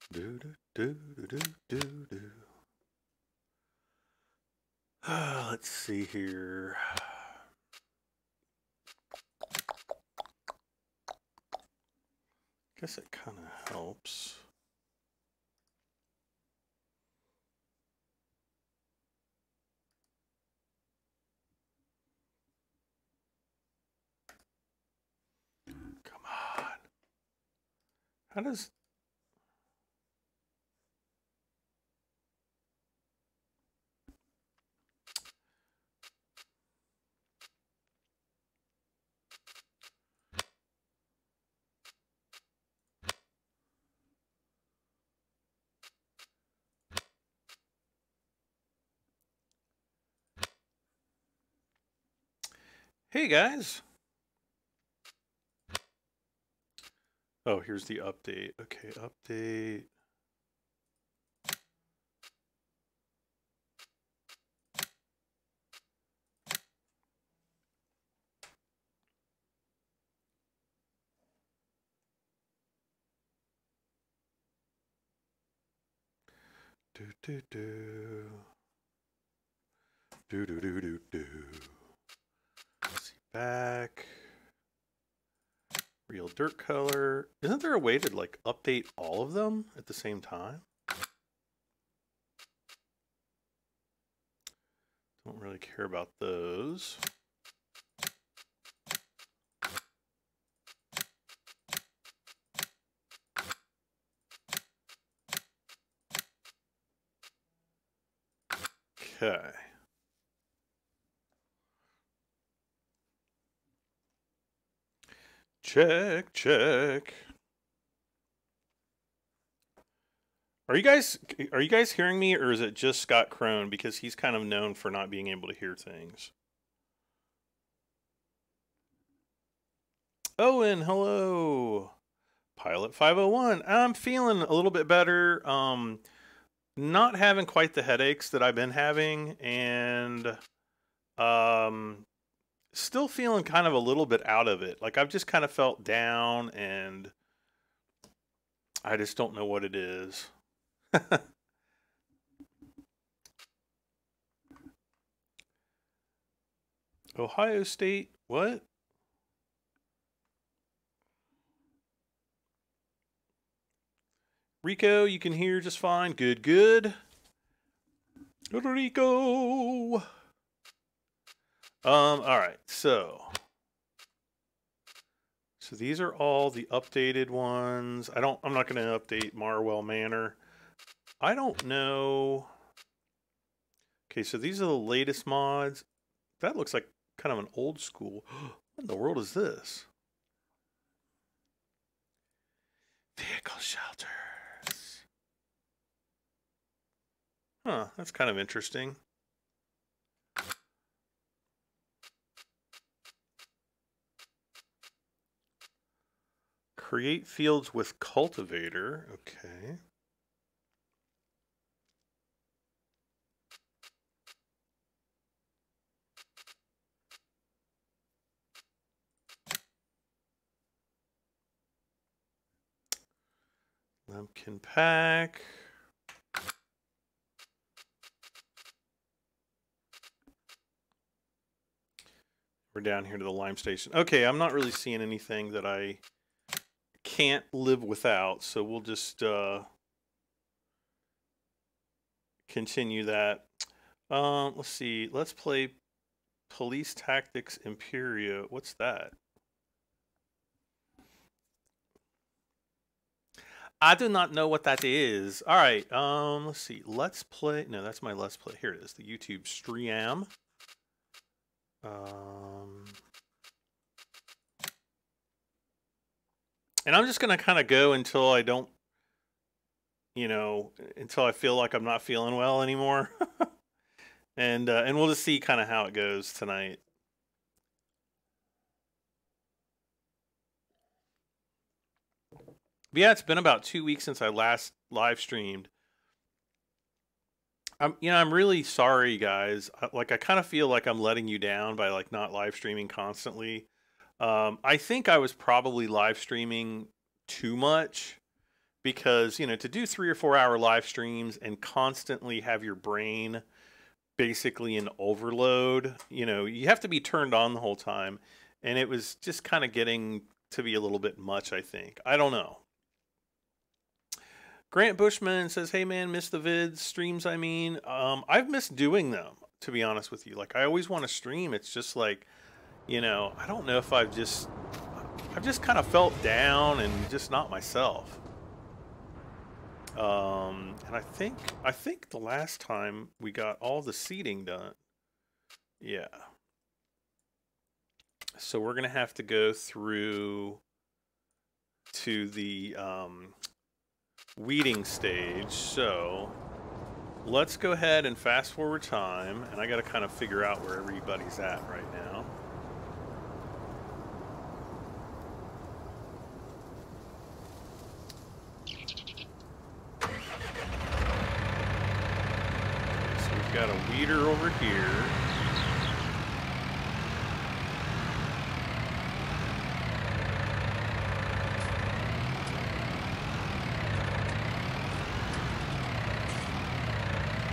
Do do do do do do. Let's see here. Guess it kind of helps. Come on. How does... Hey guys. Oh, here's the update. Okay, update. Do do do. Do do do do do. Let's see, back. Real dirt color. Isn't there a way to like update all of them at the same time? Don't really care about those. Okay. Check, check. Are you guys hearing me, or is it just Scott Crone, because he's kind of known for not being able to hear things? Owen, hello. Pilot 501. I'm feeling a little bit better. Not having quite the headaches that I've been having, and still feeling kind of a little bit out of it. Like I've just kind of felt down, and I just don't know what it is. Ohio State, what? Rico, you can hear just fine. Good, good. Rico. All right, so these are all the updated ones. I'm not going to update Marwell Manor. I don't know. Okay, so these are the latest mods. That looks like kind of an old school. What in the world is this? Vehicle shelters. Huh, that's kind of interesting. Create fields with cultivator. Okay. Lumpkin pack. We're down here to the lime station. Okay, I'm not really seeing anything that I can't live without, so we'll just continue that. Let's see. Let's play Police Tactics Imperio. What's that? I do not know what that is. All right. Let's see. Let's play. No, that's my let's play. Here it is. The YouTube stream. And I'm just gonna kind of go until I don't, until I feel like I'm not feeling well anymore. And we'll just see kind of how it goes tonight. But yeah, it's been about 2 weeks since I last live streamed. I'm really sorry, guys. I kind of feel like I'm letting you down by like not live streaming constantly. I think I was probably live streaming too much, because, you know, to do 3 or 4 hour live streams and constantly have your brain basically in overload, you know, you have to be turned on the whole time. And it was just kind of getting to be a little bit much, I think. I don't know. Grant Bushman says, hey man, miss the vids, streams, I mean. I've missed doing them, to be honest with you. Like, I always want to stream. It's just like, you know, I don't know if I've just kind of felt down and just not myself. And I think the last time we got all the seating done. Yeah. So we're going to have to go through to the weeding stage. So let's go ahead and fast forward time. And I got to kind of figure out where everybody's at right now. Got a weeder over here.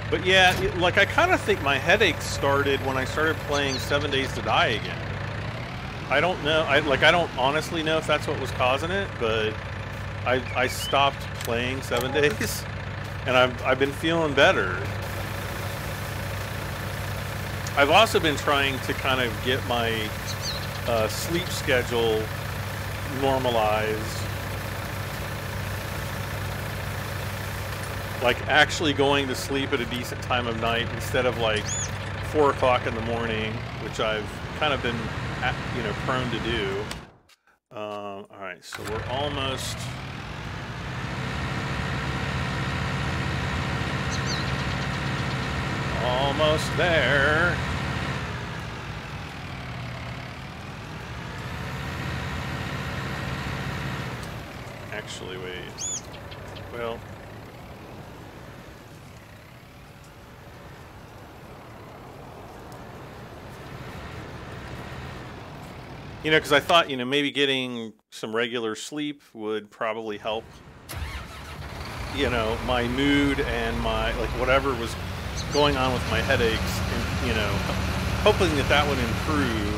But yeah, like I kind of think my headache started when I started playing 7 Days to Die again. I don't know. I don't honestly know if that's what was causing it, but I stopped playing 7 days, and I've been feeling better. I've also been trying to kind of get my sleep schedule normalized. Like actually going to sleep at a decent time of night instead of like 4 o'clock in the morning, which I've kind of been, you know, prone to do. All right, so we're almost... almost there. Actually, wait. Well, you know, because I thought, you know, maybe getting some regular sleep would probably help, you know, my mood and my, like, whatever was going on with my headaches, and, you know, hoping that that would improve.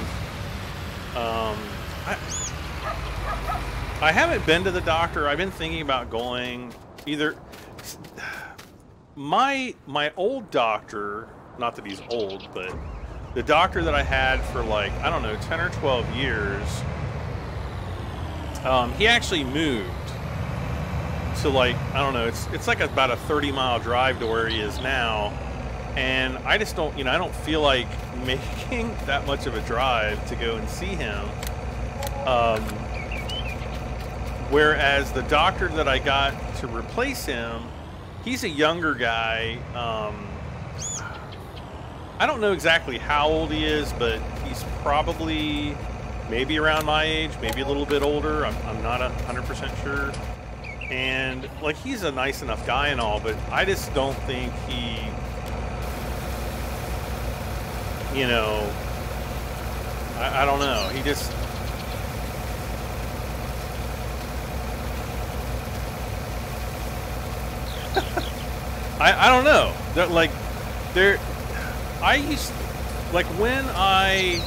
I haven't been to the doctor. I've been thinking about going. Either my old doctor, not that he's old, but the doctor that I had for like, I don't know, 10 or 12 years, he actually moved. So like, I don't know, it's like about a 30-mile drive to where he is now. And I just don't, you know, I don't feel like making that much of a drive to go and see him. Whereas the doctor that I got to replace him, he's a younger guy. I don't know exactly how old he is, but he's probably maybe around my age, maybe a little bit older. I'm not 100% sure. And like, he's a nice enough guy and all, but I just don't think he, you know, I don't know. He just, I don't know. That, like, there, I used, like, when I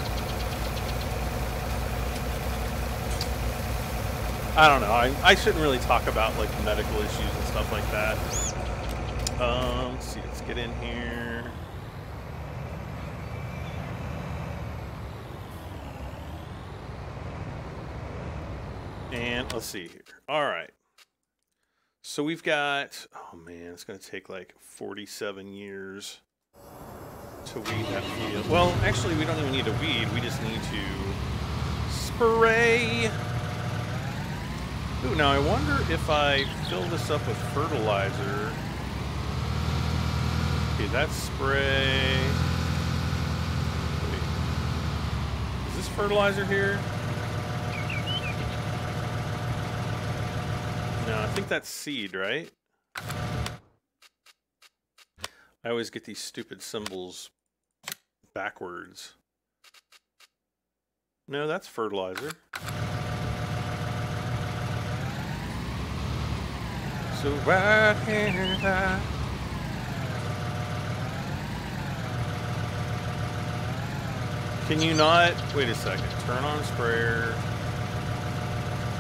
don't know. I shouldn't really talk about like medical issues and stuff like that. Let's see. Let's get in here. And let's see here. All right. So we've got, oh man, it's going to take like 47 years to weed that field. Well, actually, we don't even need to weed. We just need to spray. Ooh, now I wonder if I fill this up with fertilizer. Okay, that's spray. Wait. Is this fertilizer here? No, I think that's seed, right? I always get these stupid symbols backwards. No, that's fertilizer. So why can't I? Can you not? Wait a second. Turn on sprayer.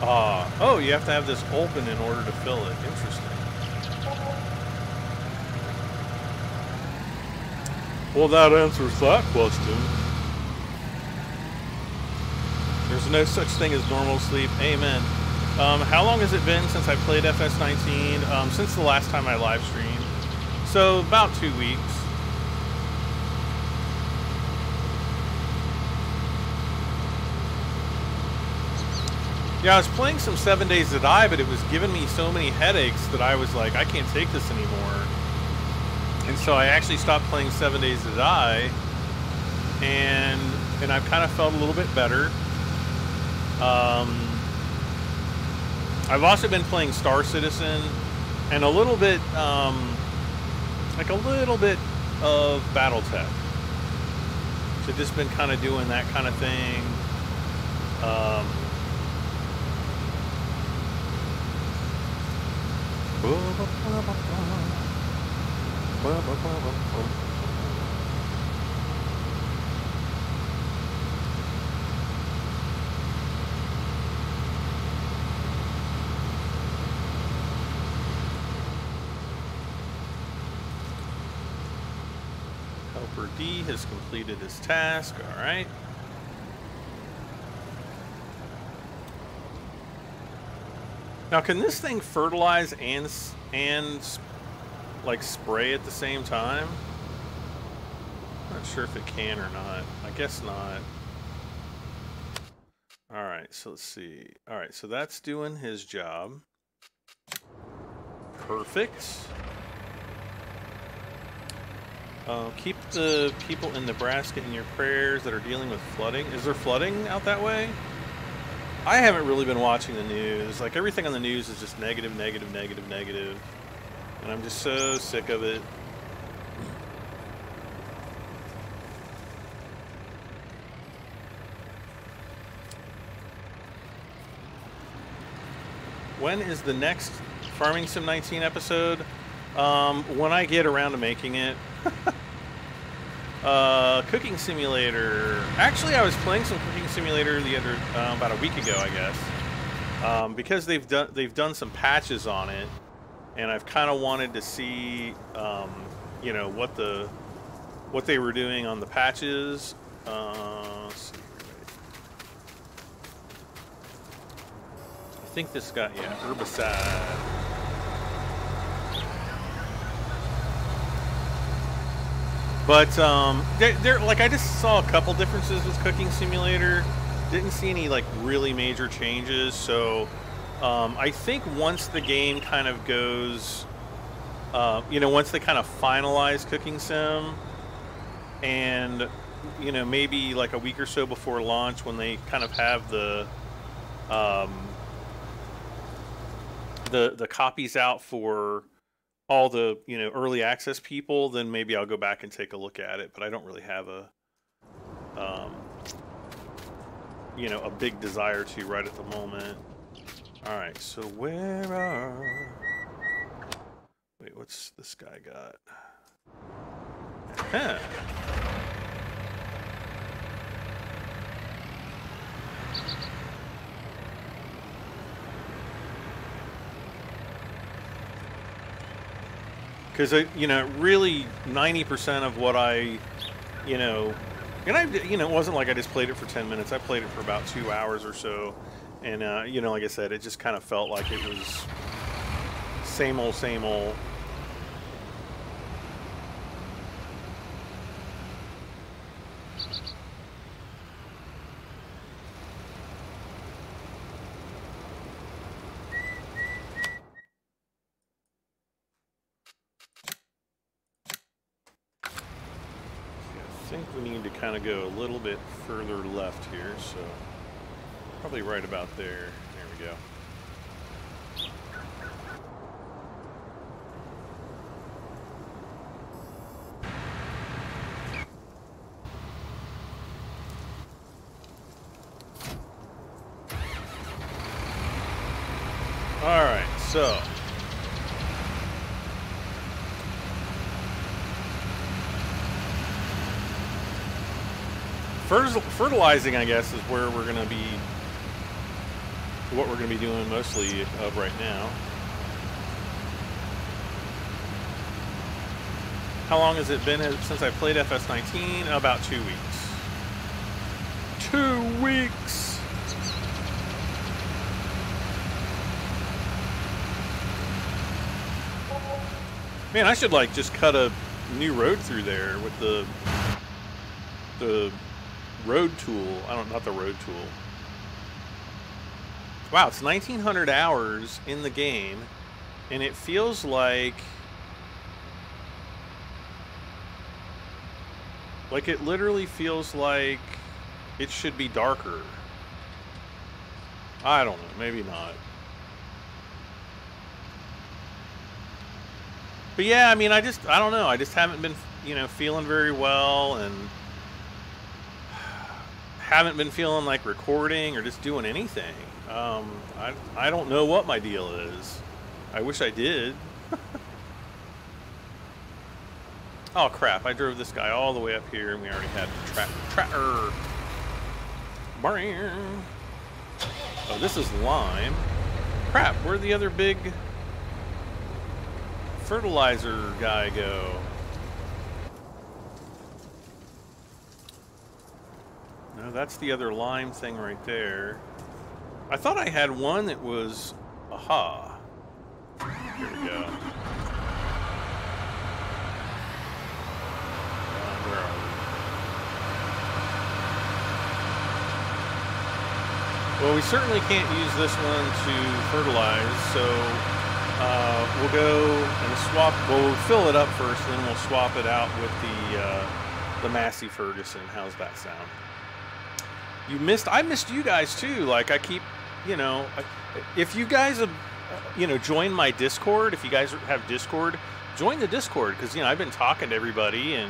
Oh, you have to have this open in order to fill it. Interesting. Well, that answers that question. There's no such thing as normal sleep. Amen. How long has it been since I played FS19? Since the last time I live streamed. So, about 2 weeks. Yeah, I was playing some 7 Days to Die, but it was giving me so many headaches that I was like, I can't take this anymore. And so I actually stopped playing 7 Days to Die, and I've kind of felt a little bit better. I've also been playing Star Citizen, and a little bit, like a little bit of BattleTech. So just been kind of doing that kind of thing. Helper D has completed his task. All right. Now, can this thing fertilize and like spray at the same time? I'm not sure if it can or not. I guess not. All right, so let's see. All right, so that's doing his job. Perfect. Keep the people in Nebraska in your prayers that are dealing with flooding. Is there flooding out that way? I haven't really been watching the news. Like, everything on the news is just negative, negative, negative, negative. And I'm just so sick of it. When is the next Farming Sim 19 episode? When I get around to making it. Cooking Simulator. Actually, I was playing some Cooking Simulator the other about a week ago, I guess, because they've done some patches on it, and I've kind of wanted to see, you know, what they were doing on the patches. Let's see. I think this got herbicide. But they're like, I just saw a couple differences with Cooking Simulator. Didn't see any like really major changes. So I think once the game kind of goes, you know, once they kind of finalize Cooking Sim, and you know, maybe like a week or so before launch, when they kind of have the copies out for all the, you know, early access people, then maybe I'll go back and take a look at it. But I don't really have a you know, a big desire to right at the moment. All right, so where are... Wait, what's this guy got? Huh. Because, you know, really 90% of what I, you know, and you know, it wasn't like I just played it for 10 minutes. I played it for about 2 hours or so. And, you know, like I said, it just kind of felt like it was same old, same old. I think we need to kind of go a little bit further left here, so probably right about there. There we go. All right, so Fertilizing, I guess, is where we're going to be, what we're going to be doing mostly of right now. How long has it been since I played FS19? About 2 weeks. 2 weeks! Man, I should like just cut a new road through there with the road tool. Not the road tool. Wow, it's 1900 hours in the game, and it feels like it literally feels like it should be darker. I don't know, maybe not. But yeah, I mean, I don't know. I just haven't been, feeling very well, and haven't been feeling like recording or just doing anything. I don't know what my deal is. I wish I did. Oh crap, I drove this guy all the way up here and we already had tractor. Oh, this is lime. Crap, where'd the other big fertilizer guy go? No, that's the other lime thing right there. I thought I had one that was... Aha. Here we go. Where are we? Well, we certainly can't use this one to fertilize, so we'll go and swap... Well, we'll fill it up first, and then we'll swap it out with the Massey Ferguson. How's that sound? I missed you guys too. Like, I keep, if you guys have, join my Discord, if you guys have Discord, join the Discord, because, I've been talking to everybody and,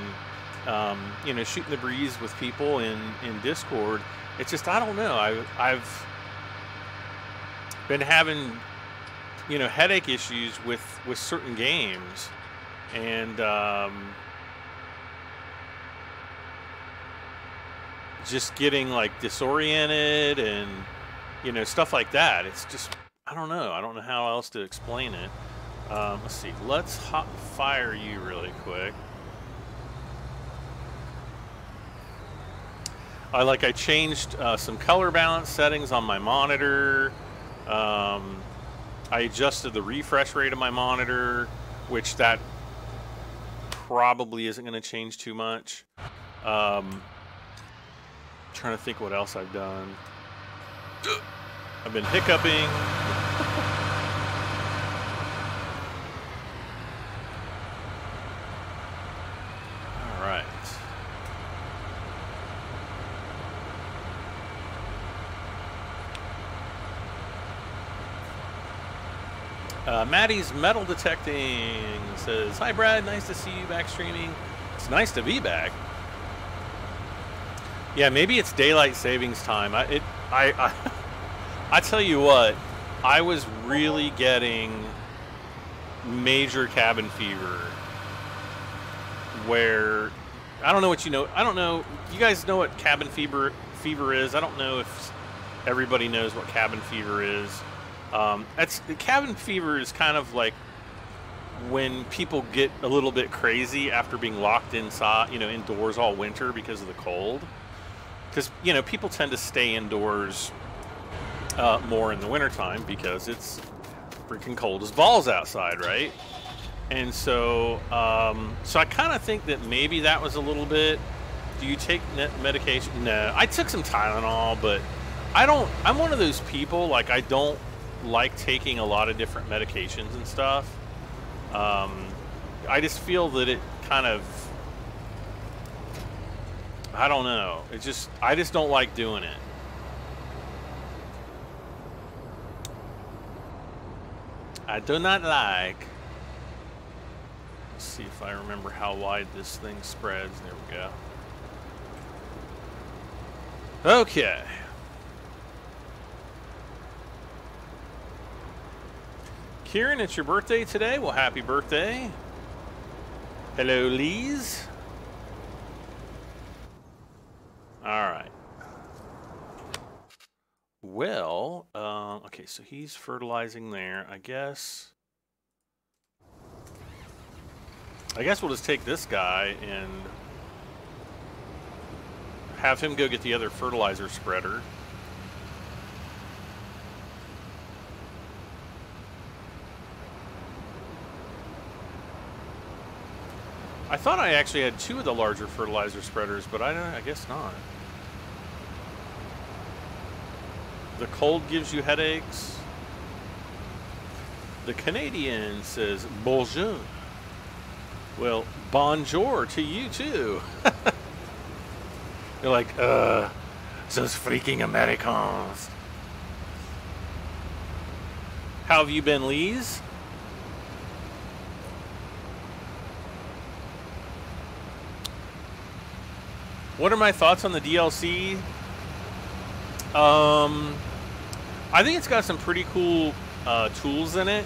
shooting the breeze with people in Discord. It's just, I don't know. I've been having, headache issues with certain games, and, just getting like disoriented and stuff like that. It's just, I don't know how else to explain it. Let's see, let's hot fire you really quick. I changed some color balance settings on my monitor. I adjusted the refresh rate of my monitor, which that probably isn't going to change too much. Trying to think what else I've done. I've been hiccuping. All right. Maddie's Metal Detecting says, "Hi Brad, nice to see you back streaming." It's nice to be back. Yeah, maybe it's daylight savings time. I tell you what, I was really getting major cabin fever. Where I don't know what I don't know. You guys know what cabin fever is? I don't know if everybody knows what cabin fever is. Cabin fever is kind of like when people get a little bit crazy after being locked inside, indoors all winter because of the cold. Because, people tend to stay indoors more in the wintertime because it's freaking cold as balls outside, right? And so, so I kind of think that maybe that was a little bit. Do you take medication? No, I took some Tylenol, but I'm one of those people, like, I don't like taking a lot of different medications and stuff. I just feel that it kind of, I don't know. I just don't like doing it. I do not like. Let's see if I remember how wide this thing spreads. There we go. Okay. Kieran, it's your birthday today. Well, happy birthday. Hello, Lise. All right. well, okay, so he's fertilizing there. I guess we'll just take this guy and have him go get the other fertilizer spreader. I thought I actually had 2 of the larger fertilizer spreaders, but I guess not. The cold gives you headaches. The Canadian says bonjour. Well, bonjour to you too. You're like, those freaking Americans. How have you been, Lees? What are my thoughts on the DLC? I think it's got some pretty cool tools in it,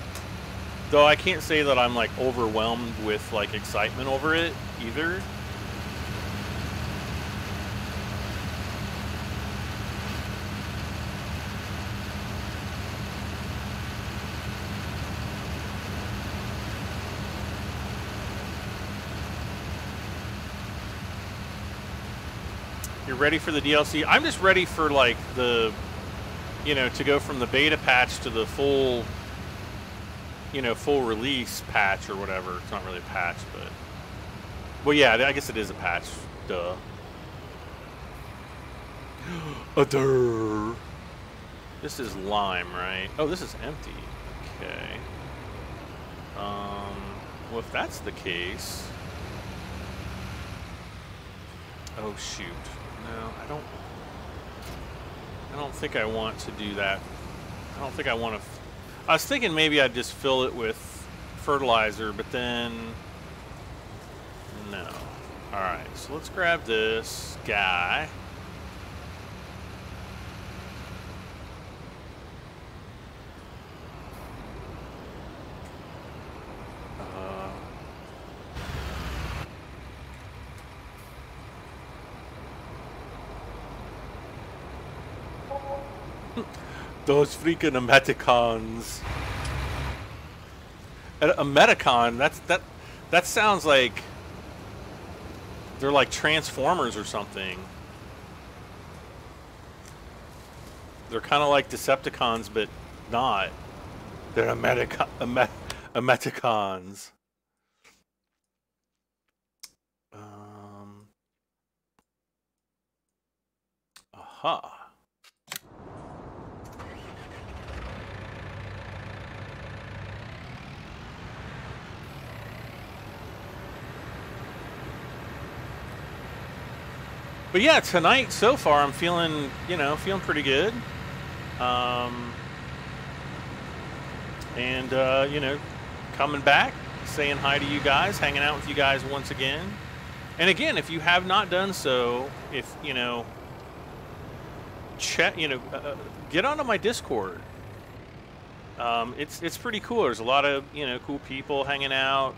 though I can't say that I'm like overwhelmed with like excitement over it either. You're ready for the DLC? I'm just ready for like the, you know, to go from the beta patch to the full, you know, full release patch or whatever. It's not really a patch, but, well, yeah, I guess it is a patch. Duh. This is lime, right? Oh, this is empty. Okay. Well, if that's the case, oh shoot. No, I don't think I want to do that. I don't think I want to. I was thinking maybe I'd just fill it with fertilizer, but then no. All right, so let's grab this guy. Those freaking Emeticons. A Emeticon, that sounds like they're like Transformers or something. They're kind of like Decepticons, but not. They're Emeticons. Aha. But yeah, tonight so far I'm feeling, you know, feeling pretty good. You know, coming back, saying hi to you guys, hanging out with you guys once again. And again, if you have not done so, if, you know, get onto my Discord. It's pretty cool. There's a lot of, you know, cool people hanging out,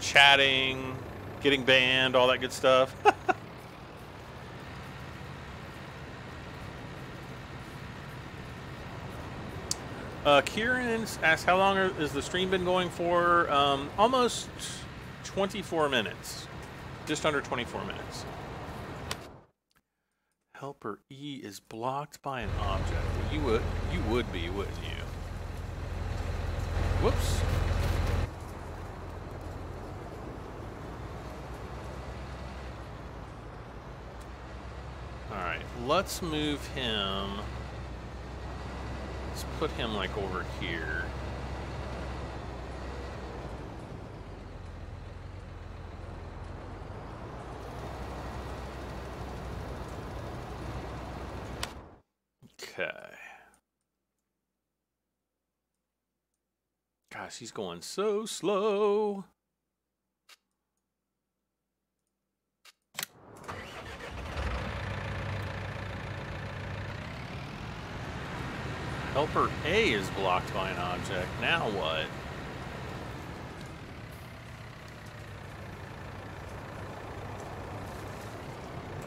chatting, getting banned, all that good stuff. Kieran asks, how long has the stream been going for? Almost 24 minutes. Just under 24 minutes. Helper E is blocked by an object. You would be, wouldn't you? Whoops. Alright, let's move him. Let's put him like over here. Okay. Gosh, he's going so slow. Helper A is blocked by an object. Now what?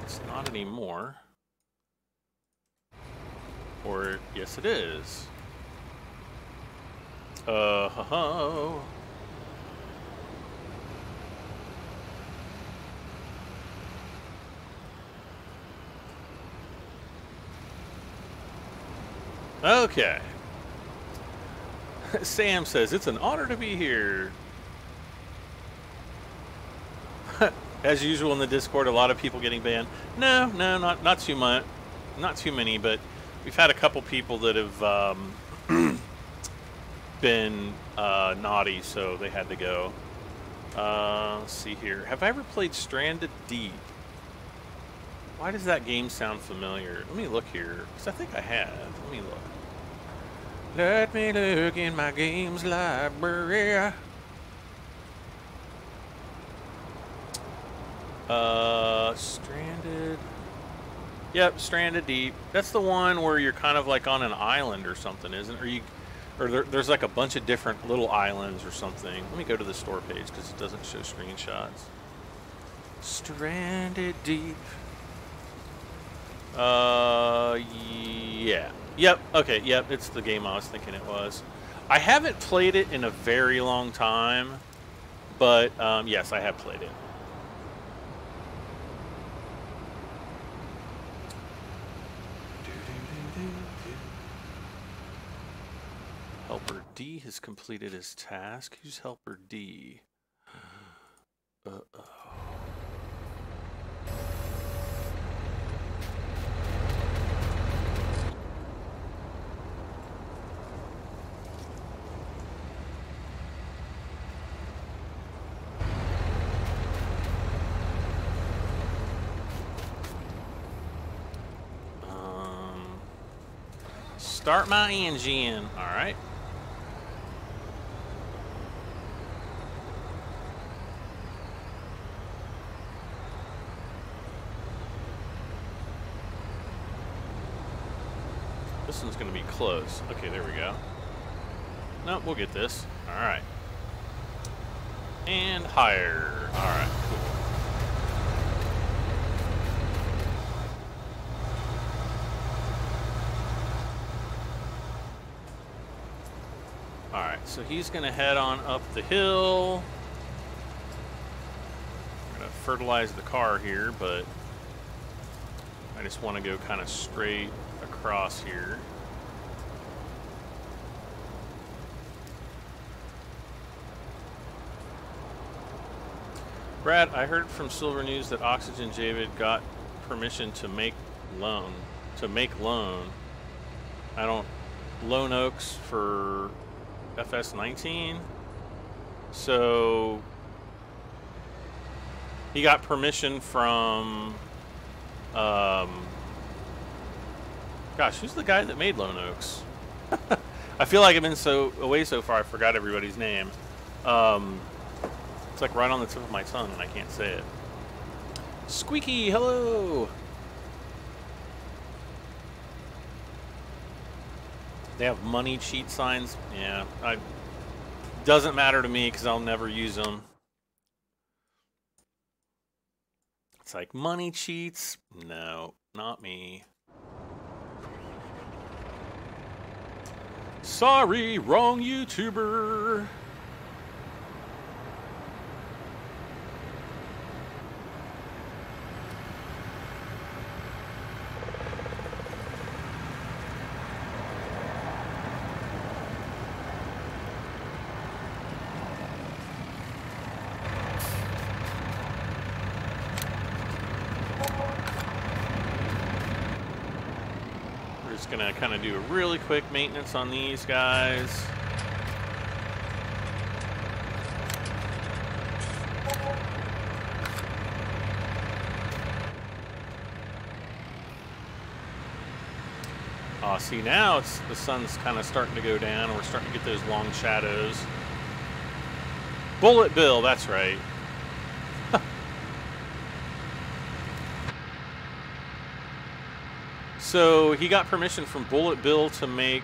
It's not anymore. Or, yes it is. Ho. Okay. Sam says, it's an honor to be here. As usual in the Discord, a lot of people getting banned. No, not too much. Not too many, but we've had a couple people that have been naughty, so they had to go. Let's see here. Have I ever played Stranded Deep? Why does that game sound familiar? Let me look here, because I think I have. Let me look. Let me look in my games library. Stranded. Yep, Stranded Deep. That's the one where you're kind of like on an island or something, isn't it? There's like a bunch of different little islands or something. Let me go to the store page because it doesn't show screenshots. Stranded Deep. Yeah. Yep, okay, yep, it's the game I was thinking it was. I haven't played it in a very long time, but yes, I have played it. Helper D has completed his task. Who's Helper D? Uh-oh. Start my engine. All right. This one's going to be close. Okay, there we go. Nope, we'll get this. All right. And higher. All right, cool. All right, so he's going to head on up the hill. I'm going to fertilize the car here, but I just want to go kind of straight across here. Brad, I heard from Silver News that Oxygen Javid got permission to make loan. Lone Oaks for FS19. So he got permission from gosh, who's the guy that made Lone Oaks? I feel like I've been away so far I forgot everybody's name. It's like right on the tip of my tongue and I can't say it. Squeaky, hello! They have money cheat signs. Yeah, doesn't matter to me because I'll never use them. It's like money cheats. No, not me. Sorry, wrong YouTuber. Gonna kind of do a really quick maintenance on these guys. See now the sun's kind of starting to go down and we're starting to get those long shadows. Bullet Bill, that's right. So he got permission from Bullet Bill to make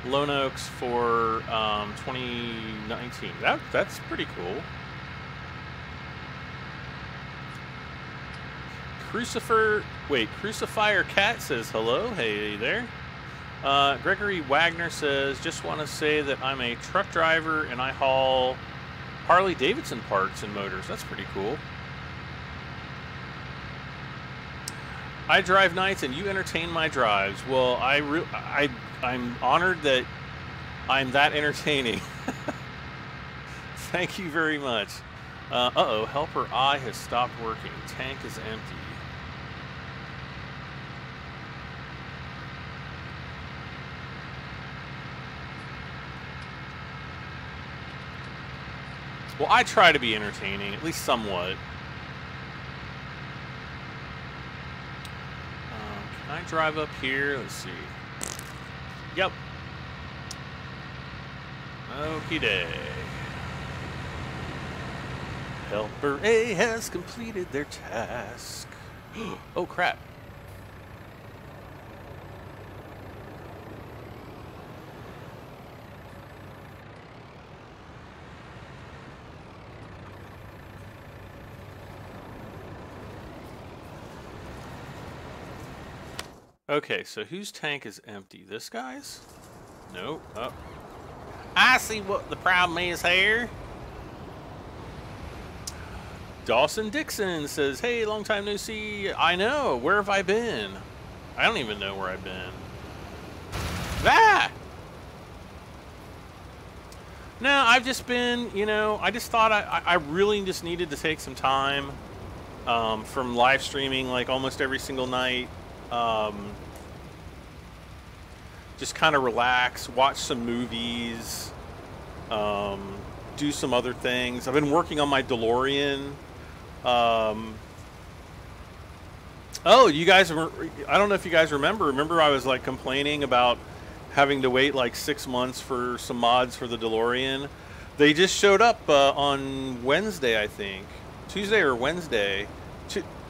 Lone Oaks for 2019. That's pretty cool. Crucifier Cat says hello. Hey there. Gregory Wagner says, just want to say that I'm a truck driver and I haul Harley Davidson parts and motors. That's pretty cool. I drive nights and you entertain my drives. Well, I'm honored that I'm that entertaining. Thank you very much. Uh-oh, helper I has stopped working. Tank is empty. Well, I try to be entertaining, at least somewhat. Can I drive up here? Let's see. Yep. Okie day. Helper A has completed their task. Oh, crap. Okay, so whose tank is empty? This guy's? Nope. Oh. I see what the problem is here. Dawson Dixon says, hey, long time no see. I know. Where have I been? I don't even know where I've been. Ah! No, I've just been, you know, I just thought I really just needed to take some time from live streaming like almost every single night. Just kind of relax, watch some movies, do some other things. I've been working on my DeLorean. Oh, you guys, I don't know if you guys remember I was like complaining about having to wait like 6 months for some mods for the DeLorean. They just showed up on Wednesday, I think. Tuesday or Wednesday.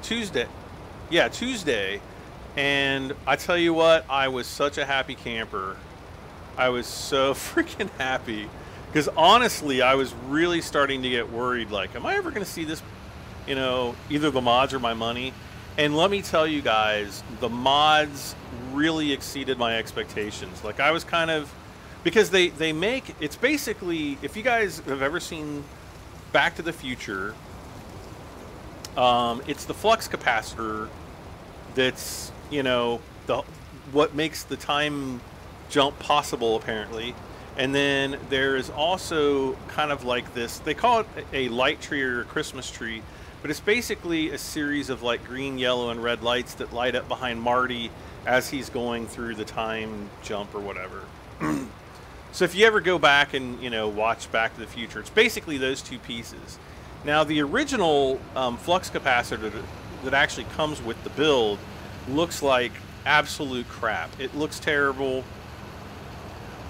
Tuesday. Yeah, Tuesday. And I tell you what, I was such a happy camper. I was so freaking happy. Because honestly, I was really starting to get worried. Like, am I ever going to see this, you know, either the mods or my money? And let me tell you guys, the mods really exceeded my expectations. Like, I was kind of... Because they make... It's basically... If you guys have ever seen Back to the Future, it's the flux capacitor that's... You know, what makes the time jump possible, apparently. And then there is also kind of like this, they call it a light tree or a Christmas tree, but it's basically a series of like green, yellow, and red lights that light up behind Marty as he's going through the time jump or whatever. So if you ever go back and, you know, watch Back to the Future, it's basically those two pieces. Now, the original flux capacitor that actually comes with the build looks like absolute crap. It looks terrible.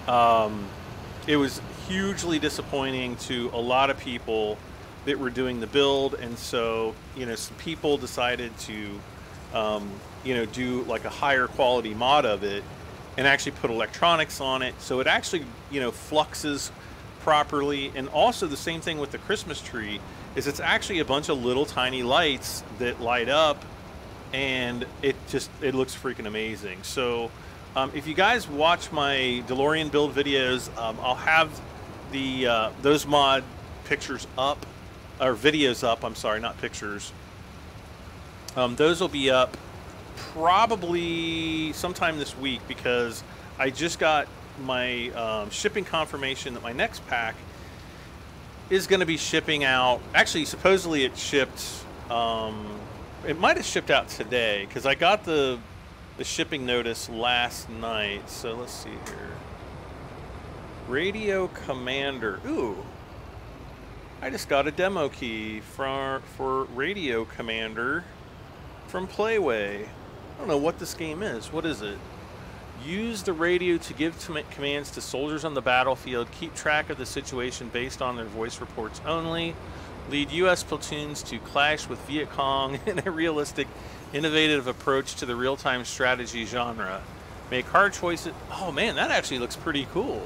It was hugely disappointing to a lot of people that were doing the build, and so, you know, some people decided to, you know, do like a higher quality mod of it and actually put electronics on it, so it actually, you know, fluxes properly. And also the same thing with the Christmas tree is it's actually a bunch of little tiny lights that light up, and it looks freaking amazing. So if you guys watch my DeLorean build videos, I'll have the those mod pictures up, or videos up, I'm sorry, not pictures. Those will be up probably sometime this week, because I just got my shipping confirmation that my next pack is going to be shipping out. Actually, supposedly it shipped... it might have shipped out today, because I got the shipping notice last night. So let's see here. Radio Commander. Ooh. I just got a demo key for Radio Commander from Playway. I don't know what this game is. What is it? Use the radio to give commands to soldiers on the battlefield. Keep track of the situation based on their voice reports only. Lead U.S. platoons to clash with Viet Cong in a realistic, innovative approach to the real-time strategy genre. Make hard choices. Oh man, that actually looks pretty cool.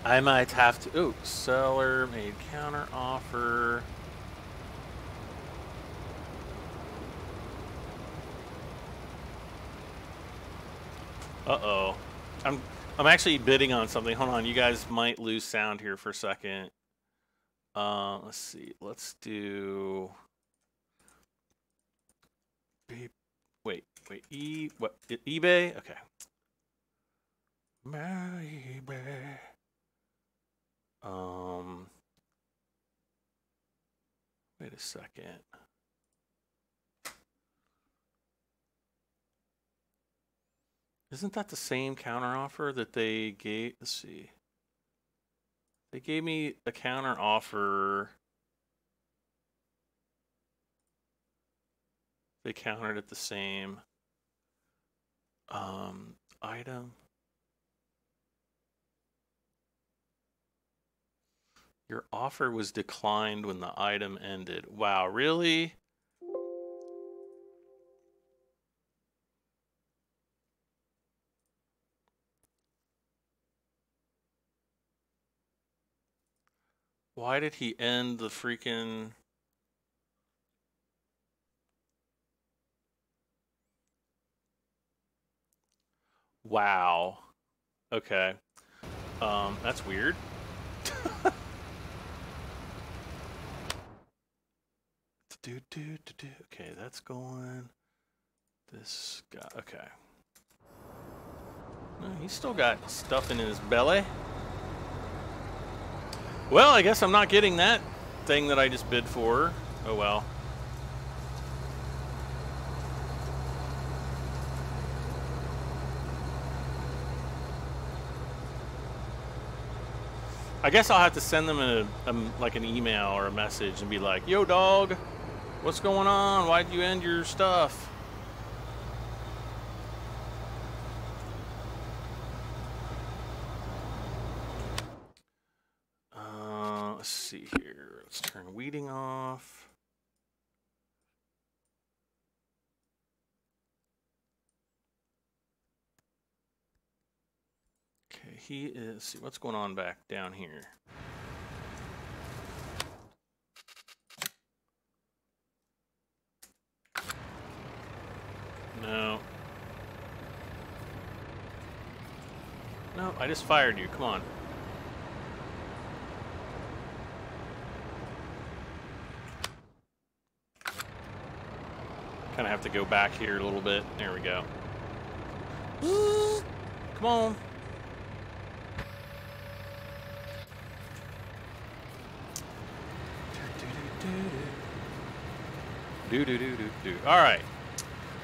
I might have to... Oh, seller made counter offer. Uh-oh. I'm actually bidding on something. Hold on, you guys might lose sound here for a second. Let's see. Let's do... Wait. What? eBay? Okay. My eBay. Wait a second. Isn't that the same counteroffer that they gave? Let's see. They gave me a counteroffer. They countered it the same. Item. Your offer was declined when the item ended. Wow, really? Why did he end the freaking... Wow. Okay. That's weird. Okay, that's going. This guy. Okay. No, he's still got stuff in his belly. Well, I guess I'm not getting that thing that I just bid for. Oh well. I guess I'll have to send them like an email or a message and be like, "Yo, dog, what's going on? Why'd you end your stuff?" Let's see here. Let's turn weeding off. Okay, he is. Let's see what's going on back down here. No. No, I just fired you. Come on. Kind of have to go back here a little bit. There we go. Come on. All right.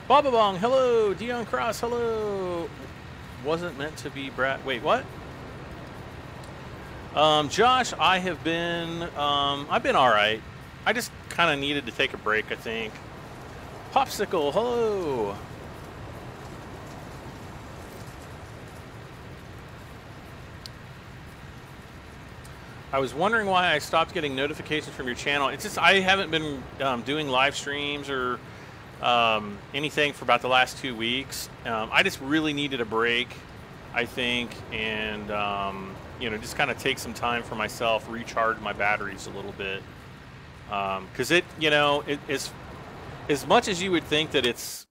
Baba Bong, hello. Dion Cross, hello. Wasn't meant to be Brad. Wait, what? Josh, I have been, I've been all right. I just kind of needed to take a break, I think. Popsicle, hello. I was wondering why I stopped getting notifications from your channel. It's just I haven't been doing live streams or anything for about the last 2 weeks. I just really needed a break, I think, and you know, just kind of take some time for myself, recharge my batteries a little bit, because it, you know, it is. As much as you would think that it's,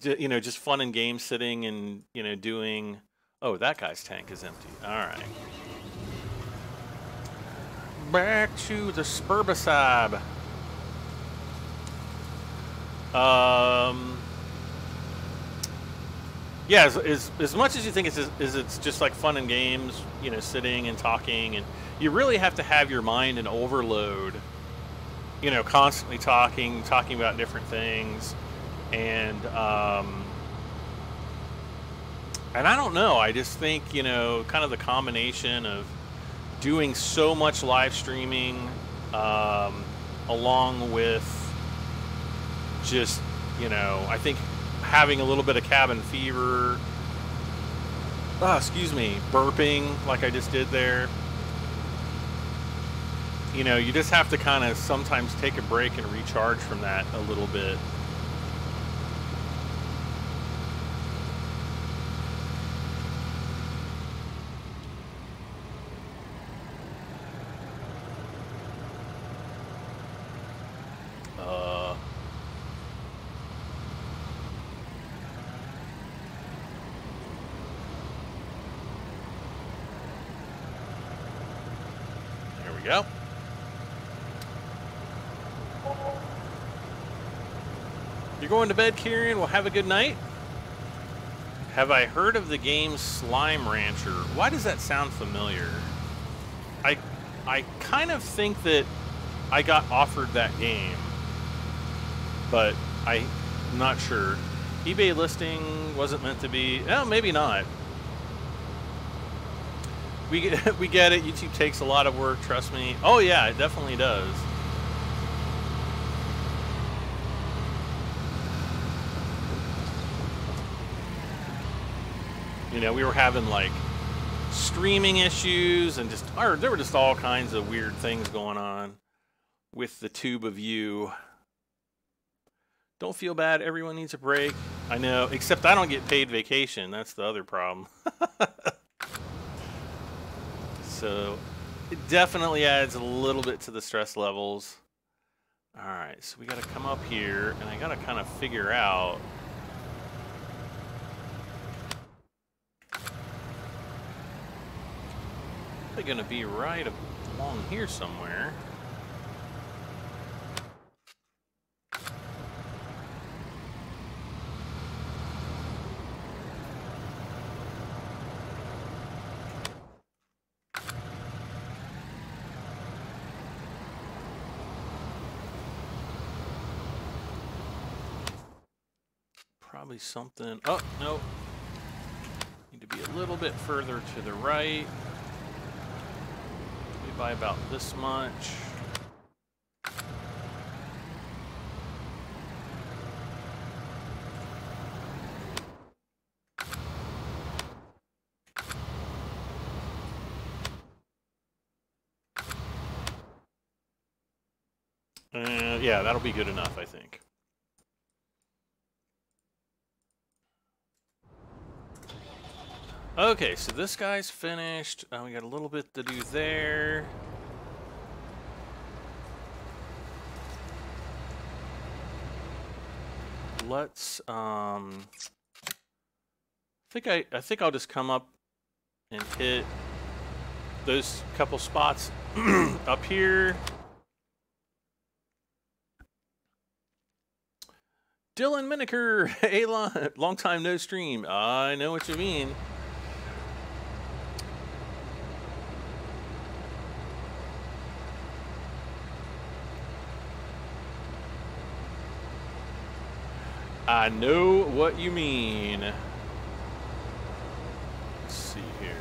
you know, just fun and game sitting and, you know, doing... Oh, that guy's tank is empty. All right. Back to the Spurbicide. Yeah, as much as you think it's just like fun and games, you know, sitting and talking, and you really have to have your mind in overload. You know, constantly talking about different things, and I don't know. I just think, you know, kind of the combination of doing so much live streaming, along with just, you know, I think having a little bit of cabin fever. Excuse me, burping like I just did there. You know, you just have to kind of sometimes take a break and recharge from that a little bit. we go. You're going to bed, Kieran? Well, have a good night. Have I heard of the game Slime Rancher? Why does that sound familiar? I kind of think that I got offered that game, but I'm not sure. eBay listing wasn't meant to be. Oh, maybe not. We get it. YouTube takes a lot of work, trust me. Oh yeah, it definitely does. You know, we were having like streaming issues and there were just all kinds of weird things going on with the tube of you. Don't feel bad. Everyone needs a break. I know, except I don't get paid vacation. That's the other problem. So it definitely adds a little bit to the stress levels. All right, so we got to come up here, and I got to kind of figure out. They're going to be right along here somewhere. Probably something. Oh, no. Need to be a little bit further to the right. Maybe by about this much. Yeah, that'll be good enough, I think. Okay, so this guy's finished. We got a little bit to do there. Let's I think I'll just come up and hit those couple spots up here. Dylan Miniker, hey, long time no stream. I know what you mean. I know what you mean. Let's see here.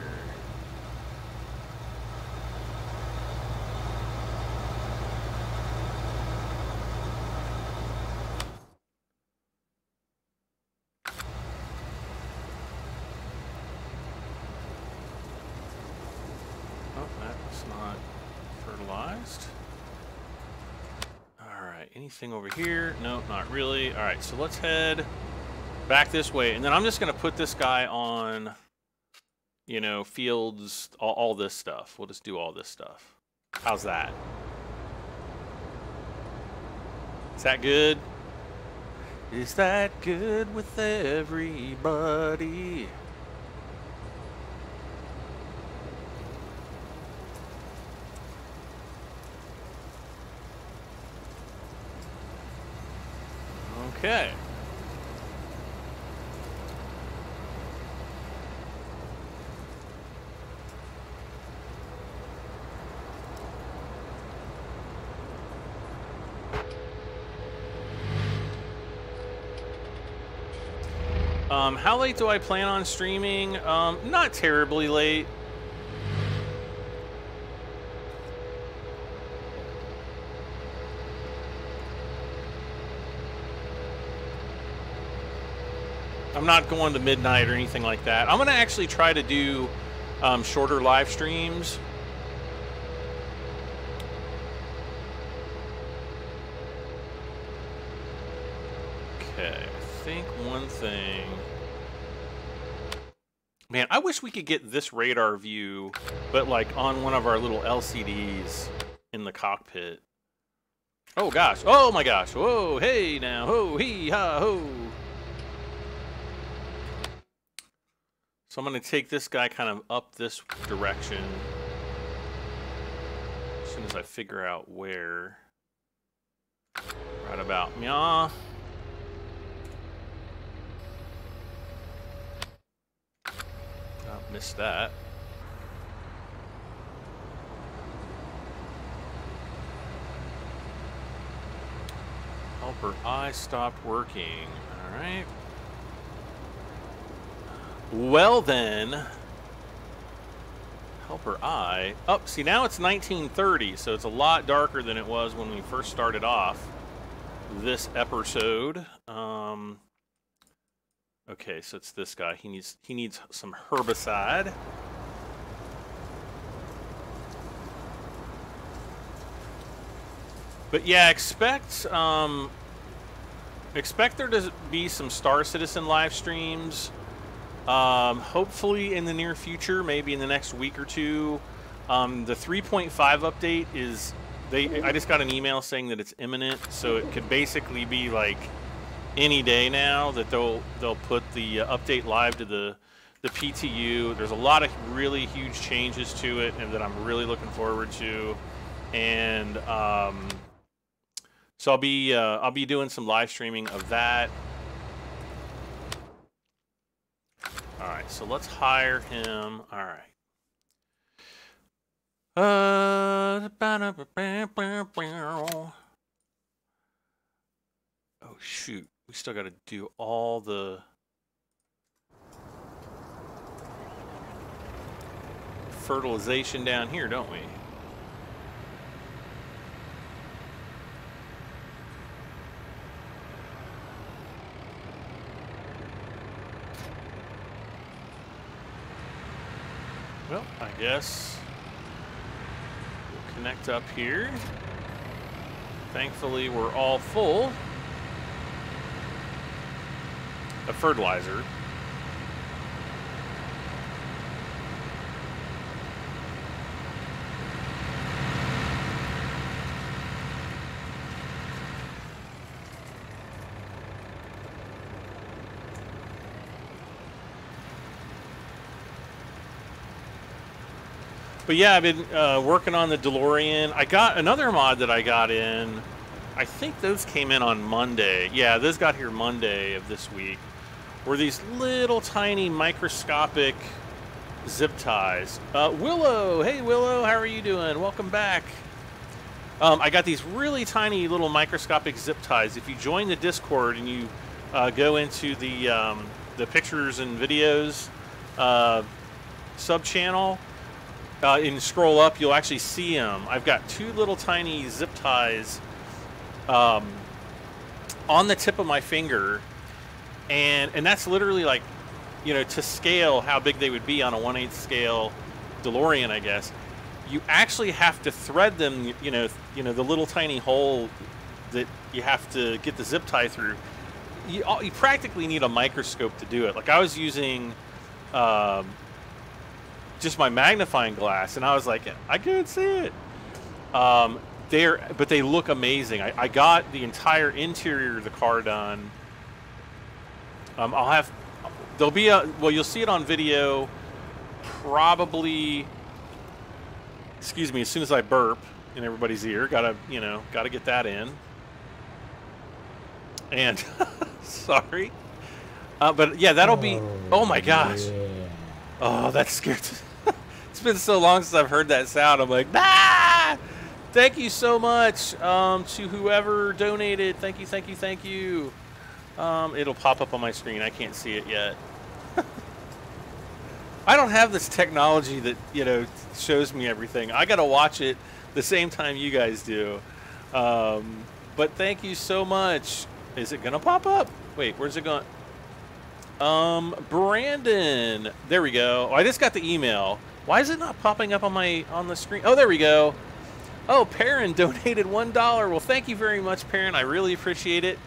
Oh, that's not fertilized. Anything over here? No, not really. All right, so let's head back this way. And then I'm just going to put this guy on, you know, fields, all this stuff. We'll just do all this stuff. How's that? Is that good? Is that good with everybody? Okay. How late do I plan on streaming? Not terribly late. I'm not going to midnight or anything like that. I'm going to actually try to do shorter live streams. Okay, I think one thing... Man, I wish we could get this radar view, but like on one of our little LCDs in the cockpit. Oh gosh, oh my gosh, whoa, hey now, ho, hee, ha, ho. So I'm going to take this guy kind of up this direction. So soon as I figure out where. Right about meow. Oh, missed that. Helper I stopped working. All right. Well then. Helper I. Oh, see now it's 1930, so it's a lot darker than it was when we first started off this episode. Okay, so it's this guy. He needs some herbicide. But yeah, expect there to be some Star Citizen live streams. Hopefully in the near future, maybe in the next week or two. The 3.5 update is I just got an email saying that it's imminent, so it could basically be like any day now that they'll put the update live to the PTU. There's a lot of really huge changes to it, and that I'm really looking forward to. And so I'll be doing some live streaming of that. All right, so let's hire him. All right. Oh shoot, we still got to do all the fertilization down here, don't we? Well, I guess we'll connect up here. Thankfully, we're all full of fertilizer. But yeah, I've been working on the DeLorean. I got another mod that I got in. I think those came in on Monday. Yeah, those got here Monday of this week. Were these little tiny microscopic zip ties. Willow, hey Willow, how are you doing? Welcome back. I got these really tiny little microscopic zip ties. If you join the Discord and you go into the pictures and videos sub-channel, and scroll up, you'll actually see them. I've got two little tiny zip ties on the tip of my finger, and that's literally like, you know, to scale how big they would be on a 1/8 scale DeLorean, I guess. You actually have to thread them, you know, the little tiny hole that you have to get the zip tie through. You practically need a microscope to do it. Like I was using just my magnifying glass, and I was like, I can't see it. But they look amazing. I got the entire interior of the car done. There'll be well, you'll see it on video probably, excuse me, as soon as I burp in everybody's ear. Gotta get that in. And sorry. But yeah, that'll be, oh my gosh. Yeah. Oh, that scared. It's been so long since I've heard that sound. I'm like, ah! Thank you so much to whoever donated. Thank you, thank you, thank you. It'll pop up on my screen. I can't see it yet. I don't have this technology that, you know, shows me everything. I got to watch it the same time you guys do. But thank you so much. Is it going to pop up? Wait, where's it going? Brandon. There we go. Oh, I just got the email. Why is it not popping up on the screen? Oh, there we go. Oh, Perrin donated $1. Well, thank you very much, Perrin. I really appreciate it.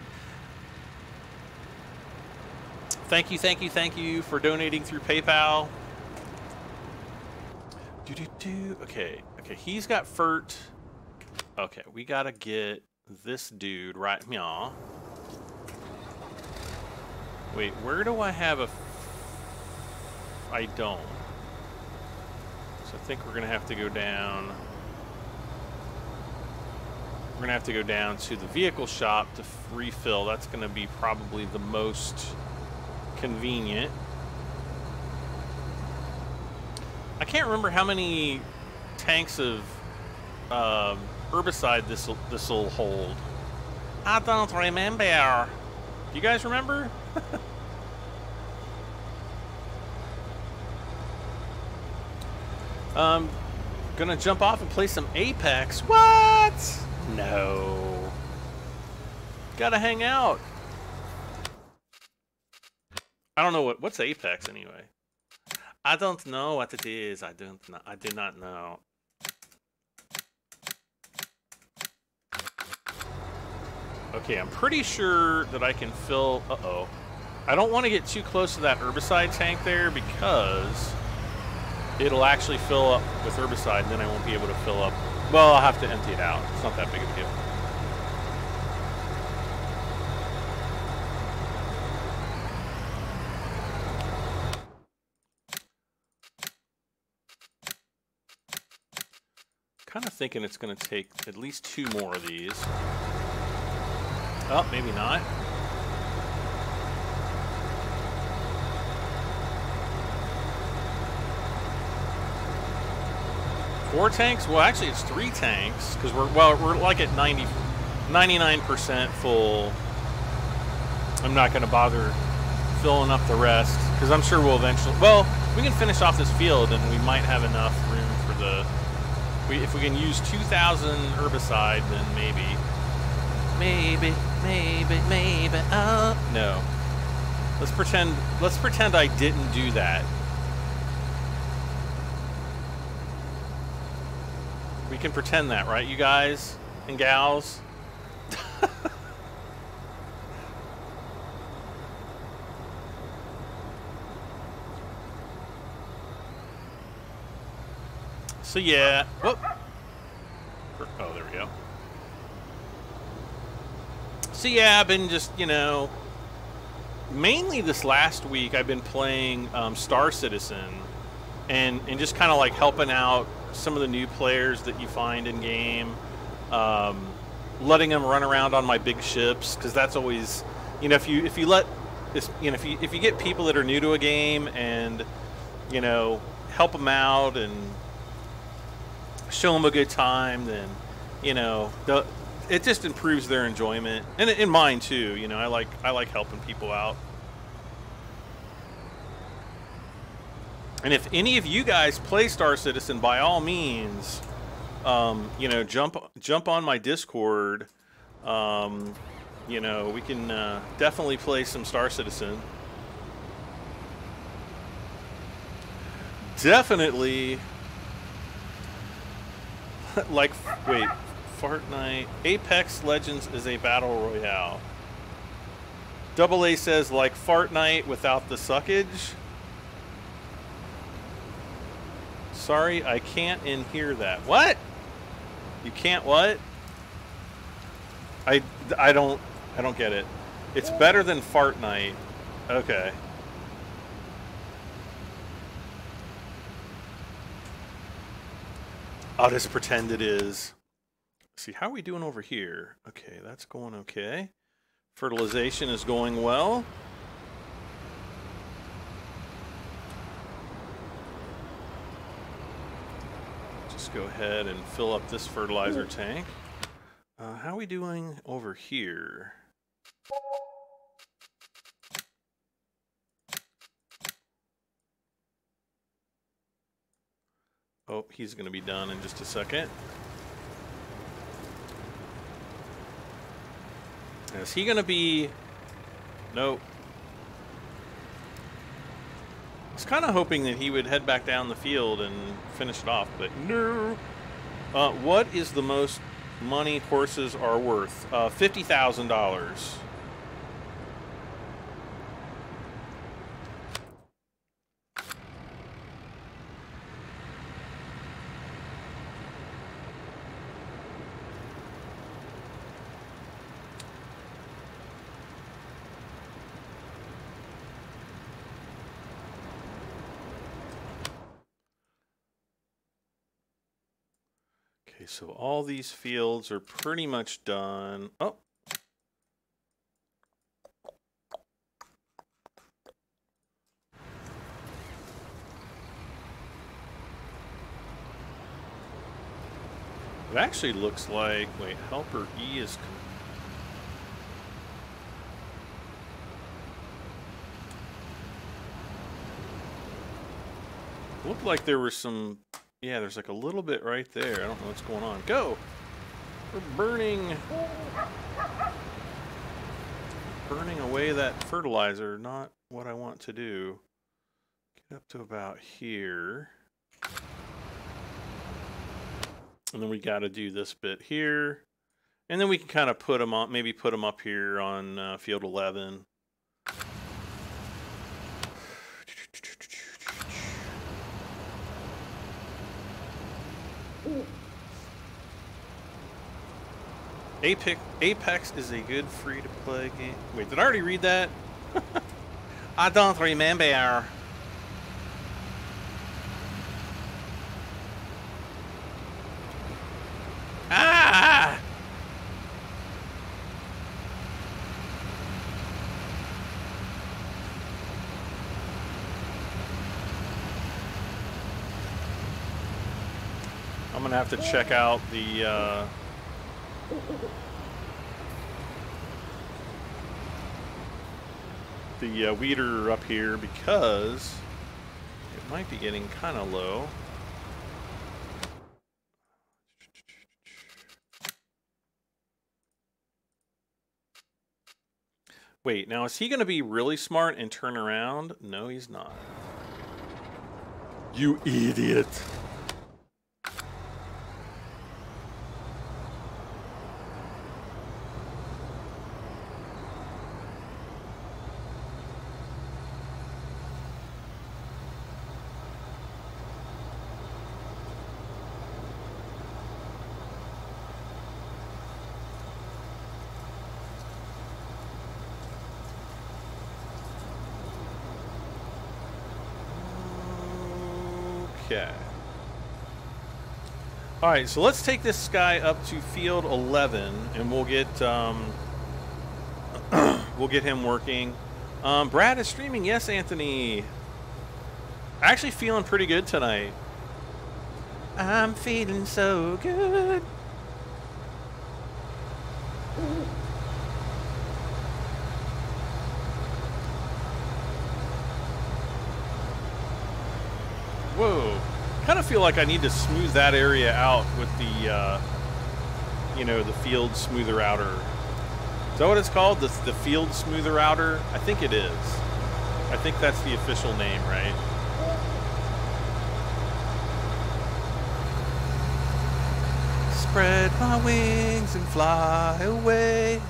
Thank you, thank you, thank you for donating through PayPal. Okay, he's got FERT. Okay, we gotta get this dude right here. Wait, where do I have a... I don't. So I think we're gonna have to go down. we're going to have to go down to the vehicle shop to refill. That's going to be probably the most convenient. I can't remember how many tanks of herbicide this will hold. I don't remember. Do you guys remember? Gonna jump off and play some Apex. What? No. Gotta hang out. I don't know what's Apex anyway. I don't know what it is. I do not know. Okay, I'm pretty sure that I can fill. Uh-oh. I don't want to get too close to that herbicide tank there because it'll actually fill up with herbicide, and then I won't be able to fill up. Well, I'll have to empty it out. It's not that big of a deal. Kind of thinking it's going to take at least 2 more of these. Oh, maybe not. Four tanks? Well, actually, it's 3 tanks because we're like at 99% full. I'm not going to bother filling up the rest because I'm sure we'll eventually. Well, we can finish off this field and we might have enough room for the. If we can use 2,000 herbicide, then maybe. No. Let's pretend I didn't do that. We can pretend that, right, you guys and gals? So yeah. Whoop. Oh, there we go. So yeah, I've been just, you know, mainly this last week I've been playing Star Citizen and just kind of like helping out some of the new players that you find in game, letting them run around on my big ships, because that's always, you know, if you let this, you know, if you get people that are new to a game and, you know, help them out and show them a good time, then, you know, it just improves their enjoyment, and in mine too. You know, I like helping people out. And if any of you guys play Star Citizen, by all means, you know, jump on my Discord. You know, we can definitely play some Star Citizen. Definitely. Like, wait, Fortnite. Apex Legends is a battle royale. Double A says, like Fortnite without the suckage. Sorry, I can't hear that. What? You can't what? I don't get it. It's better than Fortnite. Okay. I'll just pretend it is. See, how are we doing over here? Okay, that's going okay. Fertilization is going well. Just go ahead and fill up this fertilizer tank. How are we doing over here? Oh, he's going to be done in just a second. Is he going to be... Nope. I was kind of hoping that he would head back down the field and finish it off, but no. What is the most money horses are worth? $50,000. Okay, so all these fields are pretty much done. Oh. It actually looks like, wait, helper E is... Looked like there was some... Yeah, there's like a little bit right there. I don't know what's going on. Go! We're burning away that fertilizer. Not what I want to do. Get up to about here. And then we got to do this bit here. And then we can kind of put them on, maybe put them up here on field 11. Apex is a good free-to-play game. Wait, did I already read that? I don't remember. Ah! I'm gonna have to check out the weeder up here because it might be getting kind of low. Wait, now is he going to be really smart and turn around? No, he's not. You idiot. Okay. All right, so let's take this guy up to field 11, and we'll get we'll get him working. Brad is streaming. Yes, Anthony. Actually, feeling pretty good tonight. I'm feeling so good. Whoa. Kind of feel like I need to smooth that area out with the, you know, the field smoother outer. Is that what it's called? The field smoother outer? I think it is. I think that's the official name, right? Spread my wings and fly away.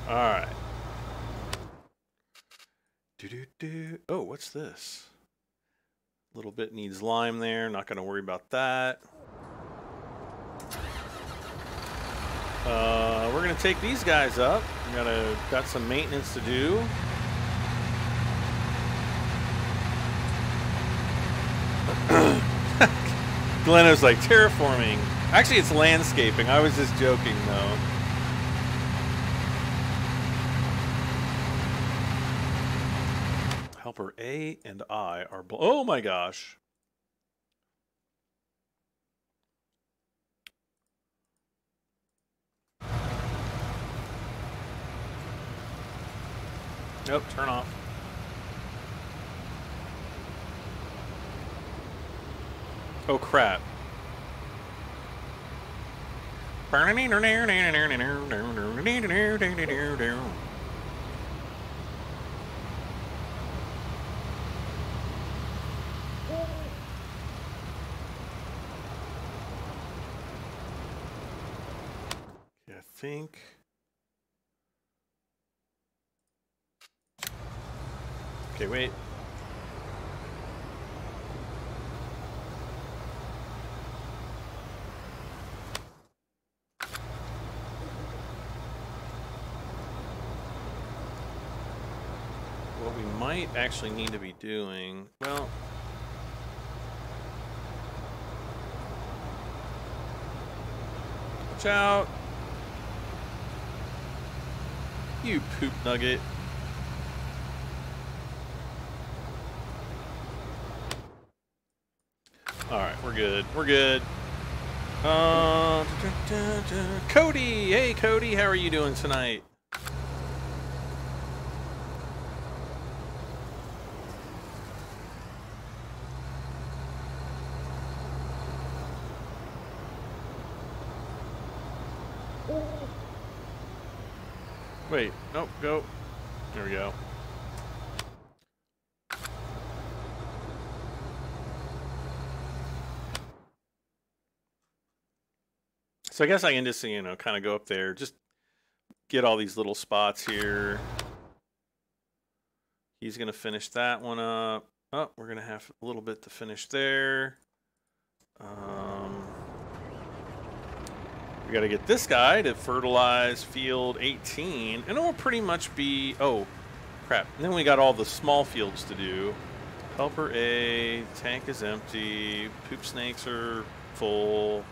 Alright. Oh, what's this? A little bit needs lime there. Not going to worry about that. We're going to take these guys up. Got some maintenance to do. Glenn was like, terraforming. Actually, it's landscaping. I was just joking, though. Helper A and I are... Oh, my gosh. Nope, turn off. Oh, crap. think. Okay, wait. What we might actually need to be doing, well, watch out. You poop nugget. Alright, we're good. We're good. Cody! Hey, Cody, how are you doing tonight? Wait, nope, go. There we go. So I guess I can just, you know, kind of go up there, just get all these little spots here. He's going to finish that one up. Oh, we're going to have a little bit to finish there. We got to get this guy to fertilize field 18, and it will pretty much be, oh, crap. And then we got all the small fields to do. Helper A, tank is empty, poop snakes are full.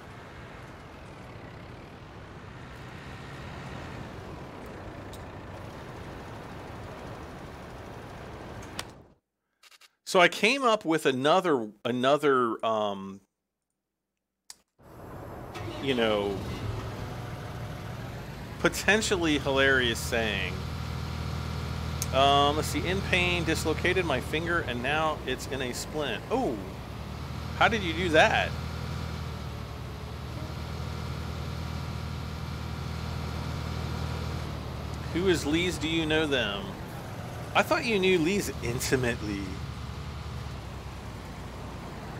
So I came up with another, you know, potentially hilarious saying. Let's see, in pain, dislocated my finger, and now it's in a splint. Oh, how did you do that? Who is Lee's? Do you know them? I thought you knew Lee's intimately.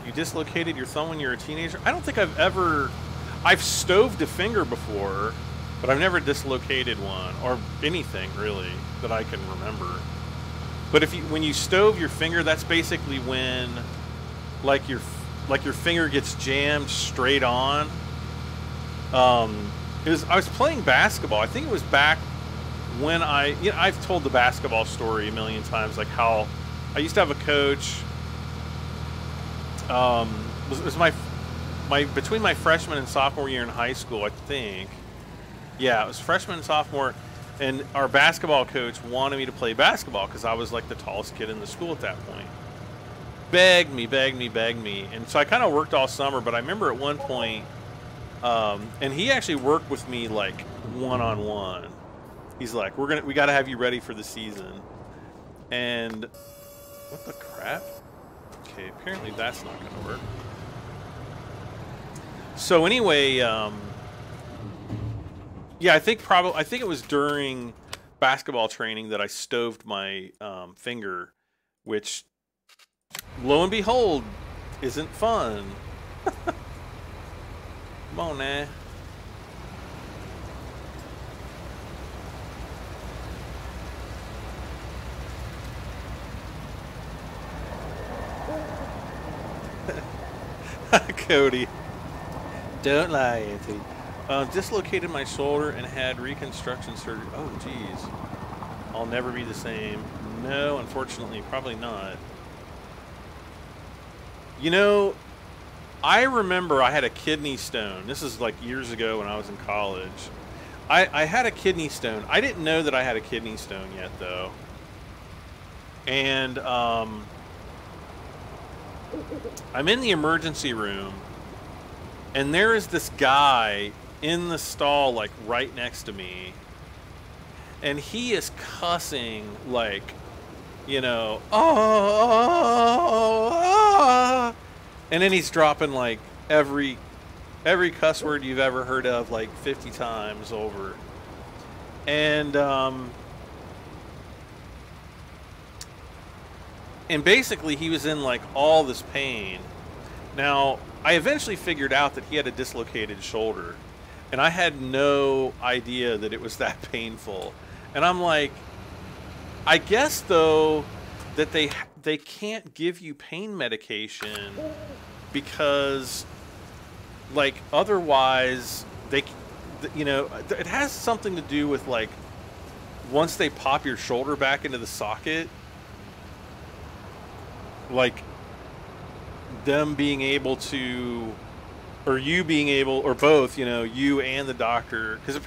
You dislocated your thumb when you were a teenager? I don't think I've stoved a finger before, but I've never dislocated one, or anything really that I can remember. But when you stove your finger, that's basically when like your finger gets jammed straight on. I was playing basketball. I think it was back when I've told the basketball story a million times, like how I used to have a coach. It was my between my freshman and sophomore year in high school, I think. Yeah, it was freshman and sophomore, and our basketball coach wanted me to play basketball because I was like the tallest kid in the school at that point. Begged me, and so I kind of worked all summer. But I remember at one point, and he actually worked with me like one-on-one. He's like, we got to have you ready for the season. And what the crap? Okay, apparently that's not going to work. So anyway, yeah, I think it was during basketball training that I stoved my finger, which, lo and behold, isn't fun. Come on, now. Cody. Don't lie, Anthony. Dislocated my shoulder and had reconstruction surgery. Oh, geez. I'll never be the same. No, unfortunately, probably not. You know, I remember I had a kidney stone. This is like years ago when I was in college. I had a kidney stone. I didn't know that I had a kidney stone yet, though. And I'm in the emergency room, and there is this guy in the stall, like right next to me, and he is cussing like, you know, oh, and then he's dropping like every cuss word you've ever heard of like 50 times over. And basically he was in like all this pain. Now, I eventually figured out that he had a dislocated shoulder. and I had no idea that it was that painful. And I'm like, I guess though that they can't give you pain medication because, like, otherwise you know, it has something to do with, like, once they pop your shoulder back into the socket, like, them being able to, or you being able, or both, you know, you and the doctor, because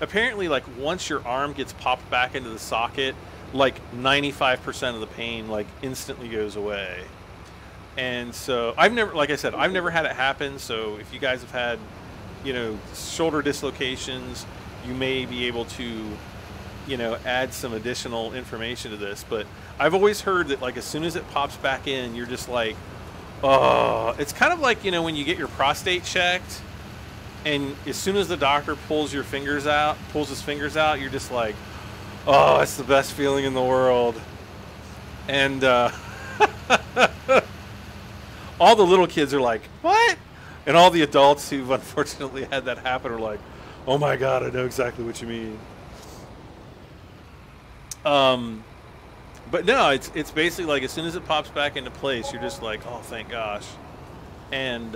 apparently, like, once your arm gets popped back into the socket, like 95% of the pain, like, instantly goes away. And so I've never, like I said, I've never had it happen. So if you guys have had, you know, shoulder dislocations, you may be able to, you know, add some additional information to this. But I've always heard that, like, as soon as it pops back in, you're just like, oh, it's kind of like, you know, when you get your prostate checked, and as soon as the doctor pulls his fingers out, you're just like, oh, it's the best feeling in the world. And all the little kids are like, what? And all the adults who've unfortunately had that happen are like, oh my God, I know exactly what you mean. But no, it's basically like as soon as it pops back into place, you're just like, oh, thank gosh. And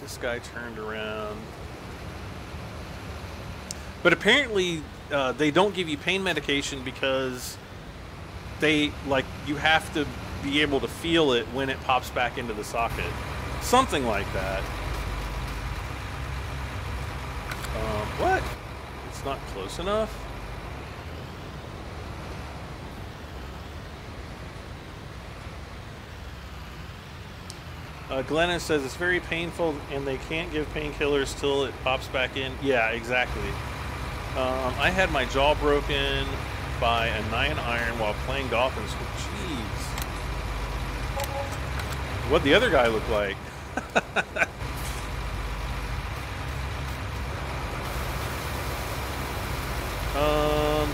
this guy turned around. But apparently they don't give you pain medication because they, like, you have to be able to feel it when it pops back into the socket. Something like that. What? It's not close enough? Glenna says it's very painful and they can't give painkillers till it pops back in. Yeah, exactly. I had my jaw broken by a 9-iron while playing golf in school. Jeez. What'd the other guy look like?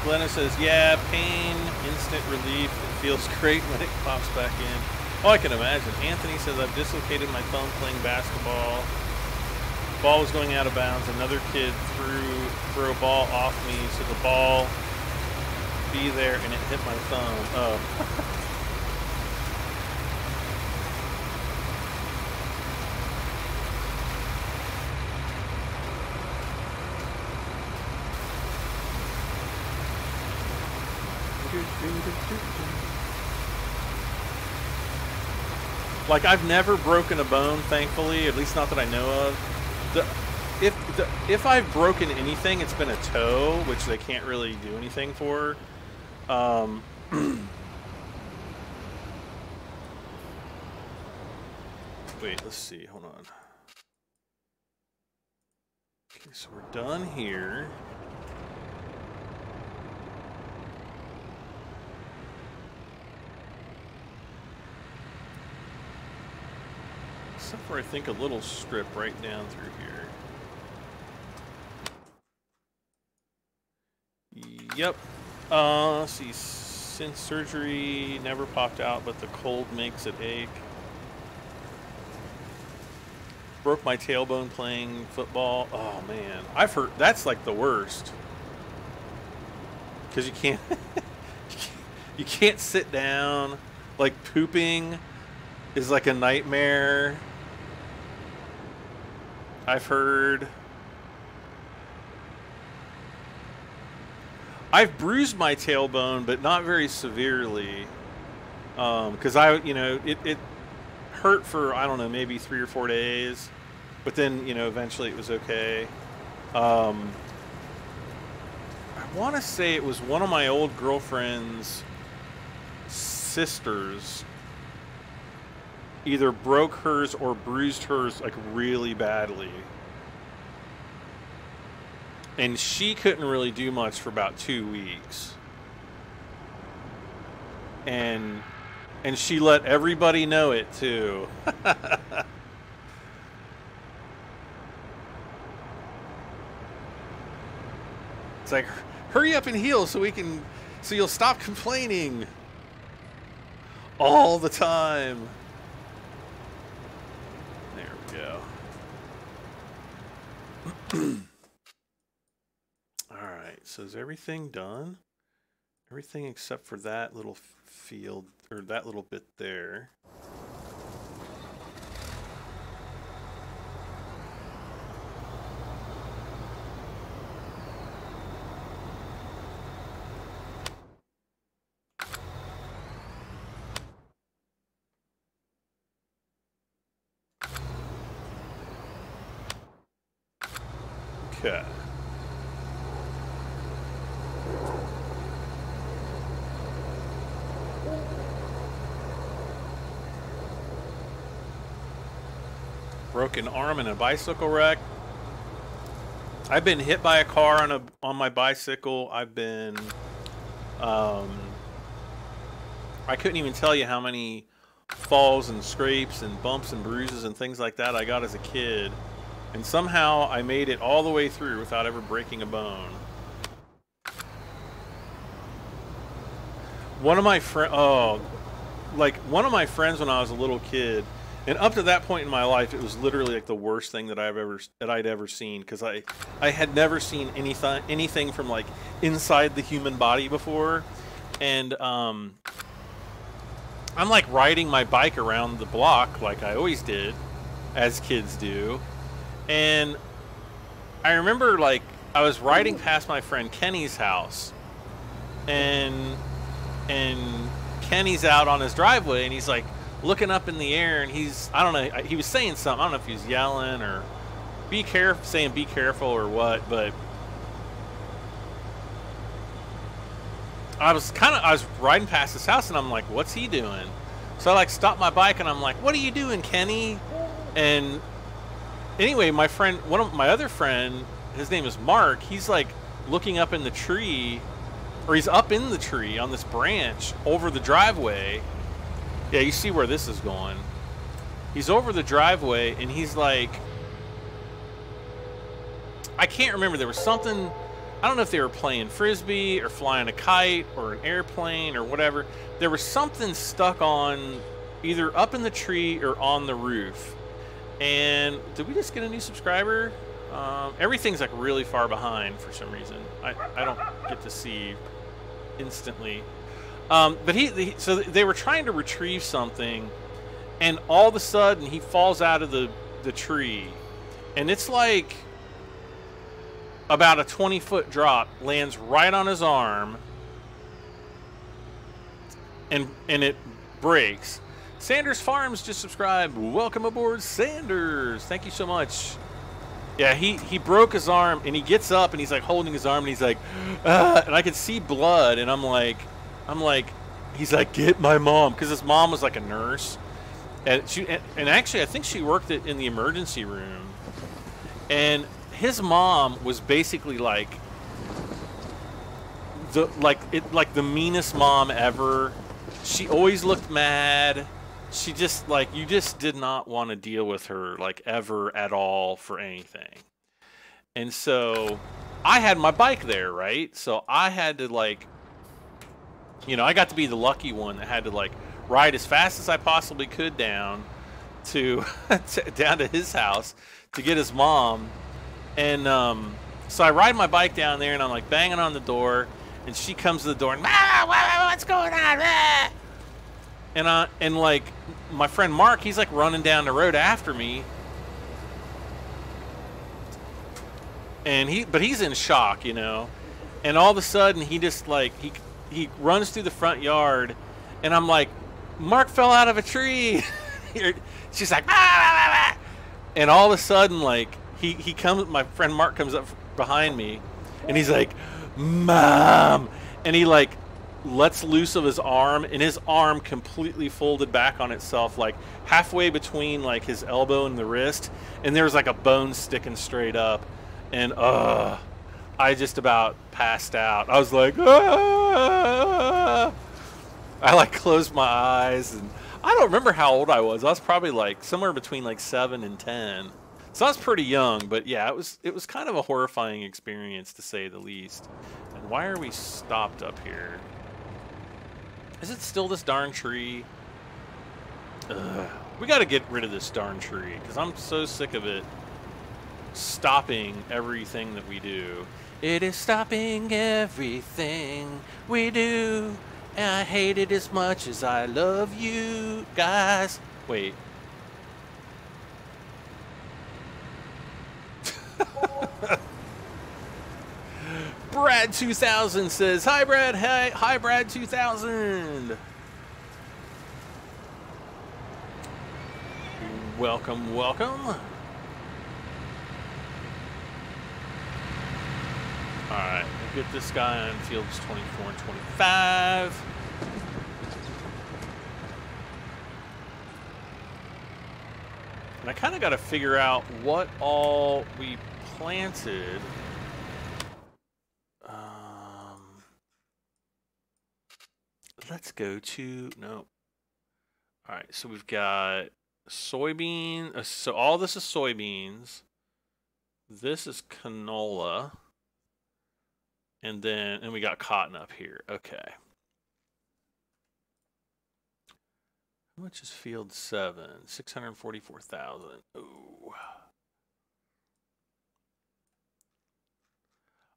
Glenna says, yeah, pain, instant relief. It feels great when it pops back in. Oh, I can imagine. Anthony says, I've dislocated my thumb playing basketball. Ball was going out of bounds. Another kid threw a ball off me, so the ball be there and it hit my thumb. Oh. Like, I've never broken a bone, thankfully, at least not that I know of. If I've broken anything, it's been a toe, which they can't really do anything for. Wait, let's see. Hold on. Okay, so we're done here. Except for, I think, a little strip right down through here. Yep. Let's see. Since surgery never popped out, but the cold makes it ache. Broke my tailbone playing football. Oh, man. I've heard that's like the worst. Because you can't... you can't sit down. Like, pooping is like a nightmare. I've heard. I've bruised my tailbone, but not very severely. Because it hurt for, I don't know, maybe 3 or 4 days. But then, eventually it was okay. I want to say it was one of my old girlfriend's sisters either broke hers or bruised hers, like, really badly. And she couldn't really do much for about 2 weeks. And she let everybody know it, too. It's like, hurry up and heal so you'll stop complaining all the time. go. Alright, so is everything done? Everything except for that little field, or that little bit there. Okay. Broken arm in a bicycle wreck. I've been hit by a car on my bicycle. I've been I couldn't even tell you how many falls and scrapes and bumps and bruises and things like that I got as a kid. And somehow I made it all the way through without ever breaking a bone. One of my friends when I was a little kid, and up to that point in my life, it was literally like the worst thing that I'd ever seen, because I had never seen anything from like inside the human body before, and I'm like riding my bike around the block like I always did, as kids do, and I remember like I was riding past my friend Kenny's house, and Kenny's out on his driveway, and he's like looking up in the air, and I don't know, he was saying something. I don't know if he was yelling or be careful or what, but I was riding past his house, and I'm like, what's he doing? So I like stopped my bike, and I'm like, what are you doing, Kenny? And anyway, one of my other friend, his name is Mark, he's like looking up in the tree, or he's up in the tree on this branch over the driveway. Yeah, you see where this is going. He's over the driveway, and he's like, I can't remember, there was something, I don't know if they were playing frisbee or flying a kite or an airplane or whatever. There was something stuck on either up in the tree or on the roof. And did we just get a new subscriber? Everything's like really far behind for some reason. I don't get to see instantly. But so they were trying to retrieve something, and all of a sudden he falls out of the tree, and it's like about a 20-foot drop, lands right on his arm, and it breaks. Sanders Farms just subscribed. Welcome aboard, Sanders. Thank you so much. Yeah, he broke his arm, and he gets up, and he's like holding his arm, and he's like, and I could see blood, and I'm like, he's like, get my mom, because his mom was like a nurse, and actually I think she worked in the emergency room, and his mom was basically like the meanest mom ever. She always looked mad. She just like, you just did not want to deal with her like ever at all for anything. And so I had my bike there, right? So I had to like, you know, I got to be the lucky one that had to like ride as fast as I possibly could down to down to his house to get his mom. And so I ride my bike down there, and I'm like banging on the door, and she comes to the door and, what's going on? And like my friend Mark, he's like running down the road after me, and but he's in shock, you know. And all of a sudden he just like he runs through the front yard, and I'm like, Mark fell out of a tree. She's like, and all of a sudden like he comes, my friend Mark comes up behind me, and he's like, Mom, and he like lets loose of his arm, and his arm completely folded back on itself, like halfway between like his elbow and the wrist, and there was like a bone sticking straight up, and I just about passed out. I was like, I like closed my eyes, and I don't remember how old I was. I was probably like somewhere between like 7 and 10. So I was pretty young, but yeah, it was kind of a horrifying experience, to say the least. And why are we stopped up here? Is it still this darn tree? Ugh. We got to get rid of this darn tree, because I'm so sick of it stopping everything that we do. It is stopping everything we do, and I hate it as much as I love you guys. Wait. Brad 2000 says, hi Brad, hi Brad 2000. Welcome, welcome. Alright, we'll get this guy on fields 24 and 25. And I kind of got to figure out what all we planted. Let's go to, no. Alright, so we've got soybean, so all this is soybeans. This is canola. And we got cotton up here. Okay. How much is field 7? 644,000. Ooh.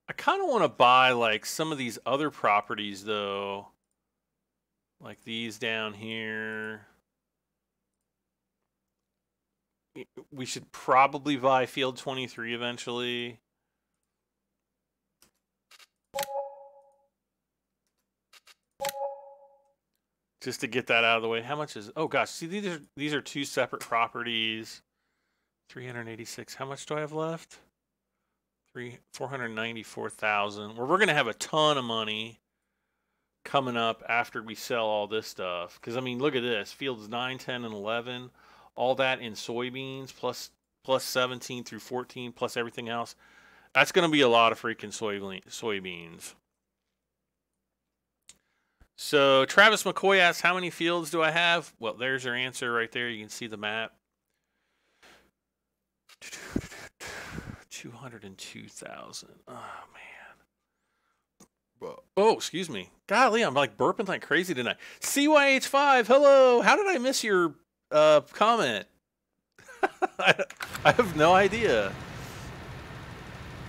I kind of want to buy like some of these other properties though. Like these down here. We should probably buy field 23 eventually. Just to get that out of the way. How much is? Oh gosh, see these are two separate properties. 386. How much do I have left? 494,000. Well, we're gonna have a ton of money coming up after we sell all this stuff. Because I mean, look at this: fields 9, 10, and 11. All that in soybeans plus 17 through 14 plus everything else. That's gonna be a lot of freaking soybeans. So Travis McCoy asks, how many fields do I have? Well, there's your answer right there. You can see the map. 202,000. Oh, man. Oh, excuse me. Golly, I'm like burping like crazy tonight. CYH5, hello. How did I miss your comment? I have no idea.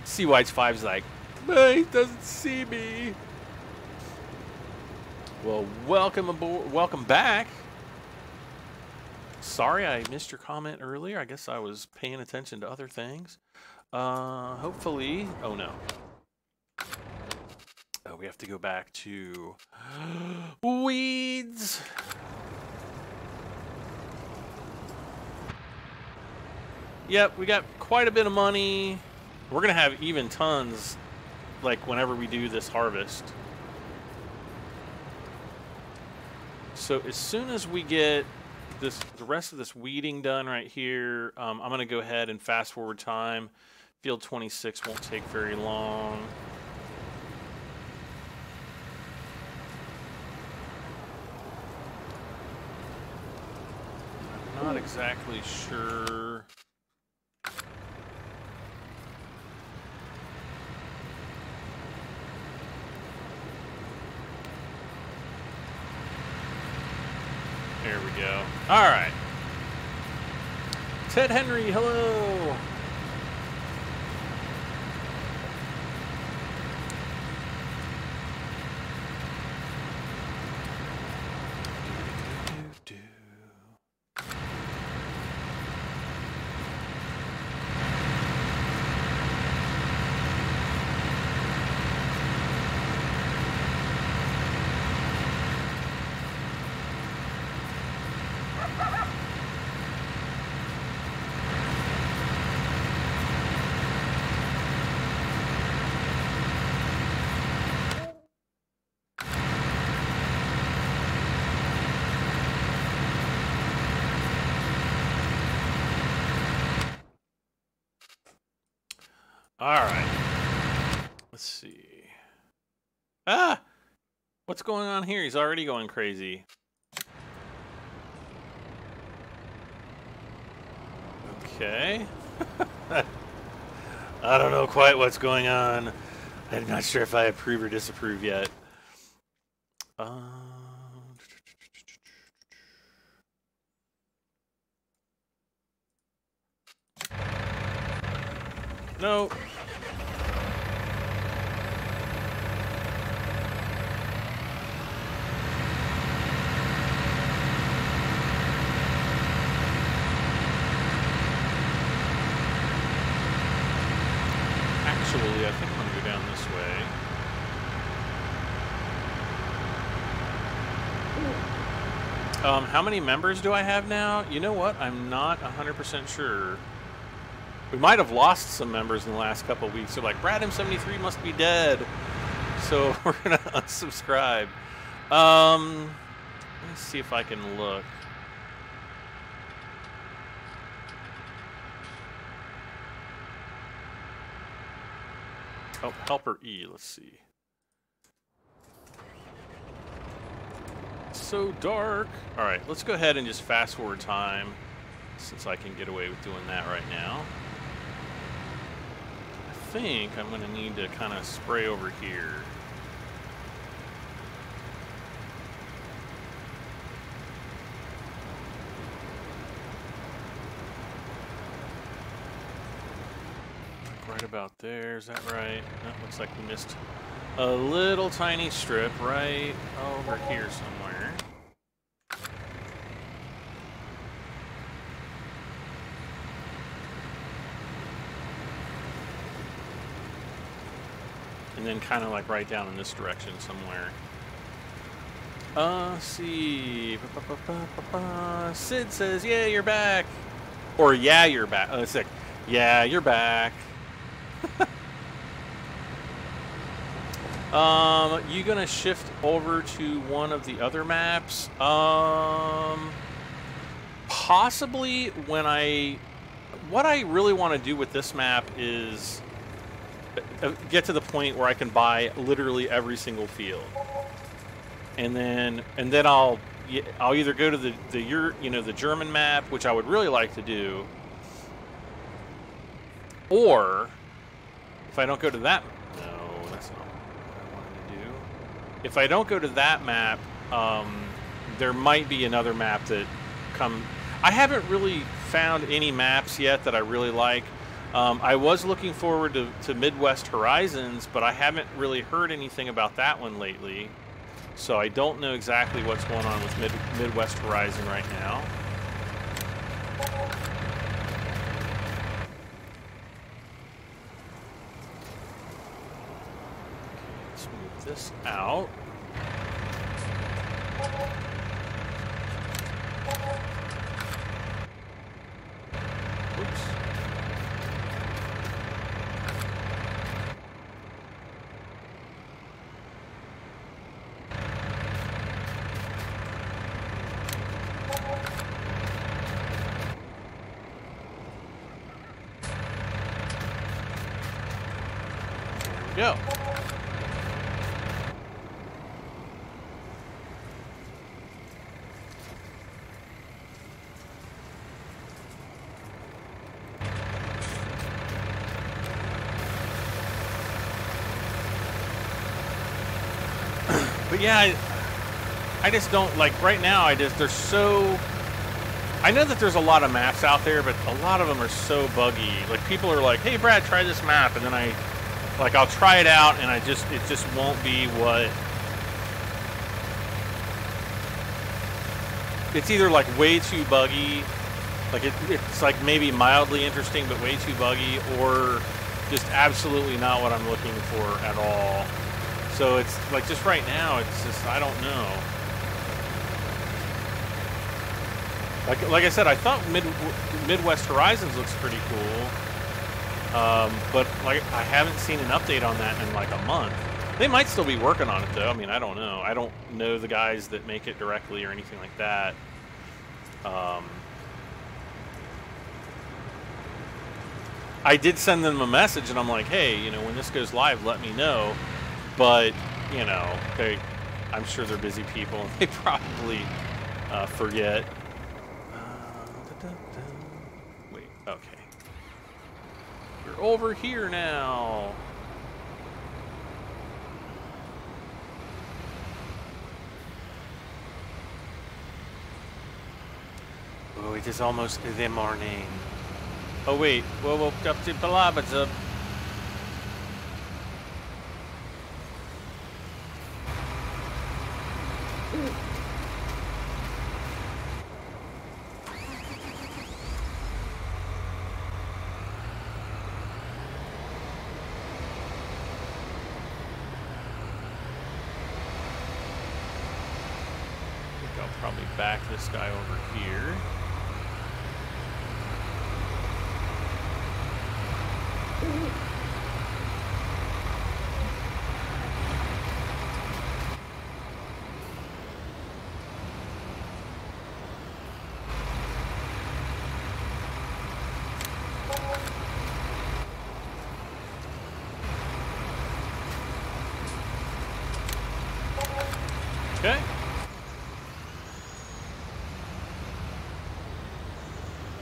CYH5's like, he doesn't see me. Well, welcome aboard. Welcome back. Sorry I missed your comment earlier. I guess I was paying attention to other things. Hopefully. Oh, no. Oh, we have to go back to weeds. Yep, we got quite a bit of money. We're going to have even tons, like, whenever we do this harvest. So as soon as we get the rest of this weeding done right here, I'm going to go ahead and fast forward time. Field 26 won't take very long. I'm not exactly sure. There we go. All right. Ted Henry, hello. All right. Let's see. Ah! What's going on here? He's already going crazy. Okay. I don't know quite what's going on. I'm not sure if I approve or disapprove yet. No. Actually, I think I'm going to go down this way. How many members do I have now? You know what? I'm not 100% sure. We might have lost some members in the last couple of weeks. They're like, Bradham73 must be dead. So we're going to unsubscribe. Let me see if I can look. Oh, helper E, let's see. It's so dark. All right, let's go ahead and just fast forward time since I can get away with doing that right now. I think I'm going to need to kind of spray over here. Right about there, is that right? That looks like we missed a little tiny strip right over here somewhere. And then kind of like right down in this direction somewhere. Let's see. Sid says, yeah, you're back. Or, yeah, you're back. Oh, it's like, yeah, you're back. You gonna shift over to one of the other maps? Possibly when what I really want to do with this map is get to the point where I can buy literally every single field. And then I'll either go to the German map, which I would really like to do, or if I don't go to that, no, that's not what I wanted to do. If I don't go to that map, there might be another map that I haven't really found any maps yet that I really like. I was looking forward to Midwest Horizons, but I haven't really heard anything about that one lately. So I don't know exactly what's going on with Midwest Horizon right now. Let's move this out. Oops. Go. But yeah, I just don't like right now. There's so. I know that there's a lot of maps out there, but a lot of them are so buggy. Like people are like, "Hey, Brad, try this map," and then I'll try it out, and it just won't be what. It's either like way too buggy, like it's like maybe mildly interesting but way too buggy, or just absolutely not what I'm looking for at all. So it's like just right now, it's just I don't know. Like I said, I thought Midwest Horizons looks pretty cool. But like I haven't seen an update on that in like a month. They might still be working on it though. I mean, I don't know. I don't know the guys that make it directly or anything like that. I did send them a message and I'm like, hey, when this goes live, let me know. But I'm sure they're busy people and they probably forget. Wait, okay. You're over here now. Oh, it is almost the morning. Oh wait, well, woke up to Balabazub. I'll probably back this guy over here. Okay.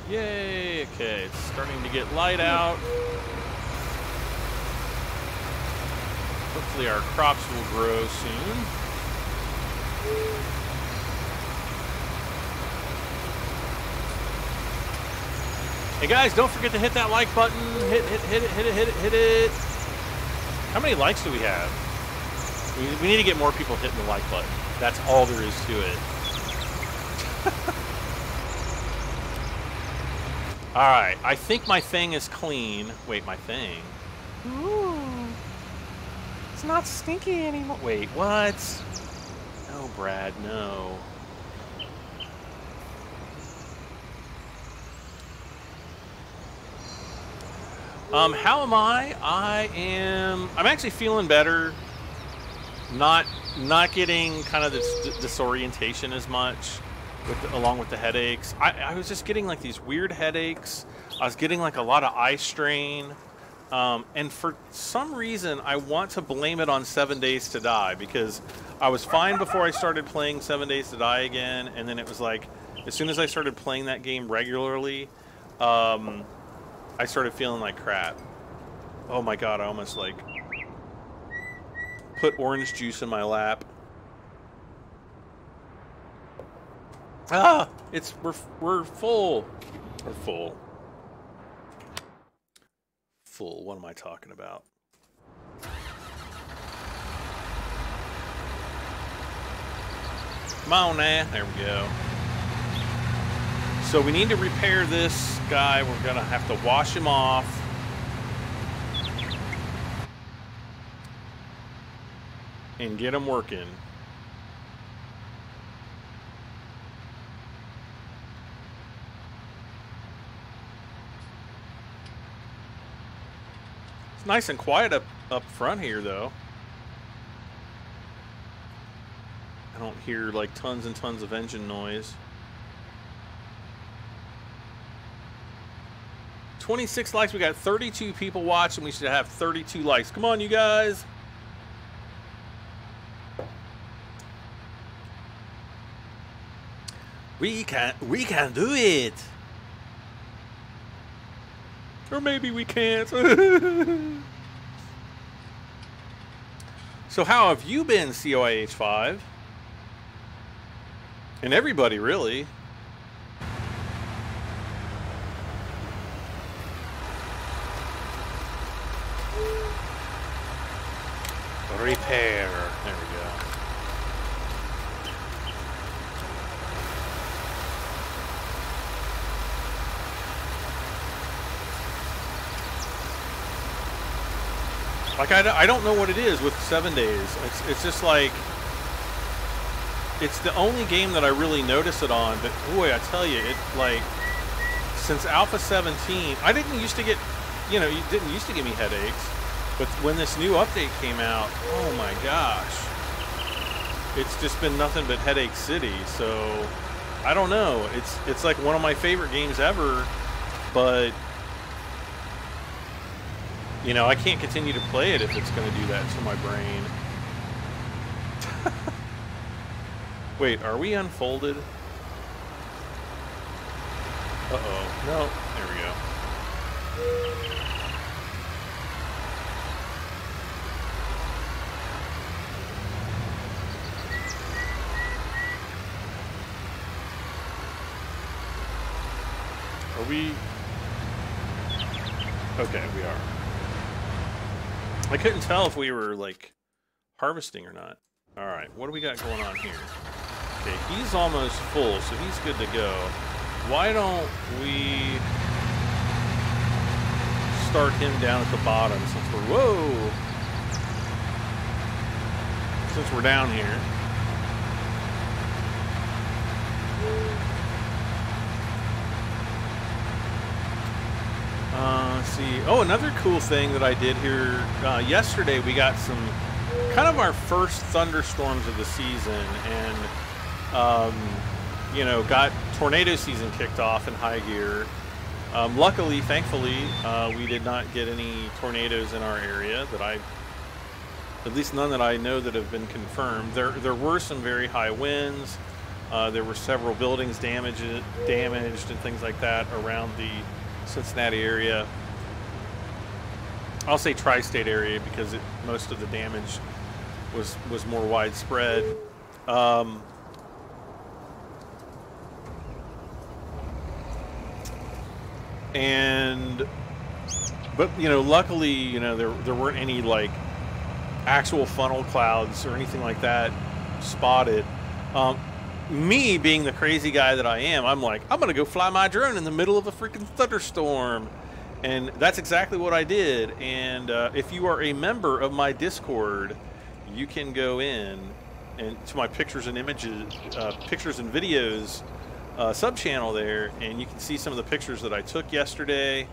Yay, okay, it's starting to get light out. Hopefully our crops will grow soon. Hey guys, don't forget to hit that like button. Hit it. How many likes do we have? We need to get more people hitting the like button. That's all there is to it. Alright, I think my thing is clean. Wait, my thing? Ooh. It's not stinky anymore. Wait, what? No, Brad, no. How am I? I'm actually feeling better. Not getting kind of this disorientation as much, along with the headaches. I was just getting like these weird headaches. I was getting like a lot of eye strain, and for some reason I want to blame it on 7 Days to Die, because I was fine before I started playing 7 Days to Die again, and then it was like as soon as I started playing that game regularly, I started feeling like crap. Oh my god, I almost like put orange juice in my lap. Ah, we're full. We're full. Full. What am I talking about? Come on now. There we go. So we need to repair this guy. We're gonna have to wash him off. And get him working. It's nice and quiet up front here, though. I don't hear like tons and tons of engine noise. 26 likes. We got 32 people watching. We should have 32 likes. Come on, you guys. We can do it. Or maybe we can't. So how have you been, COI H5? And everybody, really. Repair. There we go. Like, I don't know what it is with 7 Days. It's just like, it's the only game that I really notice it on, but boy, I tell you, it, like, since Alpha 17, I didn't used to get, you know, it didn't used to give me headaches, but when this new update came out, oh my gosh, it's just been nothing but Headache City. So, I don't know, it's like one of my favorite games ever, but you know, I can't continue to play it if it's going to do that to my brain. Wait, are we unfolded? Uh-oh. No. There we go. Are we... Okay, we are. I couldn't tell if we were, like, harvesting or not. Alright, what do we got going on here? Okay, he's almost full, so he's good to go. Why don't we start him down at the bottom since we're... Whoa! Since we're down here. Let's see. Oh, another cool thing that I did here yesterday, we got some kind of our first thunderstorms of the season, and you know, got tornado season kicked off in high gear. Luckily, thankfully, we did not get any tornadoes in our area that at least none that I know that have been confirmed. There were some very high winds. There were several buildings damaged and things like that around the Cincinnati area. I'll say tri-state area because most of the damage was more widespread. But you know, luckily, you know, there weren't any like actual funnel clouds or anything like that spotted. Me being the crazy guy that I am, I'm like, I'm gonna go fly my drone in the middle of a freaking thunderstorm, and that's exactly what I did. And if you are a member of my Discord, you can go in and to my pictures and images, pictures and videos sub channel there, and you can see some of the pictures that I took yesterday.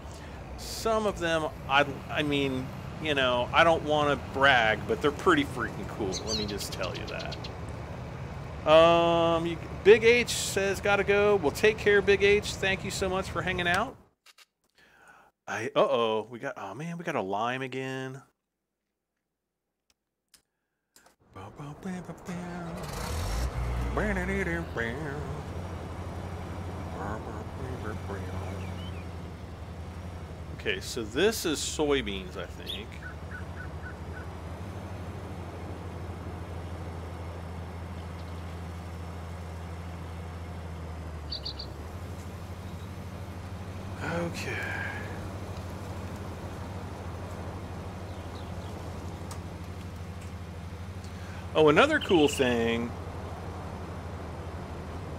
Some of them, I mean, you know, I don't want to brag, but they're pretty freaking cool. Let me just tell you that. Big H says gotta go. Well, take care, Big H. Thank you so much for hanging out. Oh man, we got a lime again. Okay, so this is soybeans, I think. Okay. Oh, another cool thing,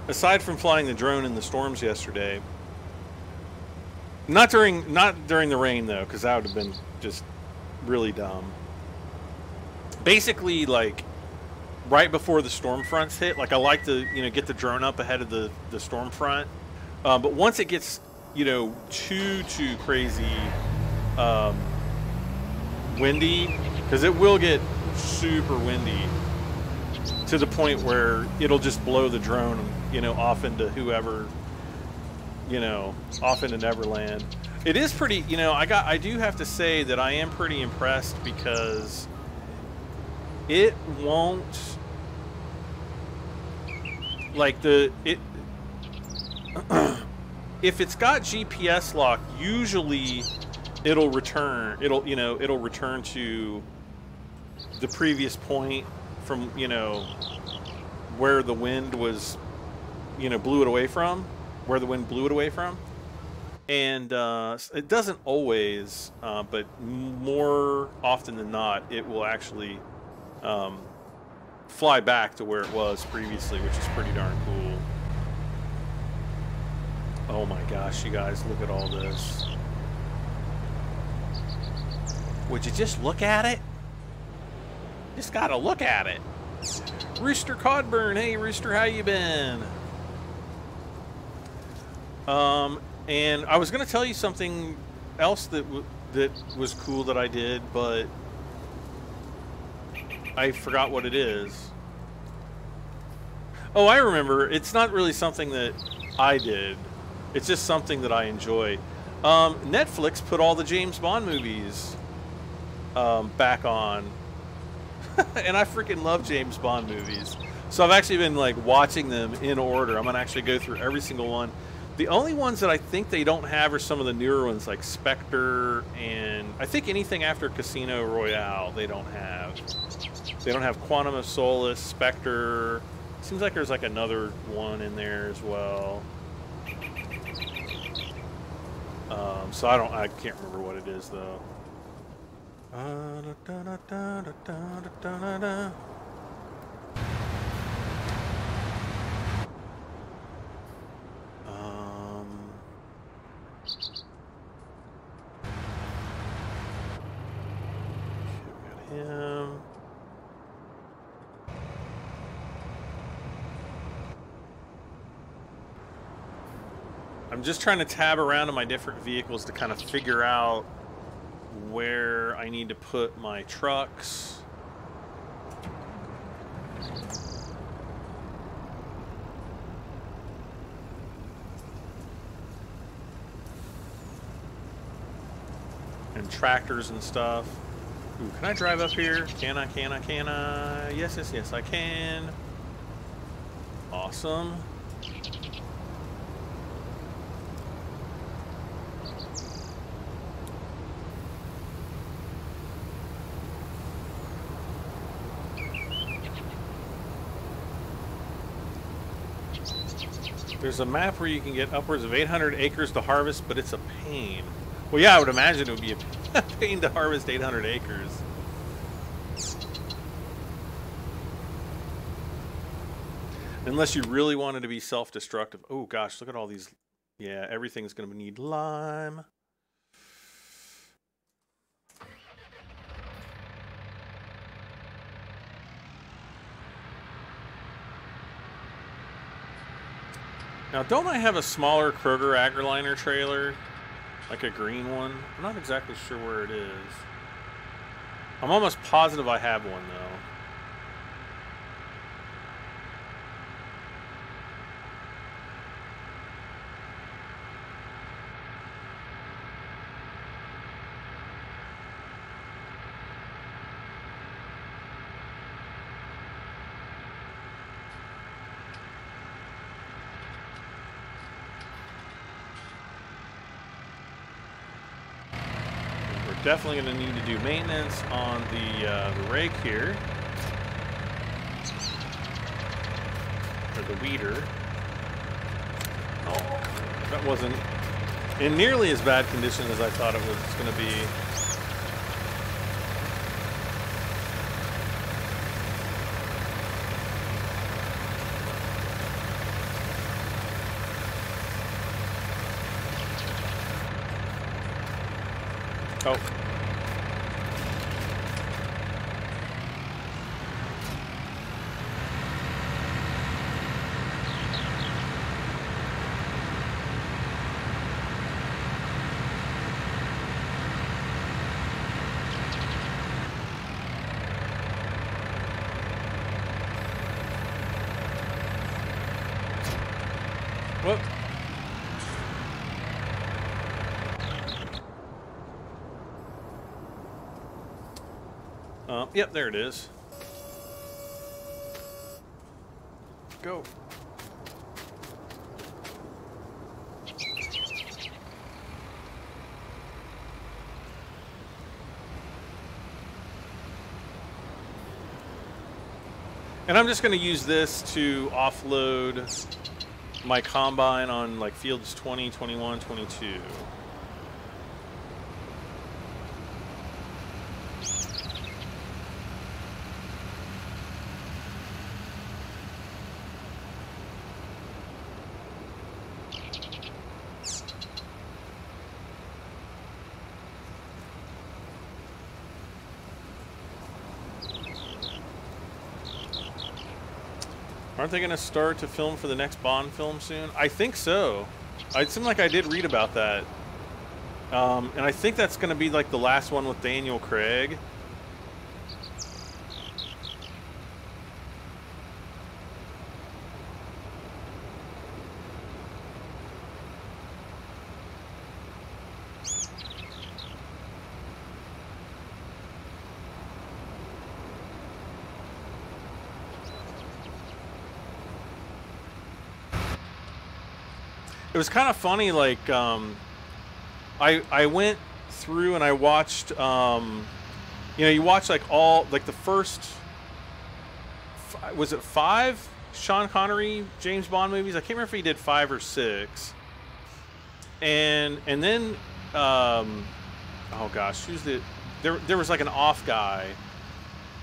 aside from flying the drone in the storms yesterday, not during the rain though, because that would have been just really dumb. Basically, like right before the storm fronts hit, like I like to, you know, get the drone up ahead of the storm front, but once it gets, you know, too crazy windy, because it will get super windy to the point where it'll just blow the drone, you know, off into whoever, you know, off into Neverland. It is pretty, you know, I do have to say that I am pretty impressed, because it won't, like if it's got GPS lock, usually it'll return to the previous point from, you know, where the wind was, you know, blew it away from, where the wind blew it away from. And it doesn't always, but more often than not, it will actually fly back to where it was previously, which is pretty darn cool. Oh my gosh, you guys, look at all this. Would you just look at it? Just gotta look at it. Rooster Codburn, hey Rooster, how you been? And I was gonna tell you something else that was cool that I did, but I forgot what it is. Oh, I remember. It's not really something that I did. It's just something that I enjoy. Netflix put all the James Bond movies back on. And I freaking love James Bond movies. So I've actually been like watching them in order. I'm going to actually go through every single one. The only ones that I think they don't have are some of the newer ones like Spectre, and I think anything after Casino Royale they don't have. They don't have Quantum of Solace, Spectre. Seems like there's like another one in there as well. So I can't remember what it is though. Got him. I'm just trying to tab around in my different vehicles to kind of figure out where I need to put my trucks. And tractors and stuff. Ooh, can I drive up here? Can I? Yes, yes, yes, I can. Awesome. There's a map where you can get upwards of 800 acres to harvest, but it's a pain. Well, yeah, I would imagine it would be a pain to harvest 800 acres. Unless you really wanted to be self-destructive. Oh, gosh, look at all these. Yeah, everything's going to need lime. Now, don't I have a smaller Kroger AgriLiner trailer? Like a green one? I'm not exactly sure where it is. I'm almost positive I have one, though. Definitely going to need to do maintenance on the rake here, or the weeder. Oh, that wasn't in nearly as bad condition as I thought it was going to be. Oh. Whoop. Yep, there it is. Go. And I'm just going to use this to offload my combine on like fields 20, 21, 22. Aren't they going to start to film for the next Bond film soon? I think so. It seemed like I did read about that. And I think that's going to be like the last one with Daniel Craig. It was kind of funny, like, I went through and I watched, you know, you watch, like, all, like, the first, was it 5 Sean Connery James Bond movies? I can't remember if he did 5 or 6. And then, oh gosh, who's the, there was, like, an off guy.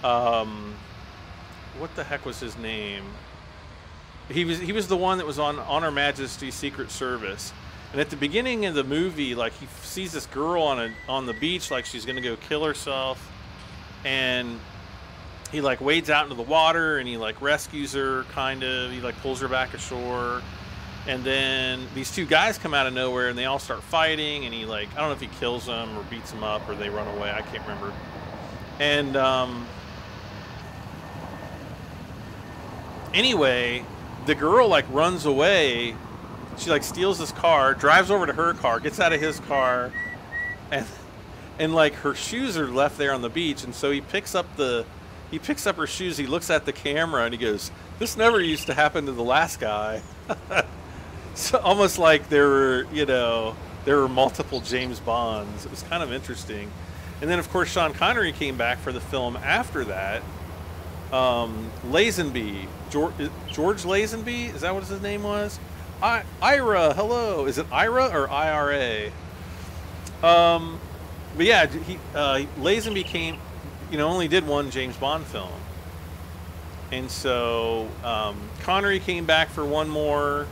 What the heck was his name? He was the one that was on Her Majesty's Secret Service, and at the beginning of the movie, like, he sees this girl on the beach, like she's gonna go kill herself, and he like wades out into the water and he like rescues her, kind of. He like pulls her back ashore, And then these two guys come out of nowhere and they all start fighting, and he, like, I don't know if he kills them or beats them up or they run away. I can't remember. And anyway, the girl, like, runs away. She, like, steals his car, drives over to her car, gets out of his car, and like, her shoes are left there on the beach. And so he picks up her shoes. He looks at the camera and he goes, "This never used to happen to the last guy." So almost like there were multiple James Bonds. It was kind of interesting. And then, of course, Sean Connery came back for the film after that. Lazenby, George Lazenby, is that what his name was? Ira, hello. Is it Ira or IRA? But yeah, Lazenby came, only did one James Bond film. And so Connery came back for one more.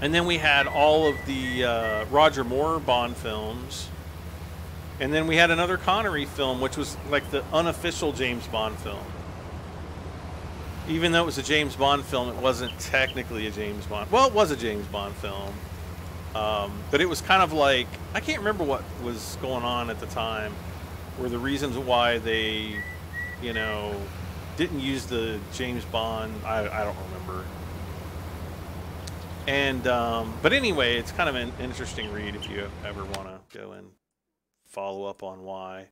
And then we had all of the Roger Moore Bond films. And then we had another Connery film, which was like the unofficial James Bond film. Even though it was a James Bond film, it wasn't technically a James Bond. Well, it was a James Bond film. But it was kind of like, I can't remember what was going on at the time, or the reasons why they, didn't use the James Bond. I don't remember. And but anyway, it's kind of an interesting read if you ever want to go and follow up on why.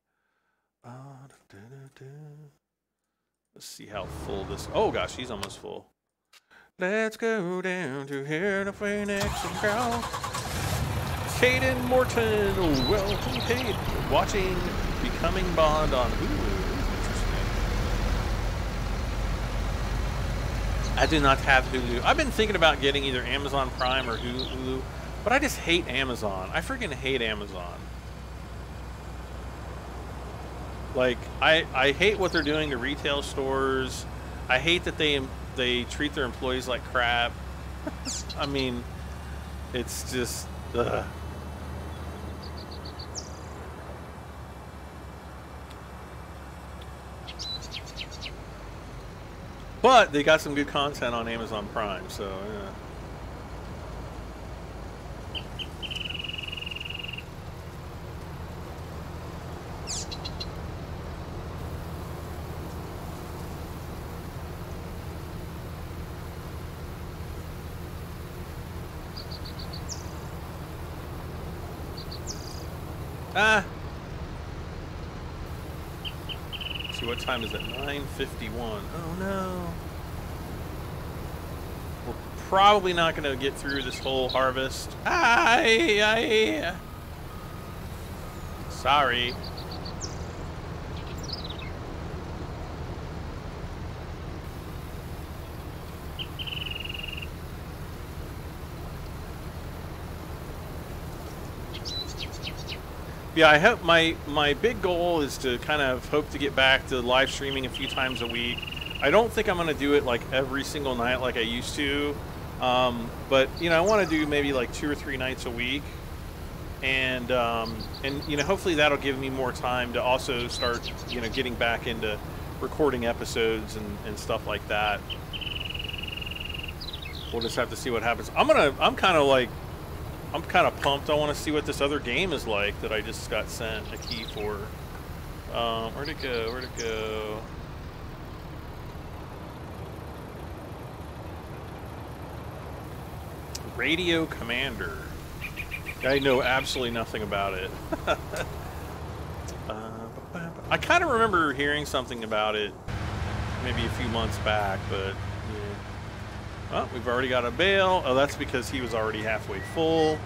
Let's see how full this. Oh gosh, he's almost full. Let's go down to hear the Phoenix and go. Caden Morton, welcome, Kate. Watching Becoming Bond on Hulu. I do not have Hulu. I've been thinking about getting either Amazon Prime or Hulu, but I just hate Amazon. I freaking hate Amazon. Like, I hate what they're doing to retail stores. I hate that they treat their employees like crap. I mean, it's just, ugh. But they got some good content on Amazon Prime, so yeah. See, what time is it? 9:51. Oh no. We're probably not going to get through this whole harvest. Sorry. Yeah, I hope my big goal is to kind of hope to get back to live streaming a few times a week. I don't think I'm going to do it like every single night like I used to, but I want to do maybe like 2 or 3 nights a week, and hopefully that'll give me more time to also start getting back into recording episodes and stuff like that. We'll just have to see what happens. I'm kind of pumped. I want to see what this other game is like that I just got sent a key for. Where'd it go? Where'd it go? Radio Commander. I know absolutely nothing about it. I kind of remember hearing something about it maybe a few months back, but yeah. Well, we've already got a Bale. Oh, that's because he was already halfway full.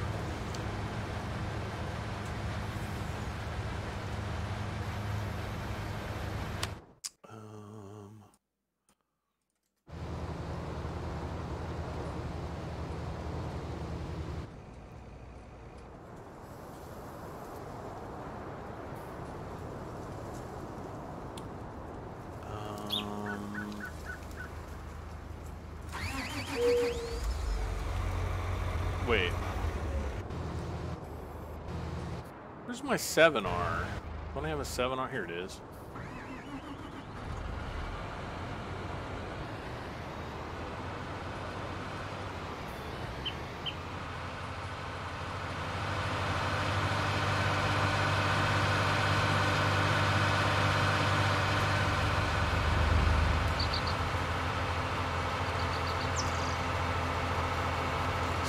Wait. Where's my 7R? Don't I have a 7R? Here it is.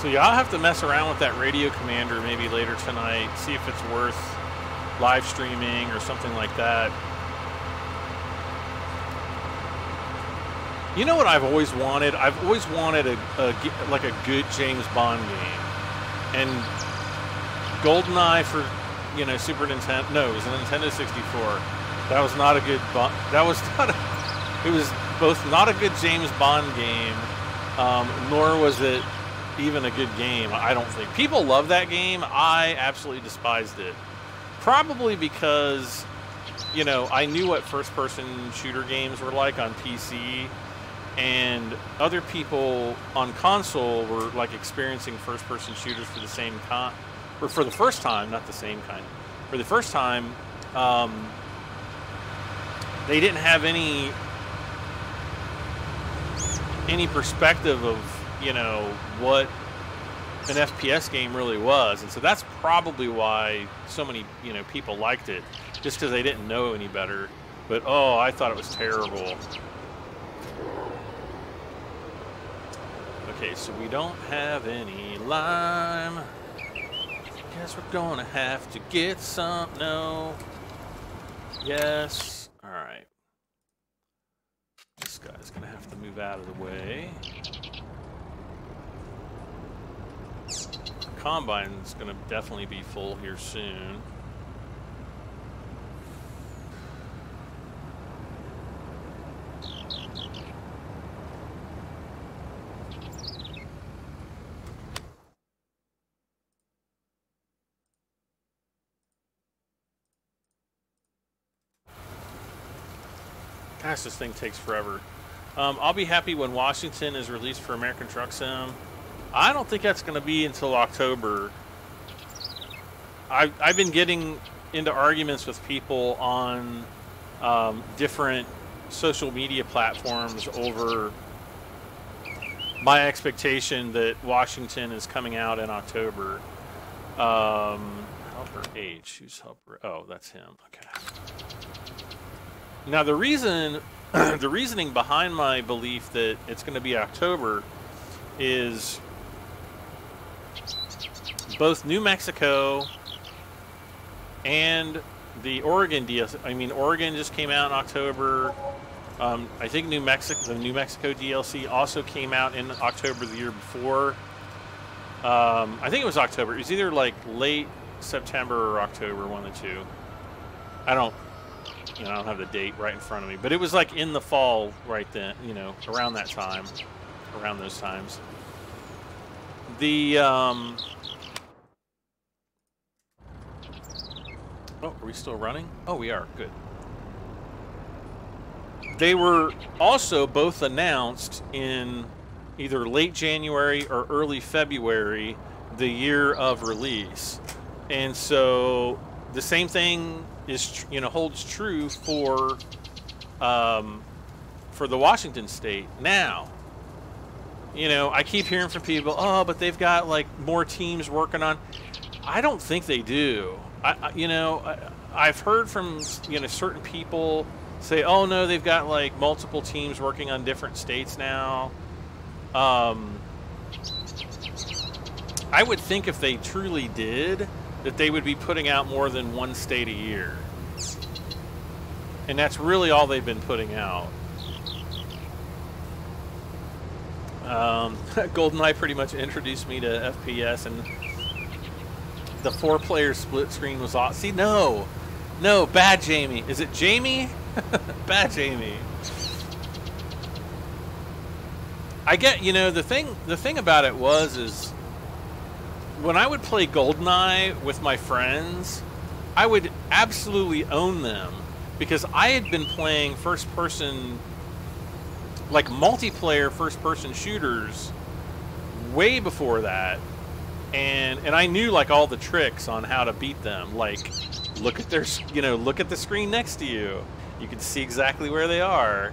So yeah, I'll have to mess around with that radio commander maybe later tonight, see if it's worth live streaming or something like that. You know what I've always wanted? I've always wanted like a good James Bond game. And GoldenEye for, you know, Super Nintendo. No, it was a Nintendo 64. That was not a good. That was not. It was both not a good James Bond game, nor was it even a good game. I don't think people love that game. I absolutely despised it. Probably because, you know, I knew what first-person shooter games were like on PC, and other people on console were like experiencing first-person shooters for the same time, or for the first time, not the same kind. For the first time, they didn't have any perspective of, you know, what an FPS game really was, and so that's probably why so many, you know, people liked it, just because they didn't know any better. But oh, I thought it was terrible. Okay, so we don't have any lime. Guess we're gonna have to get some. No. Yes. All right. This guy's gonna have to move out of the way. Combine's gonna definitely be full here soon. Gosh, this thing takes forever. I'll be happy when Washington is released for American Truck Sim. I don't think that's going to be until October. I've been getting into arguments with people on different social media platforms over my expectation that Washington is coming out in October. Helper H, who's Helper? Oh, that's him. Okay. Now the reasoning behind my belief that it's going to be October is both New Mexico and the Oregon DLC. I mean, Oregon just came out in October. I think the New Mexico DLC also came out in October the year before. I think it was October. It was either like late September or October, one of the two. I don't have the date right in front of me, but it was like in the fall right then, you know, around that time, around those times. The, oh, are we still running? Oh, we are. Good. They were also both announced in either late January or early February, the year of release. And so the same thing is, you know, holds true for the Washington state. Now, you know, I keep hearing from people, oh, but they've got like more teams working on. I don't think they do. I've heard from, you know, certain people say, oh no, they've got like multiple teams working on different states now. I would think if they truly did, that they would be putting out more than one state a year. And that's really all they've been putting out. GoldenEye pretty much introduced me to FPS, and the 4-player split screen was awesome. See, no, bad Jamie. Is it Jamie? Bad Jamie. I get, you know, the thing about it is when I would play GoldenEye with my friends, I would absolutely own them because I had been playing first-person, like multiplayer first-person shooters way before that, and I knew like all the tricks on how to beat them. Like, look at the screen next to you. You can see exactly where they are,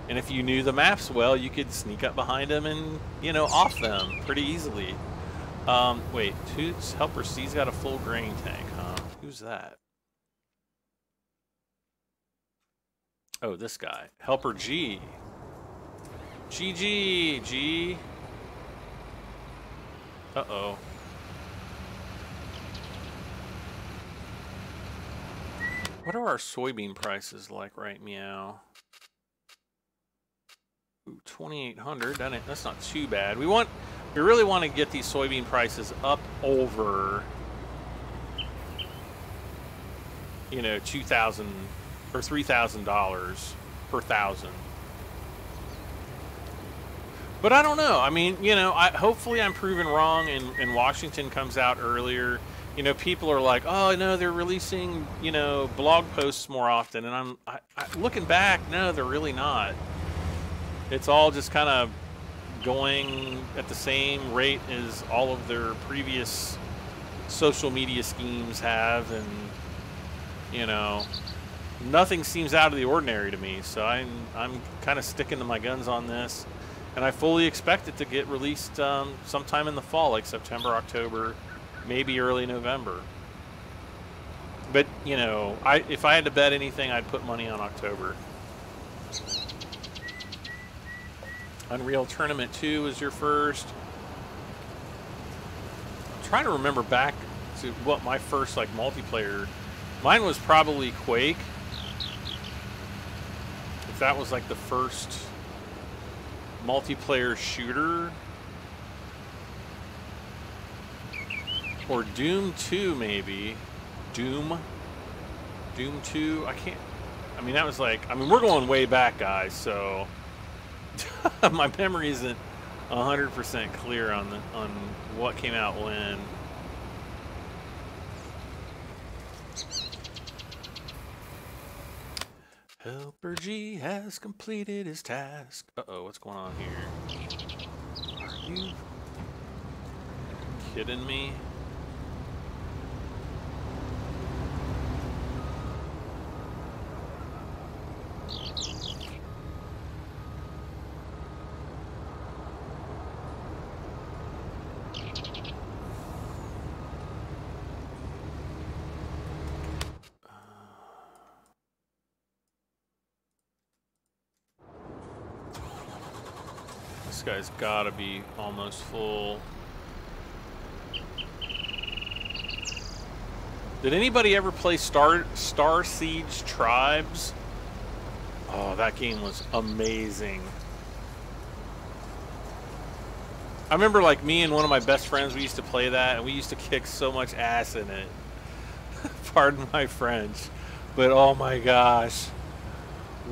and if you knew the maps well, you could sneak up behind them and, you know, off them pretty easily. Wait, who's Helper C's got a full grain tank, huh? Who's that? Oh, this guy. Helper G. GG, G. Uh-oh. What are our soybean prices like right meow? Ooh, 2,800. That's not too bad. We really want to get these soybean prices up over, you know, $2,000 or $3,000 per thousand. But I don't know. I mean, you know, hopefully I'm proven wrong and Washington comes out earlier. You know, people are like, oh, no, they're releasing, you know, blog posts more often. And I'm looking back, no, they're really not. It's all just kind of going at the same rate as all of their previous social media schemes have. And, you know, nothing seems out of the ordinary to me. So I'm kind of sticking to my guns on this. And I fully expect it to get released sometime in the fall, like September, October, maybe early November. But, you know, if I had to bet anything, I'd put money on October. Unreal Tournament 2 is your first. I'm trying to remember back to what my first, like, multiplayer... Mine was probably Quake. If that was, like, the first... multiplayer shooter, or Doom 2 maybe. Doom 2. I mean, that was like, I mean, we're going way back, guys, so my memory isn't 100% clear on what came out when. Helper G has completed his task. Uh-oh, what's going on here? Are you kidding me? This guy's gotta be almost full. Did anybody ever play Star Siege Tribes? Oh, that game was amazing. I remember, like, me and one of my best friends, we used to play that, and we used to kick so much ass in it. Pardon my French. But, oh my gosh.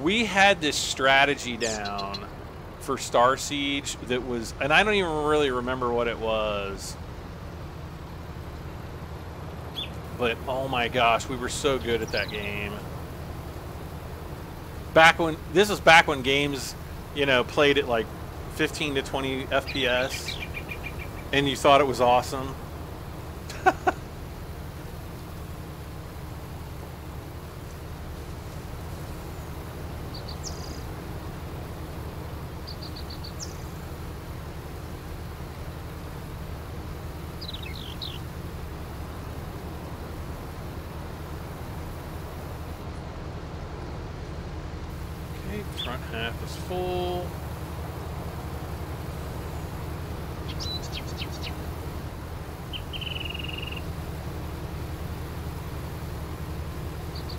We had this strategy down for Star Siege that was, and I don't even really remember what it was, but oh my gosh, we were so good at that game. This was back when games, you know, played at like 15 to 20 FPS and you thought it was awesome. Front half is full.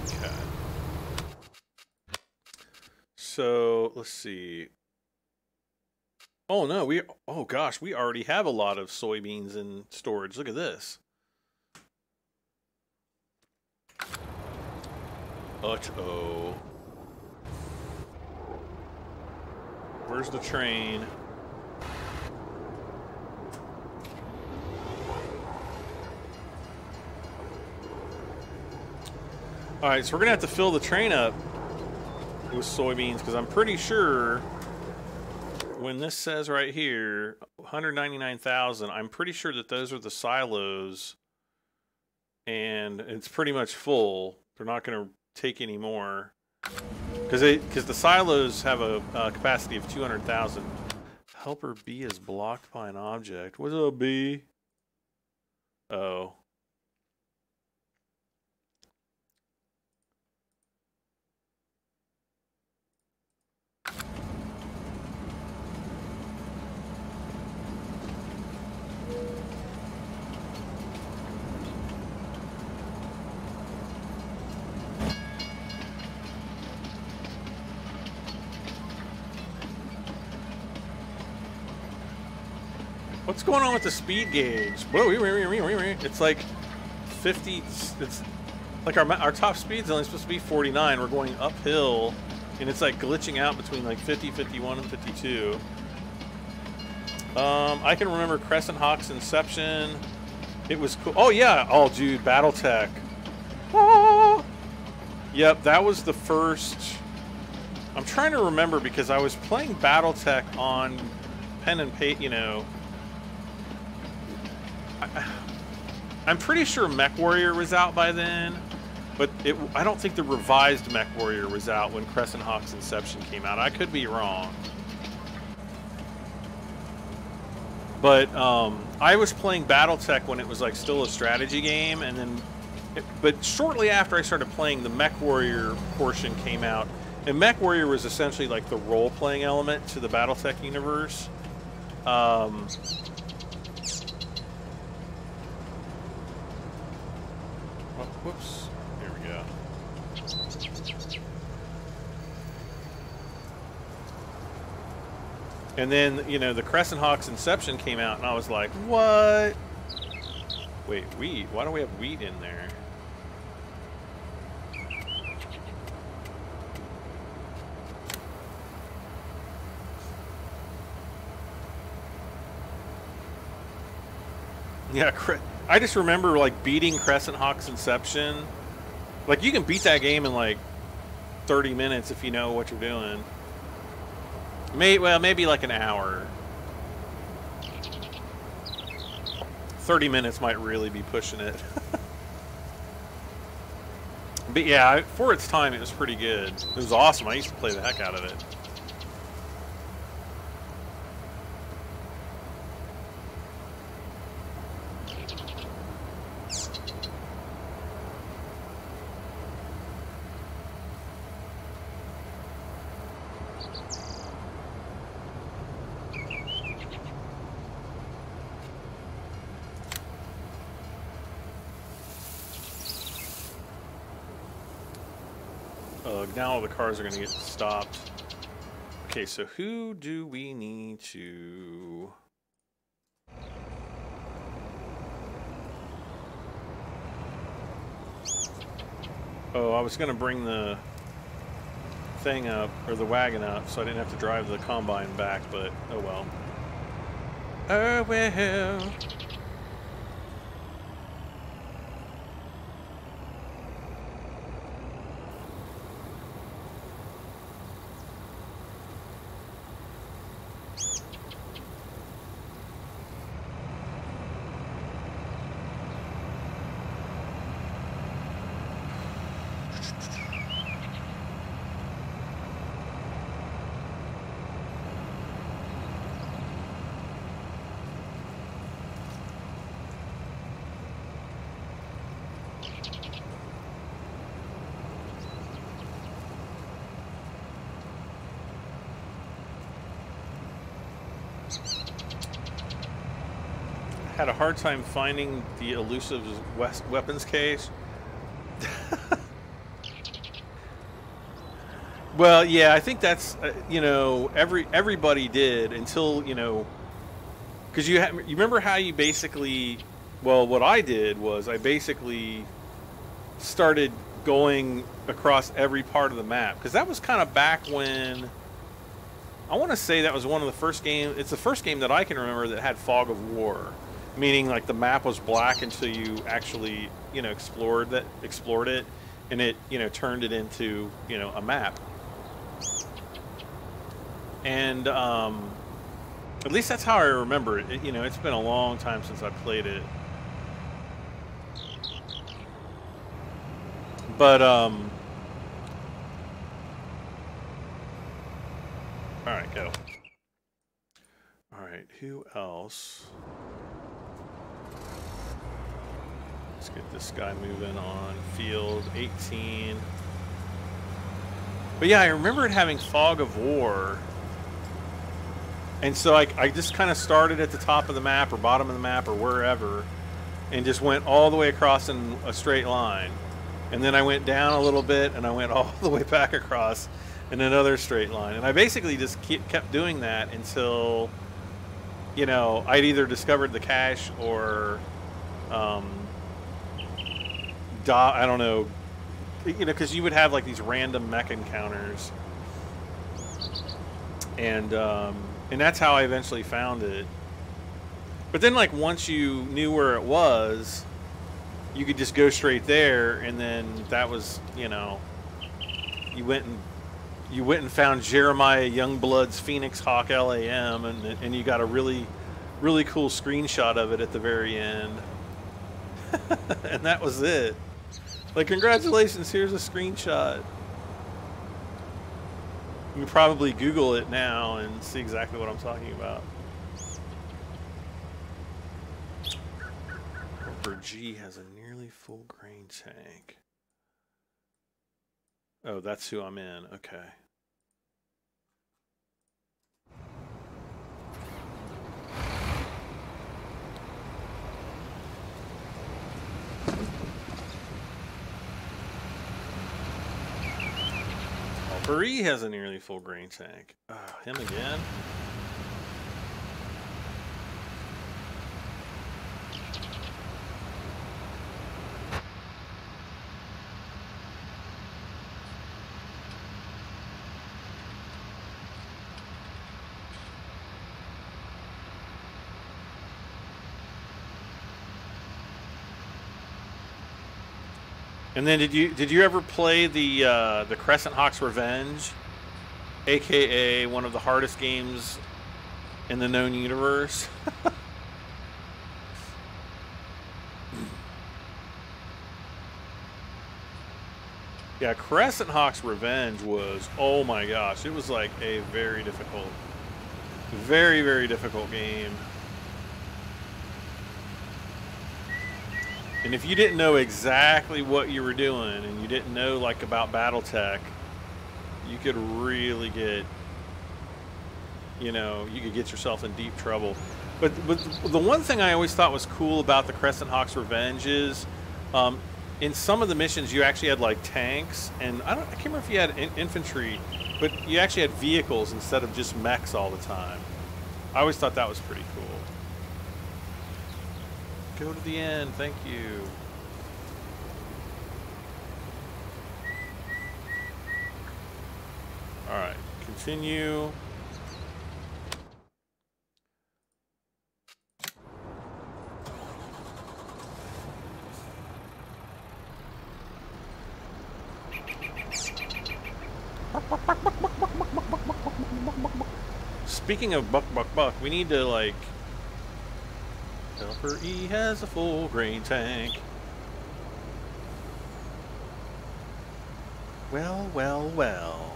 Okay. So let's see. Oh no, oh gosh, we already have a lot of soybeans in storage. Look at this. Uh-oh. Where's the train? Alright, so we're going to have to fill the train up with soybeans because I'm pretty sure when this says right here, 199,000, I'm pretty sure that those are the silos and it's pretty much full. They're not going to take any more. Because the silos have a capacity of 200,000. Helper B is blocked by an object. What's up, B? Oh. What's going on with the speed gauge? Whoa, it's like 50. It's like our top speed's only supposed to be 49. We're going uphill, and it's like glitching out between like 50, 51, and 52. I can remember Crescent Hawk's inception. It was cool. Oh yeah. Oh dude, BattleTech. Oh. Yep, that was the first. I'm trying to remember because I was playing BattleTech on pen and paper. You know. I'm pretty sure MechWarrior was out by then, but I don't think the revised MechWarrior was out when Crescent Hawk's Inception came out. I could be wrong. But I was playing BattleTech when it was like still a strategy game, and then, but shortly after I started playing, the MechWarrior portion came out, and MechWarrior was essentially like the role-playing element to the BattleTech universe. Whoops. Here we go. And then, you know, the Crescent Hawk's Inception came out, and I was like, what? Wait, wheat? Why do we have wheat in there? Yeah, I just remember like beating Crescent Hawk's Inception. Like you can beat that game in like 30 minutes if you know what you're doing. Well, maybe like an hour. 30 minutes might really be pushing it. But yeah, for its time, it was pretty good. It was awesome. I used to play the heck out of it. Now all the cars are going to get stopped. Okay, so who do we need to... Oh, I was going to bring the thing up, or the wagon up, so I didn't have to drive the combine back, but oh well. Oh well. Had a hard time finding the elusive weapons case. Well, yeah, I think that's you know, everybody did until, you know, because you remember how you basically, well, what I did was I basically started going across every part of the map, because that was kind of back when, I want to say that was one of the first games. It's the first game that I can remember that had fog of war. Meaning, like, the map was black until you actually, you know, explored it, and it, you know, turned it into, you know, a map. And at least that's how I remember it. You know, it's been a long time since I played it. But all right, go. All right, who else? Let's get this guy moving on field 18. But yeah, I remember it having fog of war. And so I just kind of started at the top of the map or bottom of the map or wherever and just went all the way across in a straight line. And then I went down a little bit and I went all the way back across in another straight line. And I basically just kept doing that until you know, I'd either discovered the cache or, I don't know, you know, because you would have like these random mech encounters, and that's how I eventually found it. But then, like, once you knew where it was, you could just go straight there, and then that was, you know, you went and found Jeremiah Youngblood's Phoenix Hawk LAM, and you got a really cool screenshot of it at the very end. And that was it. Like, congratulations, here's a screenshot. You can probably Google it now and see exactly what I'm talking about. Corsair G has a nearly full grain tank. Oh, that's who I'm in. Okay. Bree has a nearly full grain tank. Him again? And then did you ever play the Crescent Hawk's Revenge, aka one of the hardest games in the known universe? Yeah, Crescent Hawk's Revenge was, oh my gosh, it was like a very difficult game. And if you didn't know exactly what you were doing, and you didn't know like about BattleTech, you could really get, you know, you could get yourself in deep trouble. But the one thing I always thought was cool about the Crescent Hawk's Revenge is, in some of the missions you actually had like tanks, and I can't remember if you had infantry, but you actually had vehicles instead of just mechs all the time. I always thought that was pretty cool. Go to the end, thank you. Alright, continue. Speaking of buck, we need to like... Helper E has a full grain tank. Well, well, well.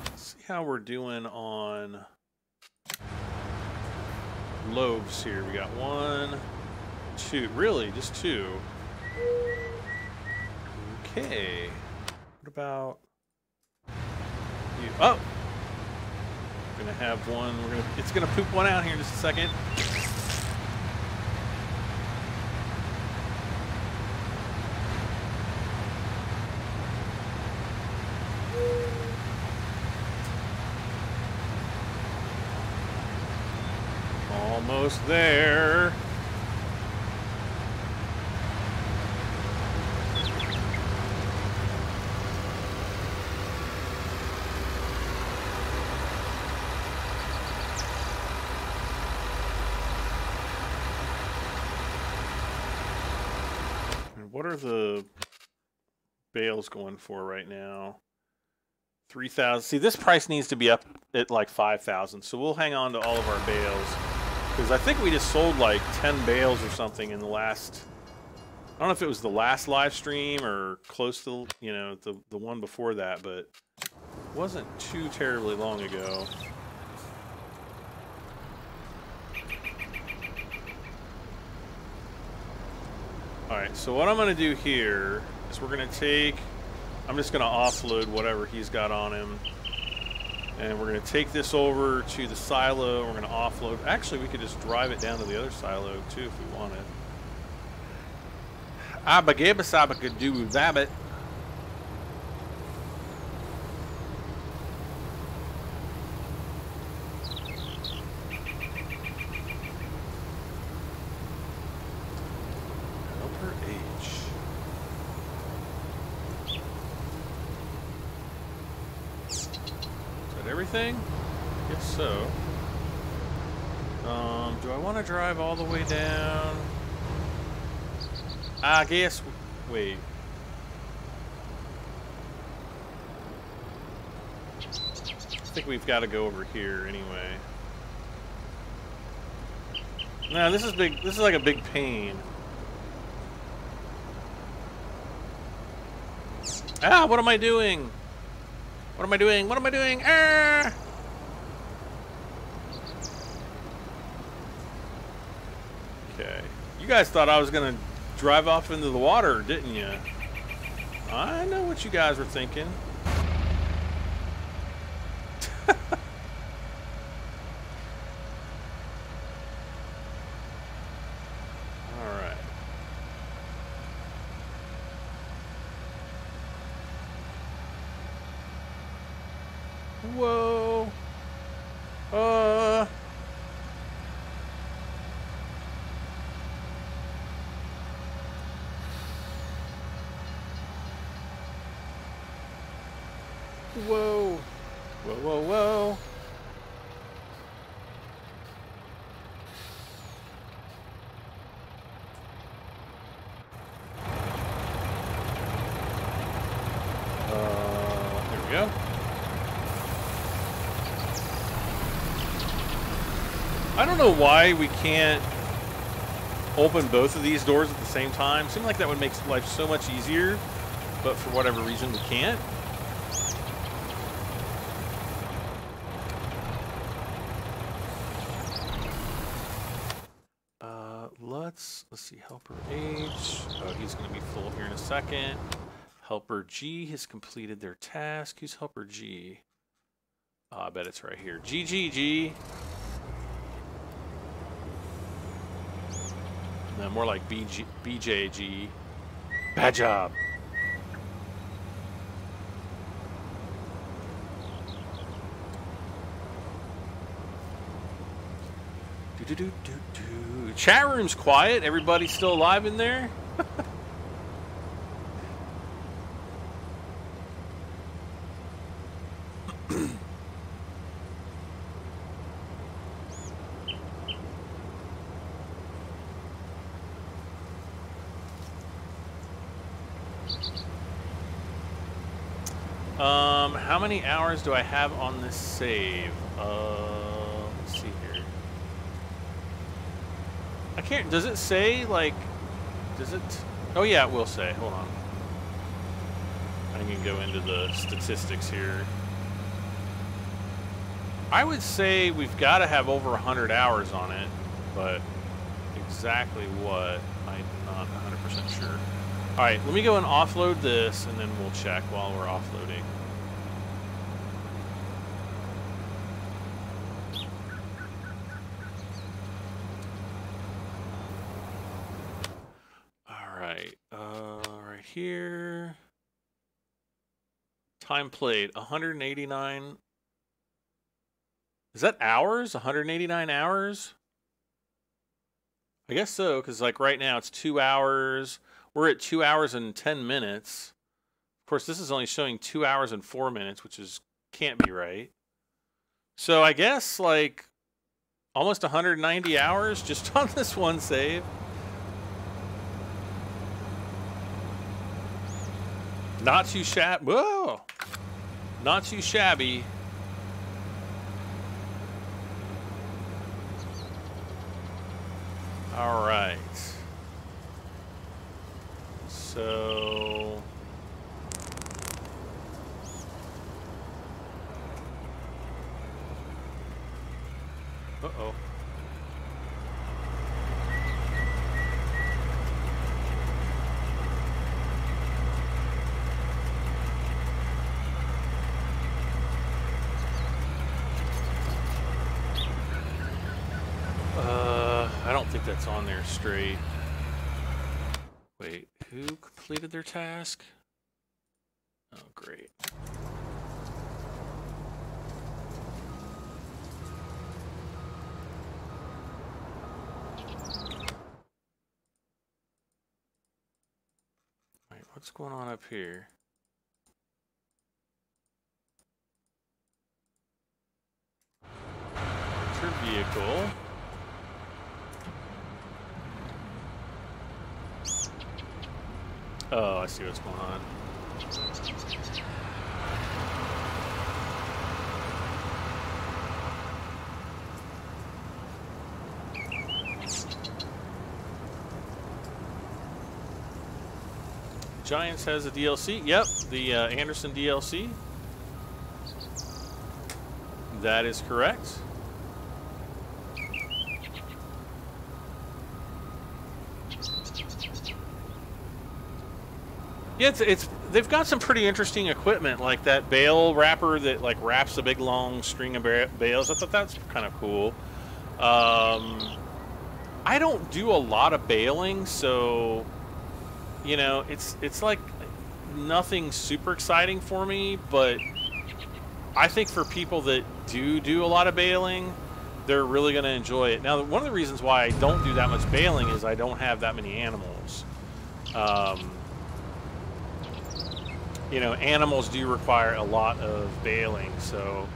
Let's see how we're doing on loaves here. We got 1, 2. Really? Just 2? Okay. What about you? Oh! We're gonna have one. It's gonna poop one out here in just a second. Almost there. What are the bales going for right now? 3,000. See, this price needs to be up at like 5,000. So we'll hang on to all of our bales, because I think we just sold like 10 bales or something in the last. I don't know if it was the last live stream or close to, you know, the one before that, but it wasn't too terribly long ago. Alright, so what I'm going to do here is we're going to take, I'm just going to offload whatever he's got on him. And we're going to take this over to the silo. We're going to offload. Actually, we could just drive it down to the other silo too if we wanted. Abagabasaba could do that. Everything? Guess so. Do I want to drive all the way down? I guess. Wait. I think we've got to go over here anyway. No, this is big. This is like a big pain. Ah, what am I doing? What am I doing? What am I doing? Ah! Okay. You guys thought I was going to drive off into the water, didn't you? I know what you guys were thinking. Alright. Whoa. Whoa. Whoa, whoa, whoa. There we go. I don't know why we can't open both of these doors at the same time. Seems like that would make life so much easier, but for whatever reason we can't. Let's see, Helper H. Oh, he's going to be full here in a second. Helper G has completed their task. Who's Helper G? Oh, I bet it's right here. GGG. No, more like BJG. Bad job. Chat room's quiet. Everybody's still alive in there. How many hours do I have on this save? Let's see here. I can't, does it say, like, does it? Oh yeah, it will say. Hold on. I can go into the statistics here. I would say we've got to have over 100 hours on it, but exactly what, I'm not 100% sure. All right, let me go and offload this, and then we'll check while we're offloading. All right, right here. Time played, 189. Is that hours? 189 hours? I guess so, because like right now it's 2 hours. We're at 2 hours and 10 minutes. Of course, this is only showing 2 hours and 4 minutes, which is can't be right. So I guess like almost 190 hours just on this one save. Not too shabby. Whoa! Not too shabby. All right. So uh-oh. I don't think that's on there straight. Wait, Who completed their task? Oh, great. Wait, what's going on up here? Enter vehicle. Oh, I see what's going on. Giants has a DLC. Yep, the Anderson DLC. That is correct. Yeah, they've got some pretty interesting equipment, like that bale wrapper that like wraps a big long string of bales. I thought that's kind of cool. I don't do a lot of baling, so you know, it's like nothing super exciting for me, but I think for people that do a lot of baling, they're really going to enjoy it. Now, one of the reasons why I don't do that much baling is I don't have that many animals. You know, animals do require a lot of baling, so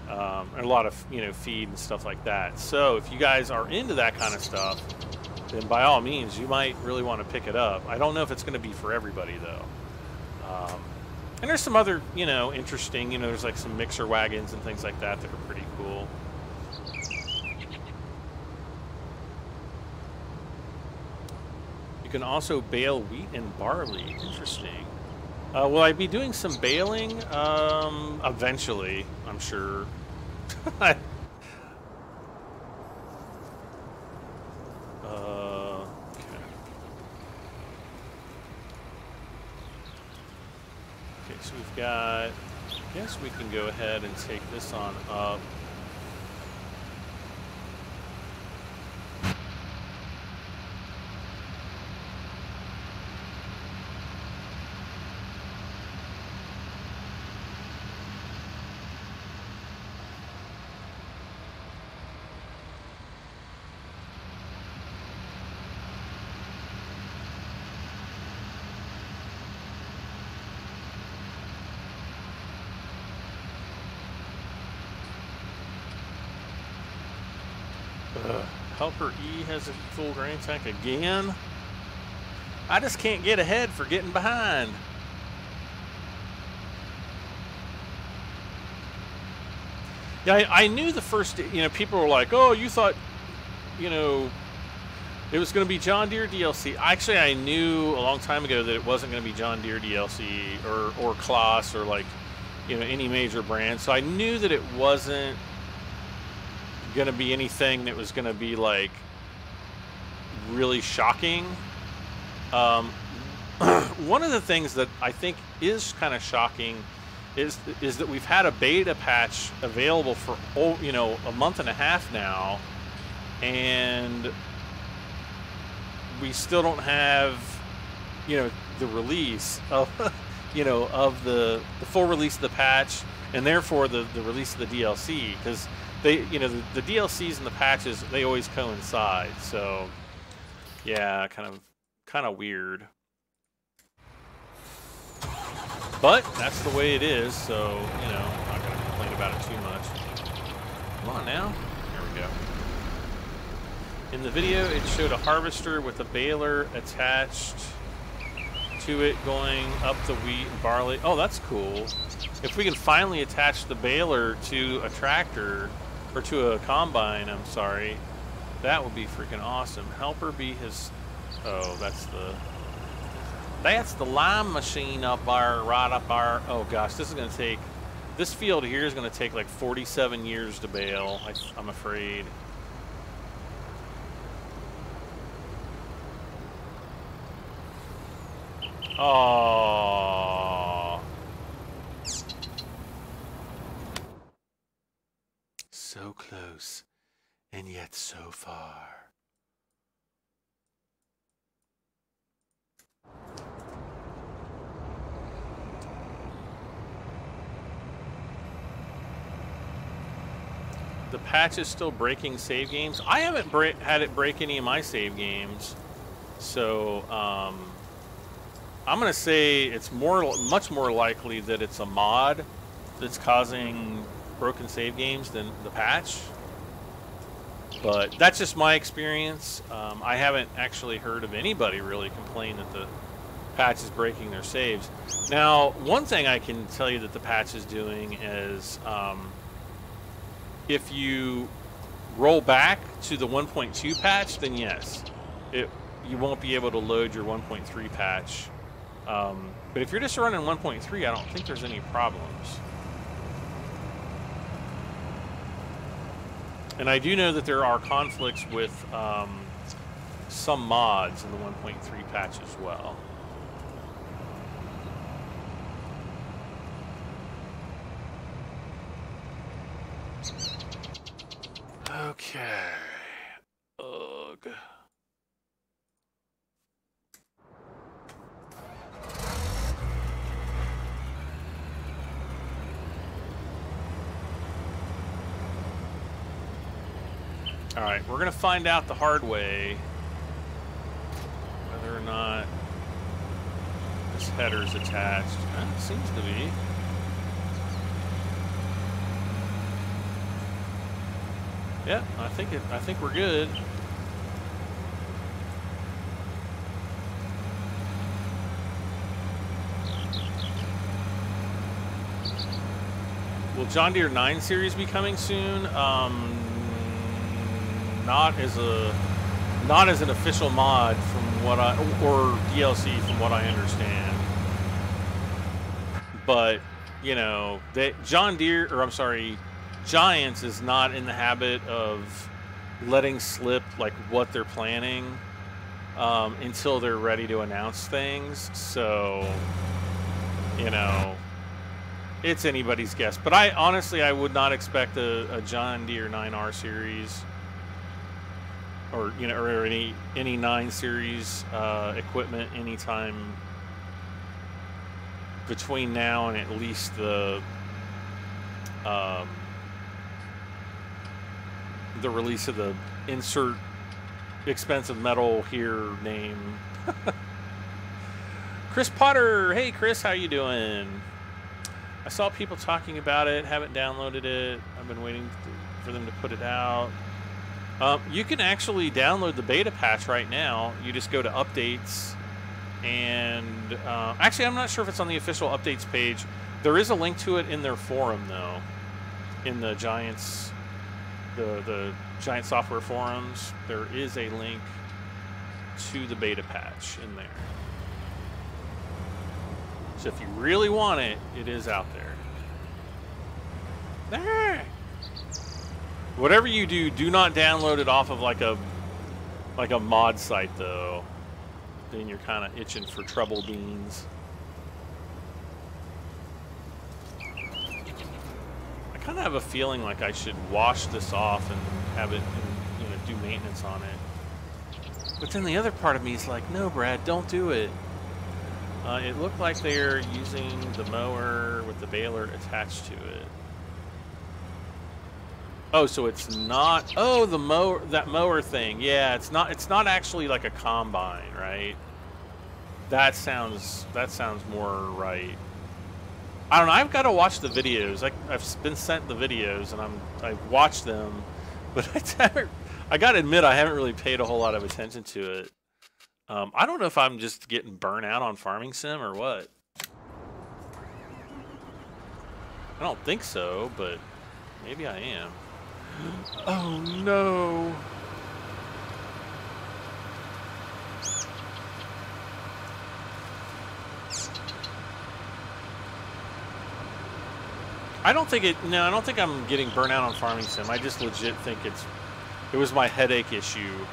a lot of, you know, feed and stuff like that. So if you guys are into that kind of stuff, then by all means, you might really want to pick it up. I don't know if it's going to be for everybody, though. And there's some other, you know, interesting, you know, there's like some mixer wagons and things like that that are pretty cool. You can also bale wheat and barley. Interesting. Will I be doing some baling? Eventually, I'm sure. Okay, so we've got, I guess we can go ahead and take this on up. Helper E has a full grain tank again. I just can't get ahead for getting behind. Yeah, I knew the first, you know, people were like, oh, you thought, you know, it was going to be John Deere DLC. Actually, I knew a long time ago that it wasn't going to be John Deere DLC or Kloss or like, you know, any major brand. So I knew that it wasn't going to be anything that was going to be like really shocking. One of the things that I think is kind of shocking is that we've had a beta patch available for, you know, a month and a half now, and we still don't have, you know, the release of you know, of the full release of the patch, and therefore the release of the DLC, because they, you know, the DLCs and the patches, they always coincide. So yeah, kind of weird, but that's the way it is. So, you know, I'm not gonna complain about it too much. Come on now, there we go. In the video, it showed a harvester with a baler attached to it going up the wheat and barley. Oh, that's cool. If we can finally attach the baler to a tractor, or to a combine, I'm sorry, that would be freaking awesome. Helper B has, oh, that's the lime machine up there, right up there. Oh gosh, this is gonna take, this field here is gonna take like 47 years to bale, I'm afraid. Oh, so close and yet so far. patch is still breaking save games. I haven't had it break any of my save games, so I'm gonna say it's much more likely that it's a mod that's causing broken save games than the patch. But that's just my experience. I haven't actually heard of anybody really complain that the patch is breaking their saves. Now, one thing I can tell you that the patch is doing is if you roll back to the 1.2 patch, then yes, you won't be able to load your 1.3 patch. But if you're just running 1.3, I don't think there's any problems. And I do know that there are conflicts with some mods in the 1.3 patch as well. Okay. Ugh. All right, we're gonna find out the hard way whether or not this header's attached. It seems to be. Yeah, I think we're good. Will John Deere 9 series be coming soon? Not as an official mod from what or DLC from what I understand. But you know, John Deere, or I'm sorry, Giants is not in the habit of letting slip like what they're planning until they're ready to announce things. So, you know, it's anybody's guess. But I honestly would not expect a John Deere 9R series or or any 9 series equipment anytime between now and at least the release of the insert expensive metal here name. Chris Potter, hey Chris, how you doing? I saw people talking about it, haven't downloaded it. I've been waiting for them to put it out. You can actually download the beta patch right now. You just go to updates, and actually I'm not sure if it's on the official updates page. There is a link to it in their forum though, in the Giants. The Giant Software forums, there is a link to the beta patch in there. So if you really want it, it is out there. Ah! Whatever you do not download it off of like a mod site though. Then you're kind of itching for trouble beans. I kind of have a feeling like I should wash this off and have it, and, do maintenance on it. But then the other part of me is like, no, Brad, don't do it. It looked like they're using the mower with the baler attached to it. Oh, so it's not. Oh, the mower, that mower thing. Yeah, it's not actually like a combine, right? That sounds more right. I don't know. I've got to watch the videos. I've been sent the videos, and I've watched them, but I got to admit I haven't really paid a whole lot of attention to it. I don't know if I'm just getting burnt out on Farming Sim or what. I don't think so, but maybe I am. Oh no. I don't think I'm getting burnt out on Farming Sim. I just legit think it was my headache issue.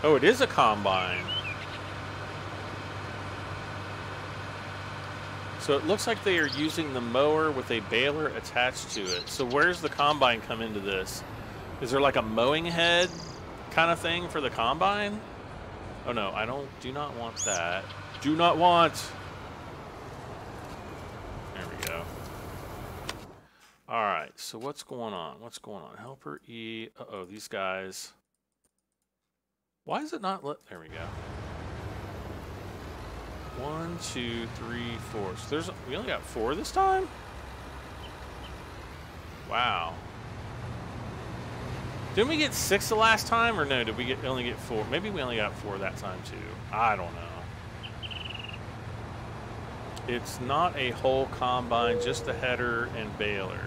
Oh, it is a combine. So it looks like they are using the mower with a baler attached to it. So where's the combine come into this? Is there like a mowing head kind of thing for the combine? Oh no, do not want that. Do not want. There we go. All right, so what's going on? What's going on? Helper E. Uh-oh, these guys. Why is it not there we go. 1, 2, 3, 4. So we only got 4 this time? Wow. Didn't we get 6 the last time, or no? Did we only get 4? Maybe we only got 4 that time too. I don't know. It's not a whole combine, just the header and baler.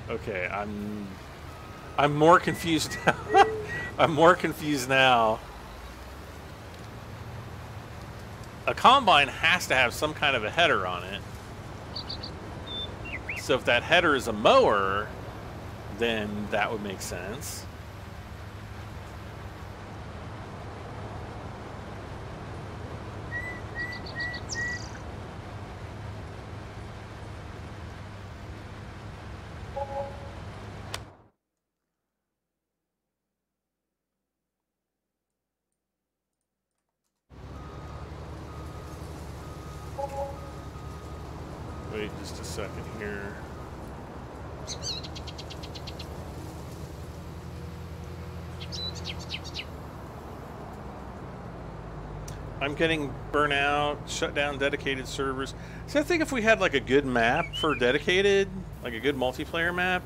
Okay, I'm more confused now. I'm more confused now. A combine has to have some kind of a header on it. So if that header is a mower, then that would make sense. Wait just a second here. I'm getting burnout, shut down dedicated servers. So I think if we had like a good map for dedicated, like a good multiplayer map,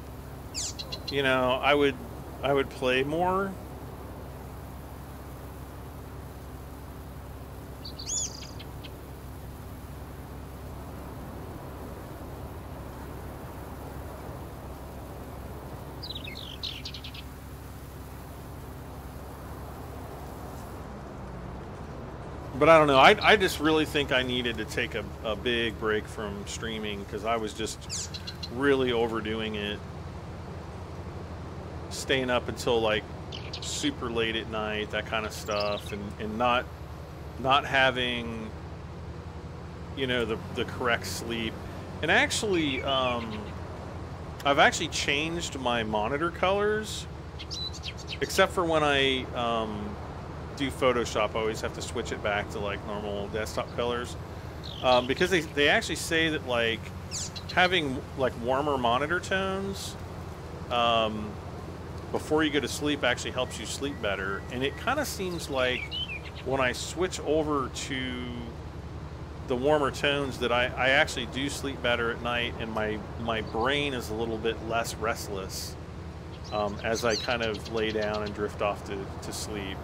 you know, I would play more. But I don't know. I just really think I needed to take a big break from streaming because I was just really overdoing it. Staying up until like super late at night, that kind of stuff, and not having, you know, the correct sleep. And actually, I've actually changed my monitor colors, except for when I do Photoshop. I always have to switch it back to like normal desktop colors, because they actually say that like having like warmer monitor tones before you go to sleep actually helps you sleep better. And it kind of seems like when I switch over to the warmer tones that I actually do sleep better at night, and my brain is a little bit less restless as I kind of lay down and drift off to sleep.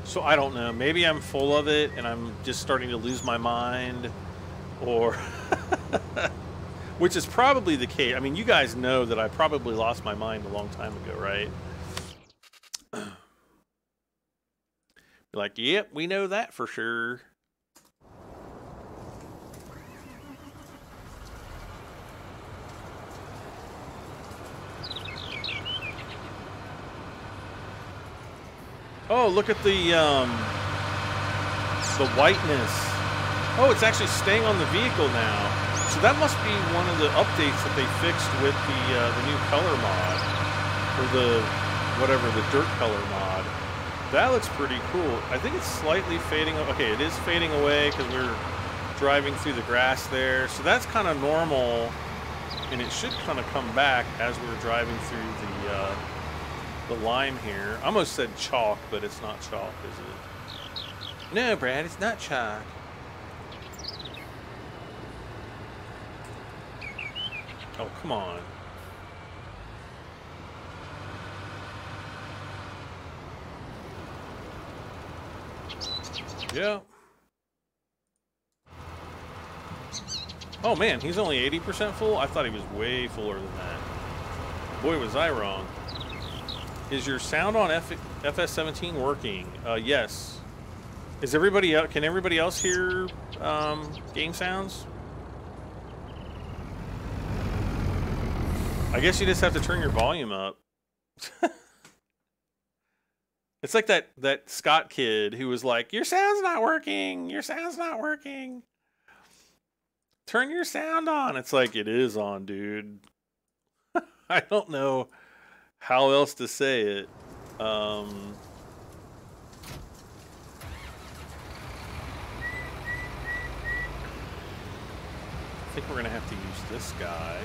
So I don't know, maybe I'm full of it and I'm just starting to lose my mind, or which is probably the case. I mean, you guys know that I probably lost my mind a long time ago, right? Like, yep, we know that for sure. Oh, look at the whiteness. Oh, it's actually staying on the vehicle now. So that must be one of the updates that they fixed with the new color mod, or the whatever, the dirt color mod. That looks pretty cool. I think it's slightly fading. Okay, it is fading away because we're driving through the grass there. So that's kind of normal, and it should kind of come back as we're driving through the lime here. I almost said chalk, but it's not chalk, is it? No, Brad, it's not chalk. Oh, come on. Yeah. Oh man, he's only 80% full? I thought he was way fuller than that. Boy, was I wrong. Is your sound on FS17 working? Yes. Is everybody else, can everybody else hear game sounds? I guess you just have to turn your volume up. It's like that Scott kid who was like, your sound's not working, your sound's not working. turn your sound on. It's like, it is on, dude. I don't know how else to say it. I think we're going to have to use this guy.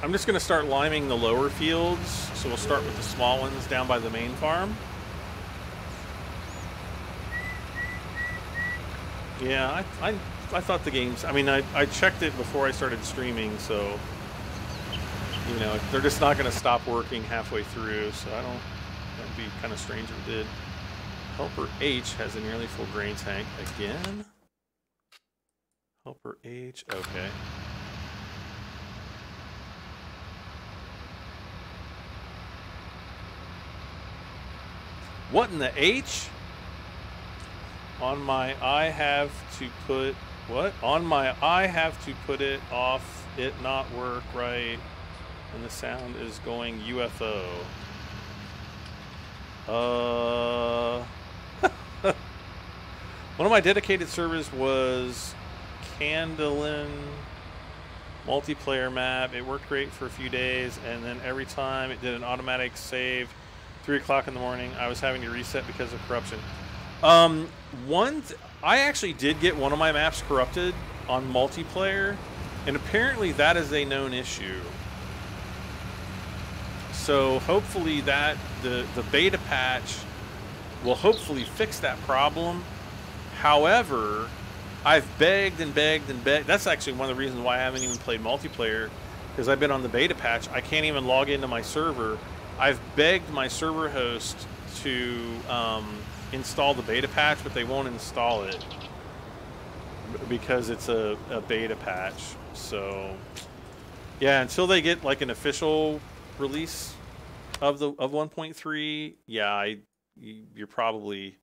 I'm just going to start liming the lower fields, so we'll start with the small ones down by the main farm. Yeah, I thought the games, I mean, I checked it before I started streaming, so, you know, they're just not going to stop working halfway through, so I don't, that'd be kind of strange if it did. Helper H has a nearly full grain tank again. Helper H, okay. What in the H? On my I have to put, what? On my I have to put it off, it not work right, and the sound is going UFO. One of my dedicated servers was Candlin multiplayer map. It worked great for a few days, and then every time it did an automatic save, 3 o'clock in the morning, I was having to reset because of corruption. I actually did get one of my maps corrupted on multiplayer, and apparently that is a known issue. So hopefully that the beta patch will hopefully fix that problem. However, I've begged and begged and begged. That's actually one of the reasons why I haven't even played multiplayer, because I've been on the beta patch. I can't even log into my server. I've begged my server host to install the beta patch, but they won't install it because it's a beta patch. So yeah, until they get like an official release of 1.3, yeah, you're probably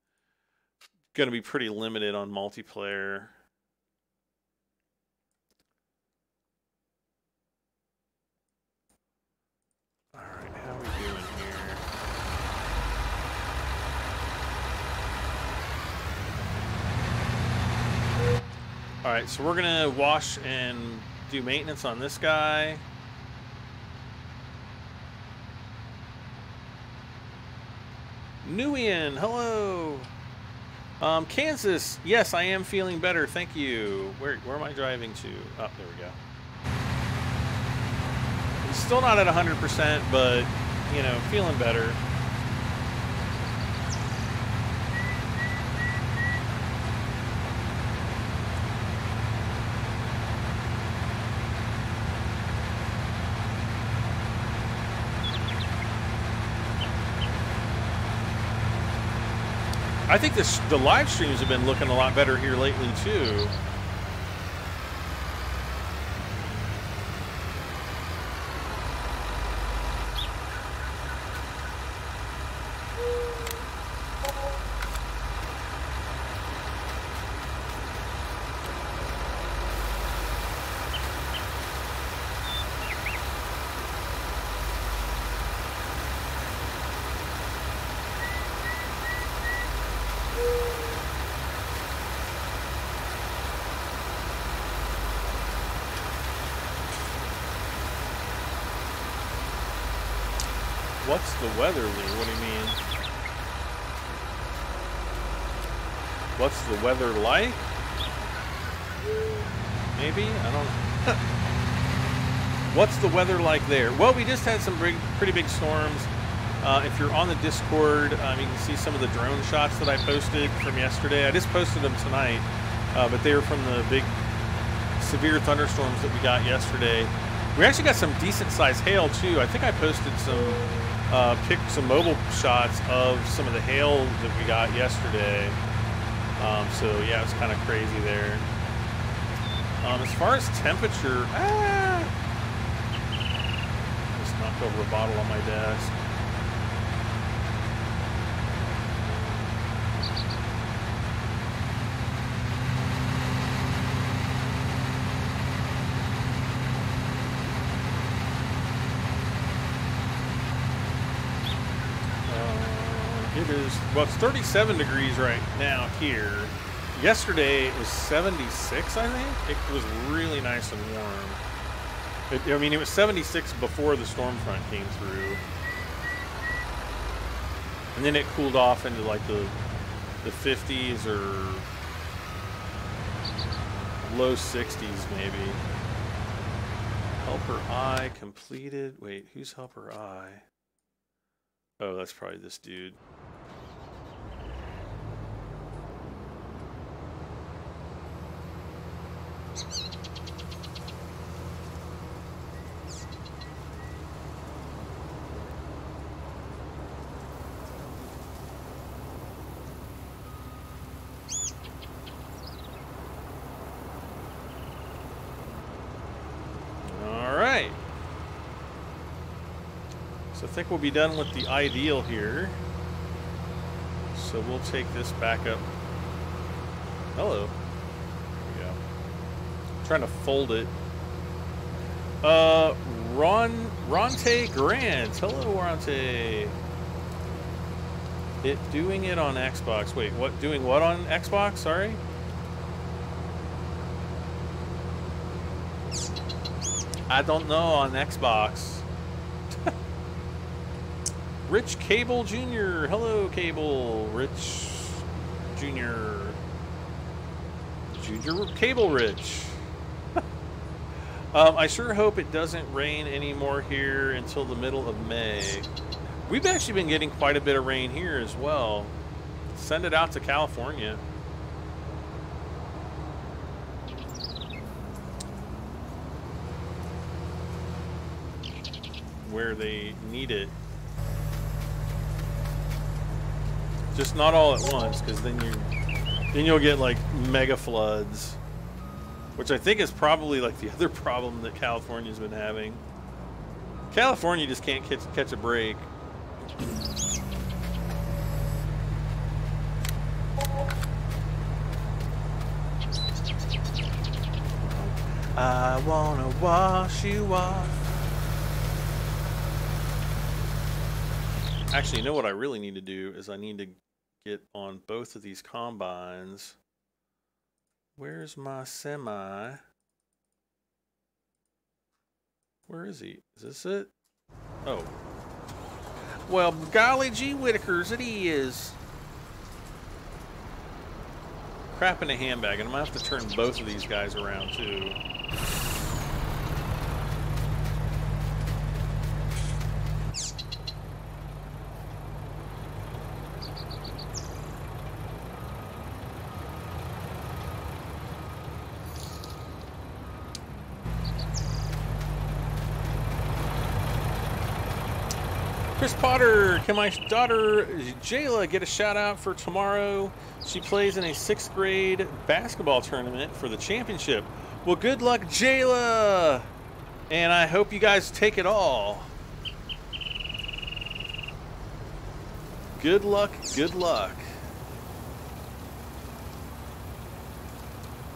going to be pretty limited on multiplayer. All right, how are we doing here? All right, so we're gonna wash and do maintenance on this guy. Nguyen, hello. Kansas, yes, I am feeling better, thank you. Where am I driving to? Oh, there we go. I'm still not at 100%, but, you know, feeling better. I think the live streams have been looking a lot better here lately too. What's the weather, Lou? What do you mean? What's the weather like? Maybe? I don't know. What's the weather like there? Well, we just had some pretty big storms. If you're on the Discord, you can see some of the drone shots that I posted from yesterday. I just posted them tonight, but they were from the big severe thunderstorms that we got yesterday. We actually got some decent-sized hail, too. I think I posted picked some mobile shots of some of the hail that we got yesterday. So yeah, it was kind of crazy there. As far as temperature, just knocked over a bottle on my desk. It is, well, it's 37 degrees right now here. Yesterday it was 76, I think. It was really nice and warm. I mean, it was 76 before the storm front came through. And then it cooled off into like the 50s or low 60s maybe. Helper I completed. Wait, who's Helper I? Oh, that's probably this dude. So I think we'll be done with the ideal here. So we'll take this back up. Hello. There we go. I'm trying to fold it. Ronte Grant. Hello, Ronte. Doing it on Xbox. Wait, what? Doing what on Xbox? Sorry. I don't know on Xbox. Rich Cable Jr. Hello, Cable. Rich Jr. Junior Cable Rich. I sure hope it doesn't rain anymore here until the middle of May. We've actually been getting quite a bit of rain here as well. Send it out to California. Where they need it. Just not all at once, because then you'll get like mega floods, which I think is probably like the other problem that California's been having. California just can't catch a break. I wanna wash you off. Actually, you know what I really need to do is I need to get on both of these combines. Where's my semi? Where is he? Is this it? Oh. Well, golly gee Whittakers, it is. Crap in a handbag, and I'm going to have to turn both of these guys around, too. Chris Potter, can my daughter Jayla get a shout out for tomorrow? She plays in a 6th grade basketball tournament for the championship. Well, good luck, Jayla, and I hope you guys take it all. Good luck, good luck.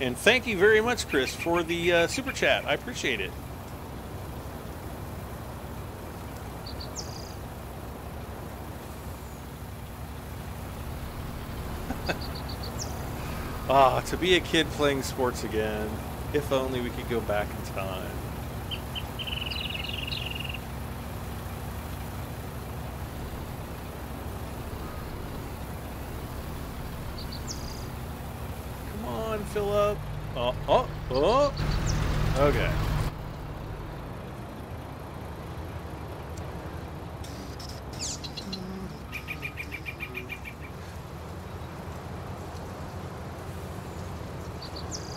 And thank you very much, Chris, for the super chat. I appreciate it. To be a kid playing sports again. If only we could go back in time. Come on, Philip. Oh. Okay.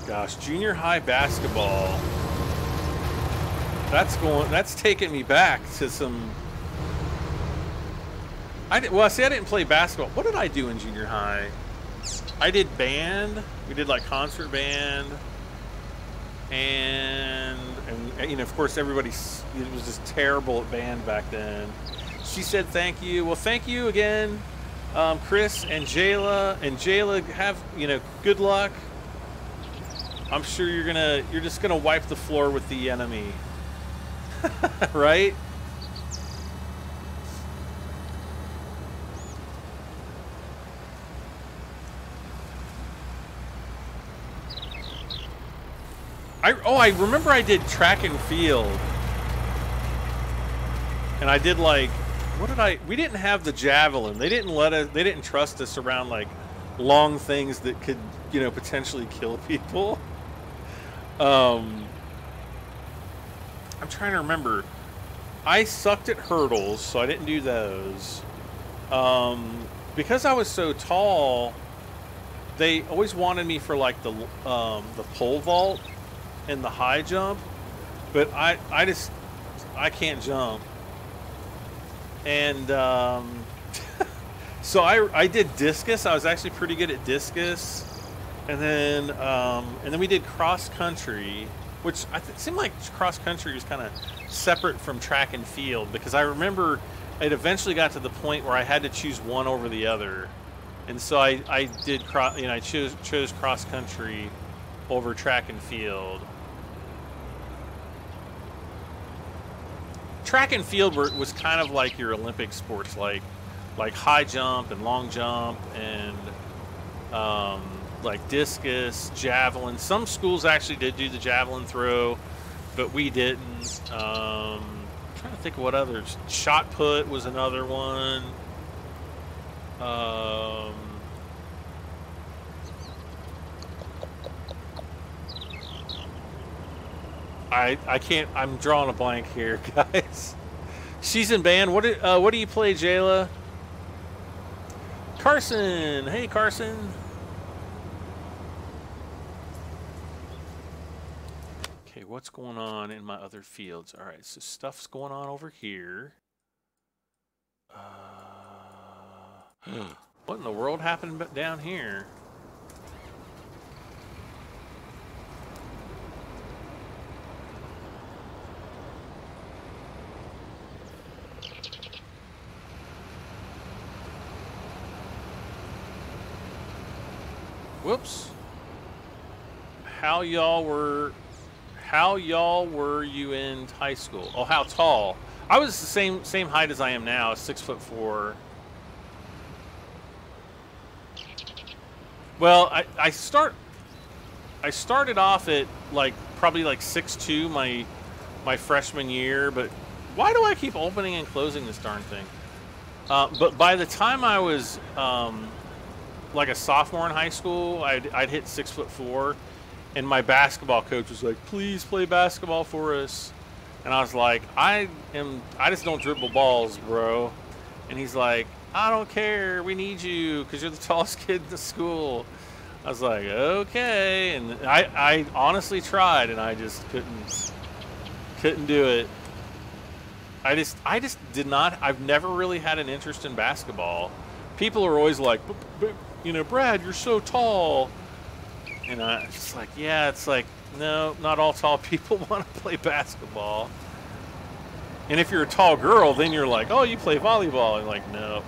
Gosh, junior high basketball. That's taking me back to some. Well, see, I didn't play basketball. What did I do in junior high? I did band. We did like concert band, and you know, of course, it was just terrible at band back then. She said thank you. Well, thank you again, Chris and Jayla. And Jayla, have, you know, good luck. I'm sure you're just gonna wipe the floor with the enemy. Right? I remember I did track and field. And I did like, we didn't have the javelin. They didn't trust us around like long things that could, you know, potentially kill people. I'm trying to remember. I sucked at hurdles, so I didn't do those. Because I was so tall, they always wanted me for like the pole vault and the high jump, but I can't jump. And so I did discus. I was actually pretty good at discus, and then we did cross country, which it seemed like cross country was kind of separate from track and field, because I remember it eventually got to the point where I had to choose one over the other, and so I did I chose cross country over track and field. Track and field was kind of like your Olympic sports, like high jump and long jump and like discus, javelin. Some schools actually did do the javelin throw, but we didn't. I'm trying to think of what others. Shot put was another one. I can't. I'm drawing a blank here, guys. She's in band. What do you play, Jayla? Carson. Hey, Carson. Okay, what's going on in my other fields? All right, so stuff's going on over here. What in the world happened down here? Whoops. How y'all were you in high school? Oh, how tall? I was the same height as I am now, 6'4". Well, I started off at probably 6'2" my freshman year, but why do I keep opening and closing this darn thing? But by the time I was like a sophomore in high school, I'd hit 6'4", and my basketball coach was like, "Please play basketball for us." And I was like, I just don't dribble balls, bro. And he's like, "I don't care, we need you because you're the tallest kid in the school." I was like, okay, and I honestly tried, and I just couldn't do it. I just did not. I've never really had an interest in basketball. People are always like, you know, "Brad, you're so tall," and I just like, yeah, it's like, no, not all tall people want to play basketball. And if you're a tall girl, then you're like, "Oh, you play volleyball," and like, no.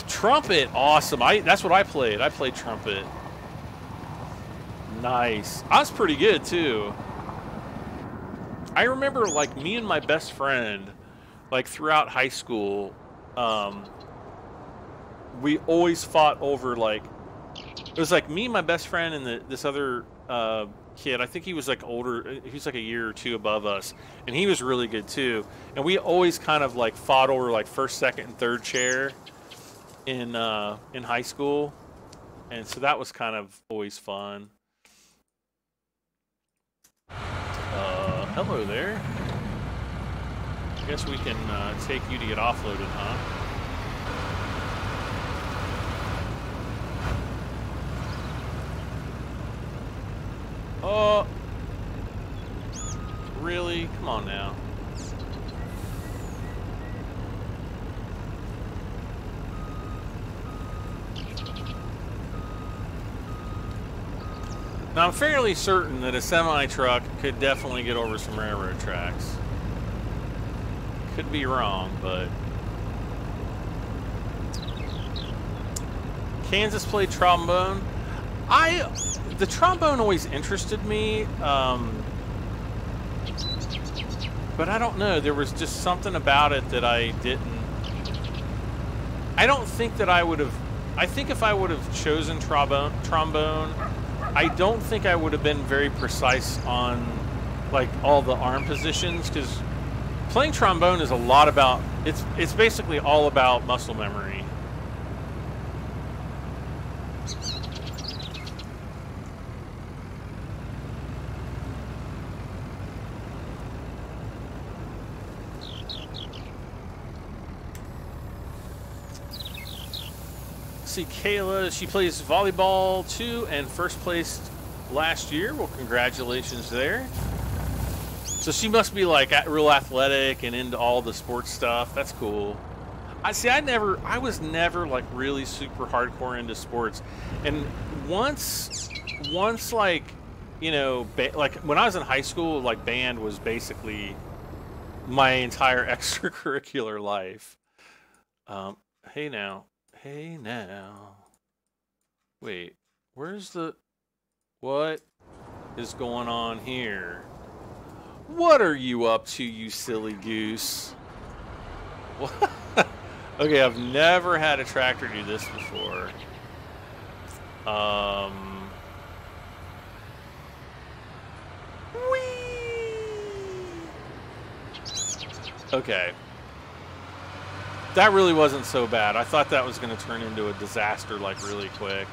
Trumpet, awesome. That's what I played. I played trumpet. Nice. I was pretty good too. I remember me and my best friend, throughout high school, we always fought over it was me and my best friend and this other kid. I think he was older. He was a year or two above us, and he was really good too. And we always kind of fought over first, second, and third chair in high school, and so that was kind of always fun. Hello there. I guess we can take you to get offloaded, huh? Oh, really? Come on now. Now, I'm fairly certain that a semi-truck could definitely get over some railroad tracks. Could be wrong, but... Kansas played trombone. The trombone always interested me, but I don't know. There was just something about it that I didn't... I don't think that I would have... I think if I would have chosen trombone, I don't think I would have been very precise on like all the arm positions, because playing trombone is a lot about, it's basically all about muscle memory. See Kayla, she plays volleyball too and first place last year. Well, congratulations there. So she must be like real athletic and into all the sports stuff. That's cool. I was never like really super hardcore into sports. And once like, you know, like when I was in high school, like band was basically my entire extracurricular life. Hey now. Hey now. Wait, where's the... What is going on here? What are you up to, you silly goose? What? Okay, I've never had a tractor do this before. Whee! Okay. That really wasn't so bad. I thought that was going to turn into a disaster, like, really quick.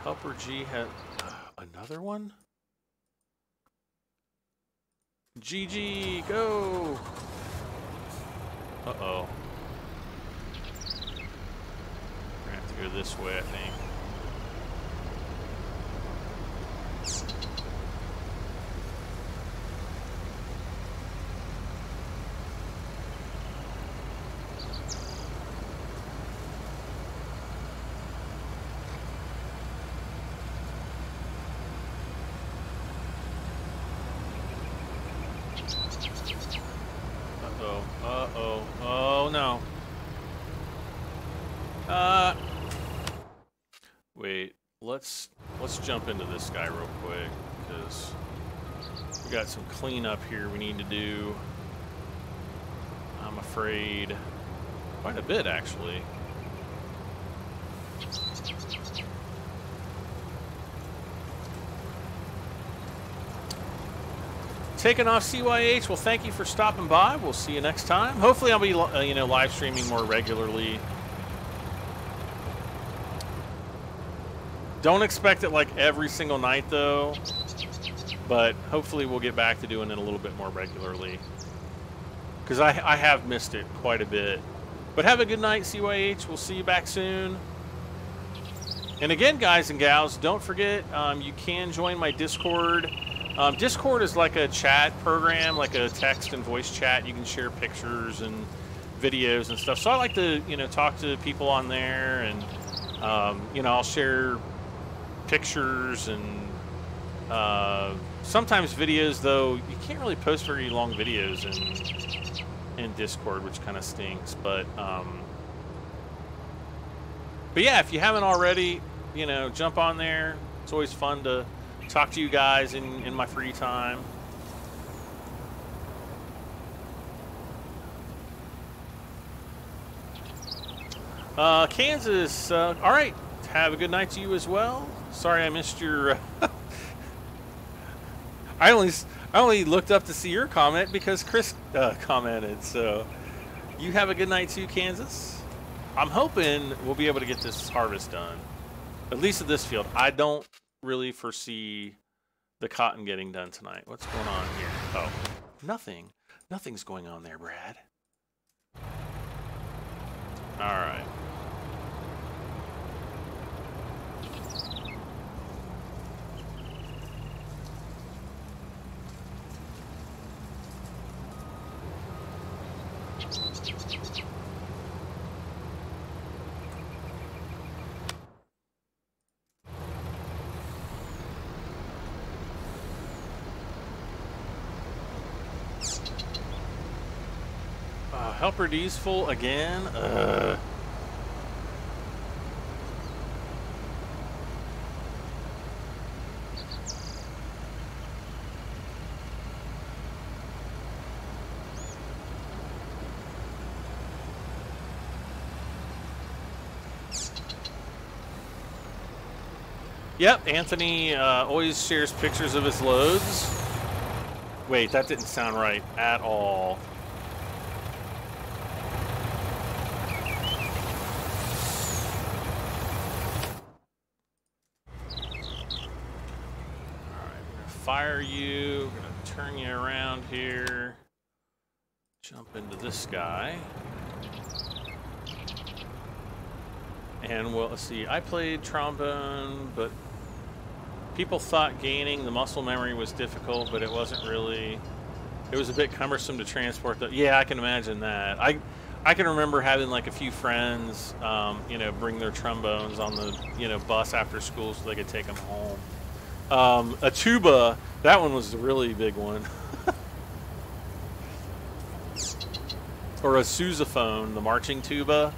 Helper G had another one? GG, go! Uh-oh. We're gonna have to go this way, I think. Oh no. Wait, let's jump into this guy real quick, because we got some cleanup here we need to do. I'm afraid quite a bit, actually. Taking off CYH. Well, thank you for stopping by. We'll see you next time. Hopefully, I'll be live streaming more regularly. Don't expect it like every single night though, but hopefully we'll get back to doing it a little bit more regularly, because I have missed it quite a bit. But have a good night, CYH. We'll see you back soon. And again, guys and gals, don't forget you can join my Discord. Discord is like a chat program, like a text and voice chat. You can share pictures and videos and stuff. So I like to, talk to people on there, and I'll share pictures and sometimes videos. Though you can't really post very long videos in Discord, which kind of stinks. But yeah, if you haven't already, jump on there. It's always fun to talk to you guys in my free time. Kansas, all right. Have a good night to you as well. Sorry I missed your... I only looked up to see your comment because Chris commented. So you have a good night too, Kansas. I'm hoping we'll be able to get this harvest done, at least at this field. I don't really foresee the cotton getting done tonight. What's going on here? Oh, nothing. Nothing's going on there, Brad. All right. Helper D's full again? Yep, Anthony always shares pictures of his loads. Wait, that didn't sound right at all. Fire you, we're gonna turn you around here, jump into this guy, and well, let's see, I played trombone, but people thought gaining the muscle memory was difficult, but it wasn't really. It was a bit cumbersome to transport. Yeah, I can imagine that. I can remember having like a few friends, you know, bring their trombones on the bus after school so they could take them home. A tuba, that one was a really big one. Or a sousaphone, the marching tuba.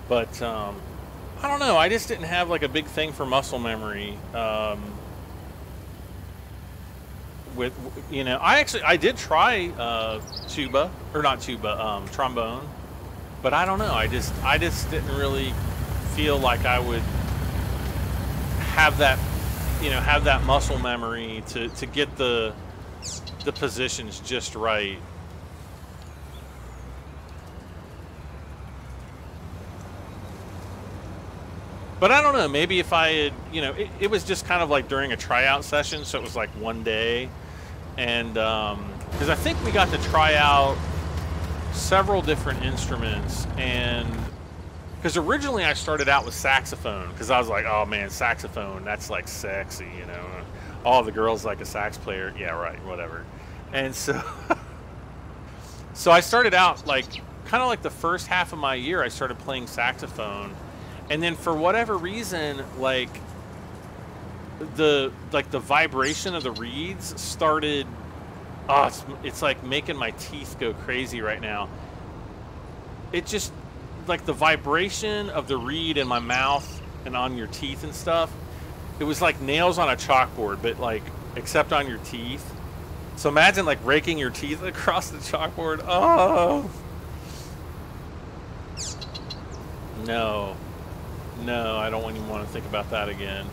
But I don't know, I just didn't have like a big thing for muscle memory. I did try tuba, or not tuba, trombone, but I don't know, I just didn't really feel like I would have that, have that muscle memory to get the positions just right. But I don't know, maybe if I had, it was just kind of like during a tryout session, so it was like one day. And, because I think we got to try out several different instruments, and because originally I started out with saxophone, because I was like, oh man, saxophone, that's like sexy, all the girls like a sax player. Yeah, right, whatever. And so, so I started out like, kind of like the first half of my year, I started playing saxophone. And then for whatever reason, like the vibration of the reeds started, it's like making my teeth go crazy right now. It just, like the vibration of the reed in my mouth and on your teeth and stuff, it was like nails on a chalkboard, but like, except on your teeth. So imagine like raking your teeth across the chalkboard. Oh. No, I don't even want to think about that again.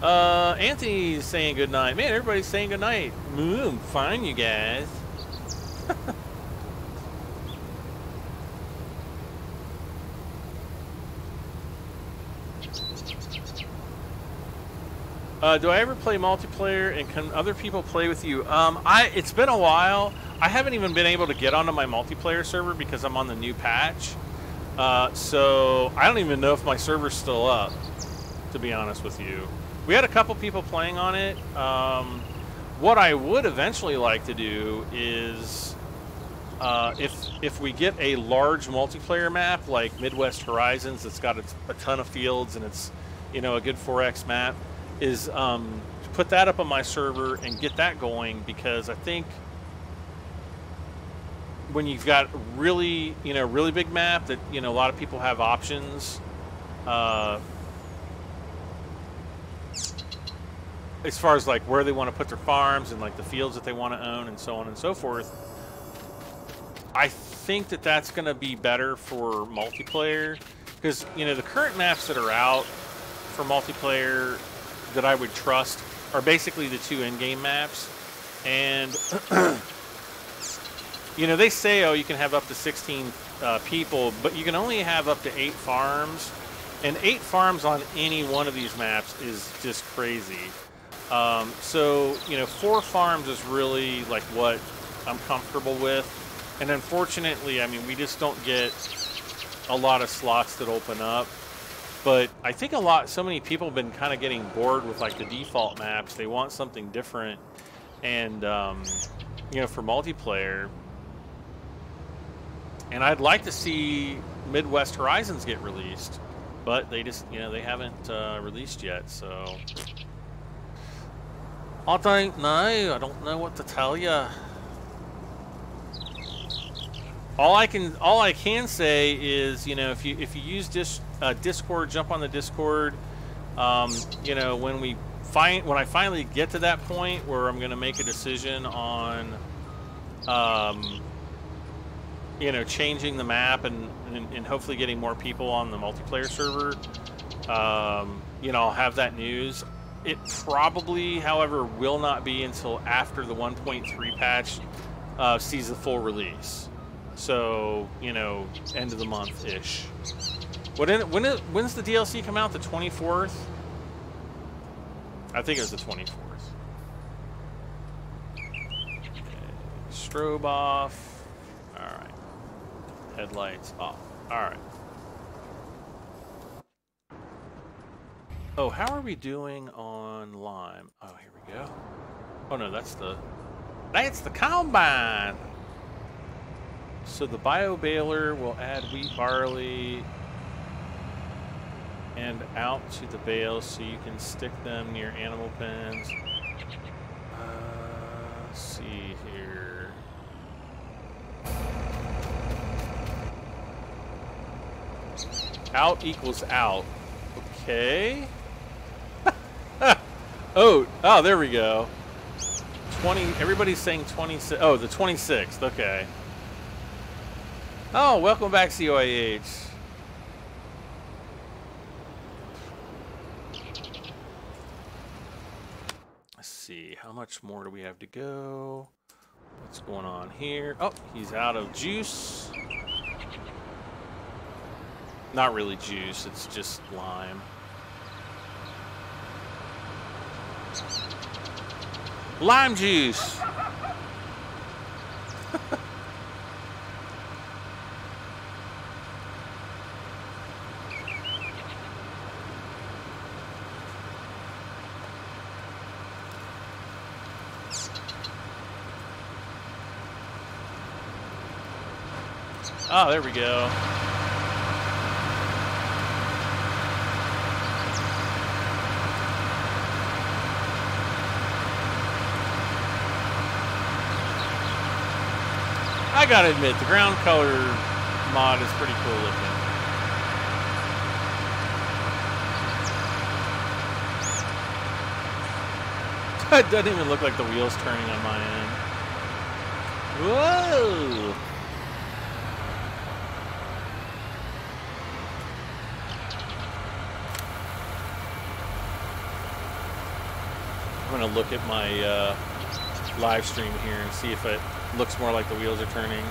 Anthony's saying good night. Man, everybody's saying good night. Fine, you guys. Do I ever play multiplayer, and can other people play with you? It's been a while. I haven't even been able to get onto my multiplayer server because I'm on the new patch. So I don't even know if my server's still up, to be honest with you. We had a couple people playing on it. What I would eventually like to do is, if we get a large multiplayer map like Midwest Horizons that's got a ton of fields and it's, a good 4X map, is put that up on my server and get that going, because I think when you've got really, really big map that, a lot of people have options, as far as like where they want to put their farms and like the fields that they want to own and so on and so forth. I think that that's going to be better for multiplayer, because, the current maps that are out for multiplayer that I would trust are basically the two in-game maps. And they say, oh, you can have up to 16 people, but you can only have up to 8 farms. And 8 farms on any one of these maps is just crazy. So, 4 farms is really like what I'm comfortable with. And unfortunately, I mean, we just don't get a lot of slots that open up. But I think so many people have been kind of getting bored with like the default maps. They want something different. And, for multiplayer. And I'd like to see Midwest Horizons get released, but they just, they haven't released yet, so. I don't know. I don't know what to tell you. All I can say is, you know, if you use Discord, jump on the Discord. You know, when I finally get to that point where I'm going to make a decision on, you know, changing the map and hopefully getting more people on the multiplayer server, you know, I'll have that news. It probably, however, will not be until after the 1.3 patch sees the full release. So, you know, end of the month-ish. When's the DLC come out? The 24th? I think it was the 24th. Okay. Strobe off. Alright. Headlights off. Alright. Oh, how are we doing on Lime? Oh, here we go. Oh no, that's the combine! So the bio baler will add wheat, barley, and out to the bale so you can stick them near animal pens. Let's see here. Out equals out. Okay. Oh, there we go. 20, everybody's saying 26. Oh, the 26th, okay. Oh, welcome back, COAH. Let's see, how much more do we have to go? What's going on here? Oh, he's out of juice. Not really juice, it's just lime. Lime juice! Oh, there we go. I gotta admit, the ground color mod is pretty cool looking. It doesn't even look like the wheel's turning on my end. Whoa! I'm gonna look at my live stream here and see if it looks more like the wheels are turning.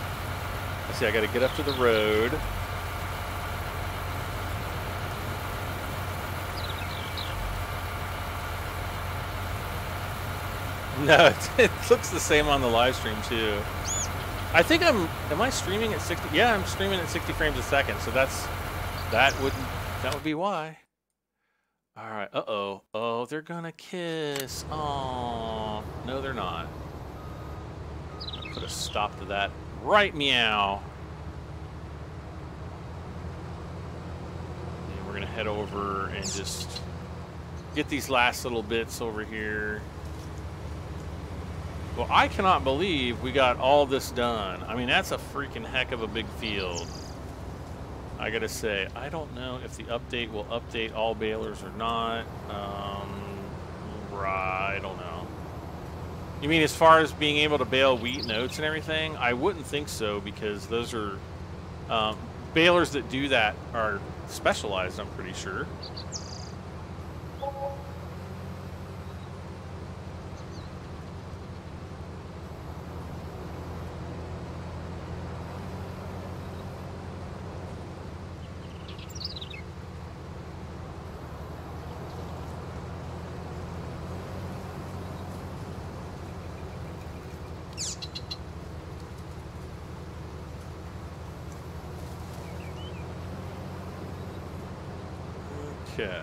Let's see, I gotta get up to the road. No, it looks the same on the live stream too. I think am I streaming at 60? Yeah, I'm streaming at 60 frames a second, so that would be why. All right, uh-oh. Oh, they're gonna kiss. Oh, no, they're not. Put a stop to that. Right, meow. And we're gonna head over and just get these last little bits over here. Well, I cannot believe we got all this done. I mean, that's a freaking heck of a big field. I gotta say, I don't know if the update will update all balers or not. I don't know. You mean as far as being able to bale wheat and oats and everything? I wouldn't think so, because those are balers that do that are specialized, I'm pretty sure. Okay.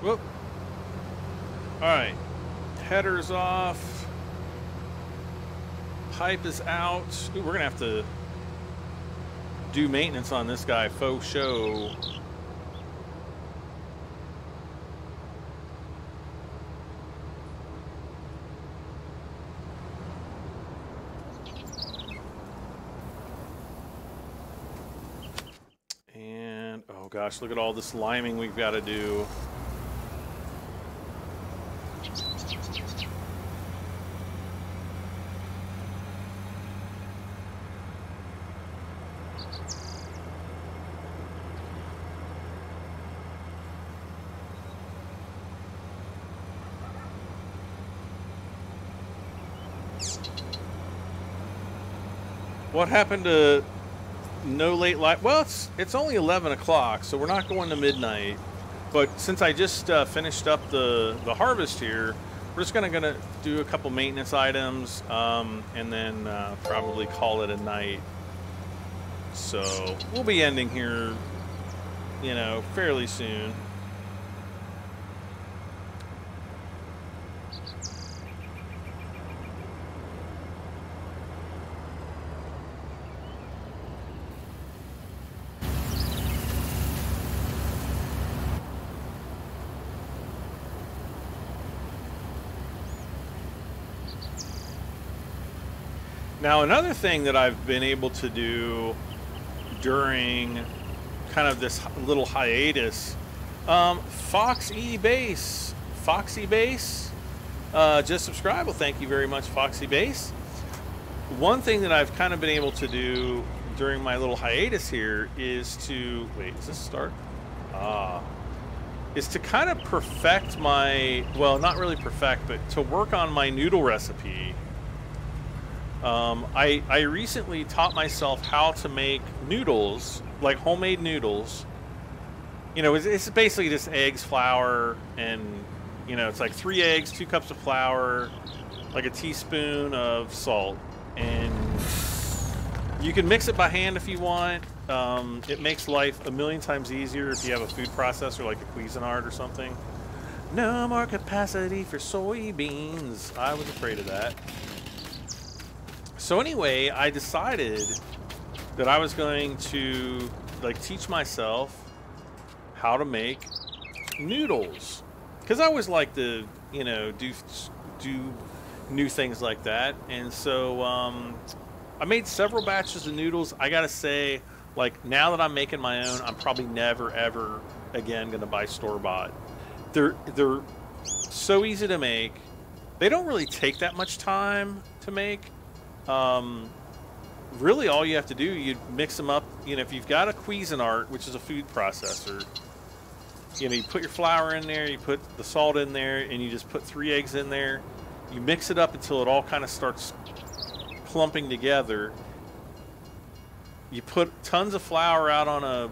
Whoop. All right. Header's off. Pipe is out. Ooh, we're gonna have to do maintenance on this guy, faux show. And oh gosh, look at all this liming we've got to do. What happened to no late light? Well, it's only 11 o'clock, so we're not going to midnight. But since I just finished up the harvest here, we're just gonna do a couple maintenance items and then probably call it a night. So we'll be ending here, you know, fairly soon. Now, another thing that I've been able to do during kind of this little hiatus, Foxy Base, just subscribe. Well, thank you very much, Foxy Base. One thing that I've kind of been able to do during my little hiatus here is to, wait, does this start? Is to kind of perfect my, well, not really perfect, but to work on my noodle recipe. I recently taught myself how to make noodles, like homemade noodles. You know, it's basically just eggs, flour, and, you know, it's like 3 eggs, 2 cups of flour, like a teaspoon of salt. And you can mix it by hand if you want. It makes life a million times easier if you have a food processor like a Cuisinart or something. No more capacity for soybeans. I was afraid of that. So anyway, I decided that I was going to like teach myself how to make noodles, because I always like to, you know, do new things like that. And so I made several batches of noodles. I gotta say, like, now that I'm making my own, I'm probably never ever again gonna buy store-bought. They're so easy to make. They don't really take that much time to make. Really all you have to do, you mix them up, you know, if you've got a Cuisinart, which is a food processor, you know, you put your flour in there, you put the salt in there, and you just put 3 eggs in there. You mix it up until it all kind of starts clumping together. You put tons of flour out on a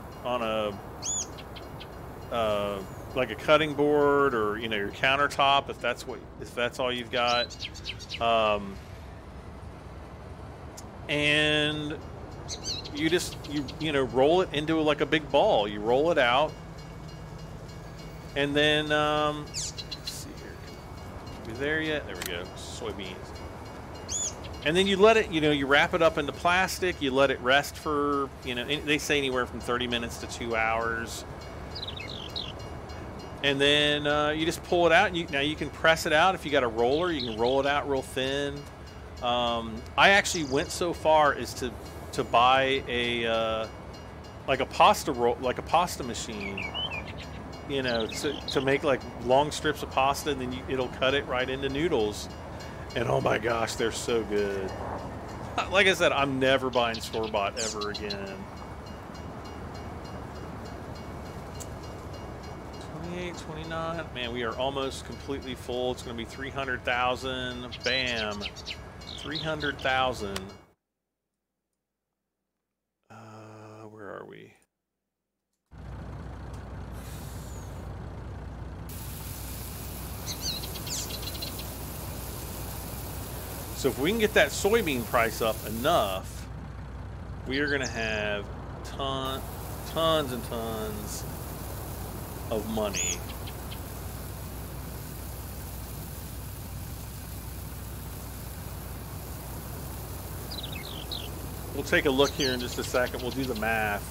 like a cutting board, or, you know, your countertop, if that's all you've got. And you just, you know, roll it into like a big ball. You roll it out, and then let's see here. Are we there yet? There we go. Soybeans. And then you let it, you know, you wrap it up into plastic. You let it rest for, you know, they say anywhere from 30 minutes to 2 hours. And then you just pull it out. And now you can press it out. If you got a roller, you can roll it out real thin. I actually went so far as to buy a like a pasta roll, like a pasta machine, you know, to make like long strips of pasta, and then it'll cut it right into noodles. And oh my gosh, they're so good. Like I said, I'm never buying store-bought ever again. 28, 29. Man, we are almost completely full. It's going to be 300,000. Bam. 300,000. Where are we? So if we can get that soybean price up enough, we are going to have tons and tons of money. we'll take a look here in just a second. We'll do the math,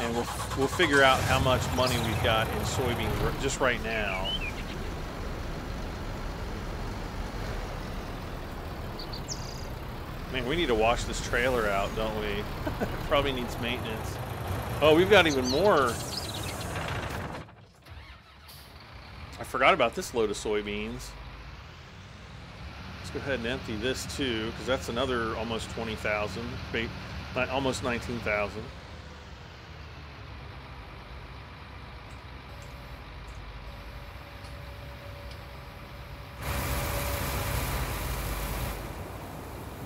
and we'll figure out how much money we've got in soybeans just right now. Man, we need to wash this trailer out, don't we? Probably needs maintenance. Oh, we've got even more. I forgot about this load of soybeans. Let's go ahead and empty this too, because that's another almost 20,000, almost 19,000.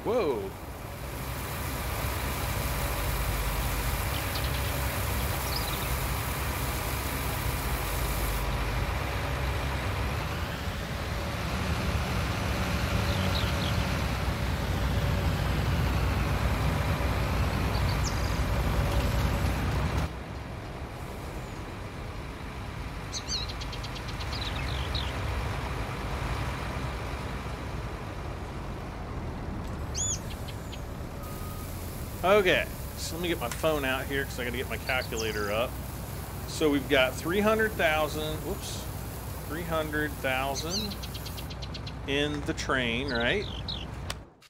Whoa. Okay, so let me get my phone out here because I got to get my calculator up. So we've got 300,000, whoops, 300,000 in the train, right?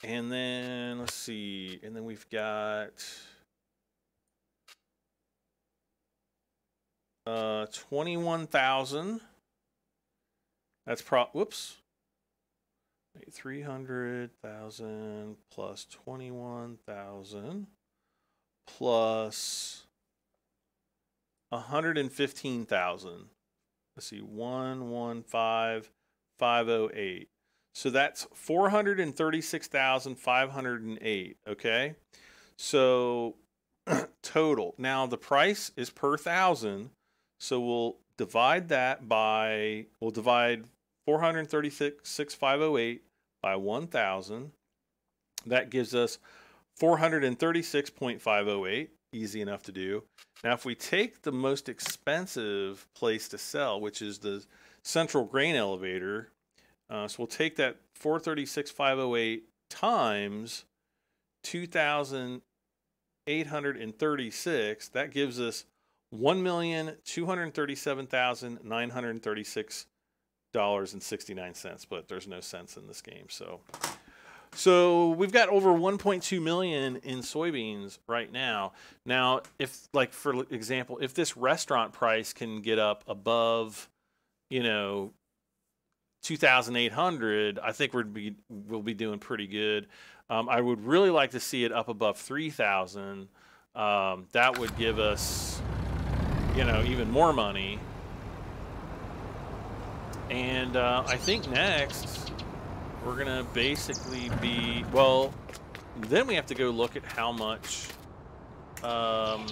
And then, let's see, and then we've got 21,000. That's whoops. 300,000 plus 21,000 plus 115,000. Let's see, 115,508. So that's 436,508. Okay, so total. Now the price is per thousand, so we'll divide that by 436,508 by 1,000. That gives us 436.508. Easy enough to do. Now, if we take the most expensive place to sell, which is the central grain elevator, so we'll take that 436,508 times 2,836. That gives us $1,237,936.69, but there's no cents in this game. So we've got over 1.2 million in soybeans right now. Now, if, like, for example, if this restaurant price can get up above, 2,800, I think we'll be doing pretty good. I would really like to see it up above 3,000. That would give us, even more money. And I think next we're gonna basically be, well, then we have to go look at how much, how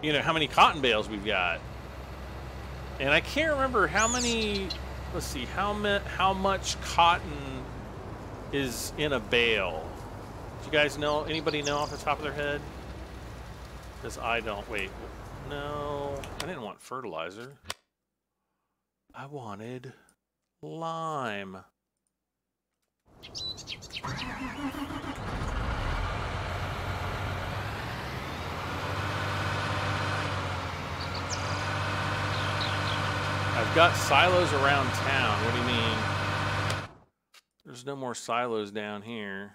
many cotton bales we've got. And I can't remember how many, let's see, how much cotton is in a bale. Do you guys know, anybody know off the top of their head? Because I don't. Wait, no, I didn't want fertilizer. I wanted lime. I've got silos around town. What do you mean? There's no more silos down here.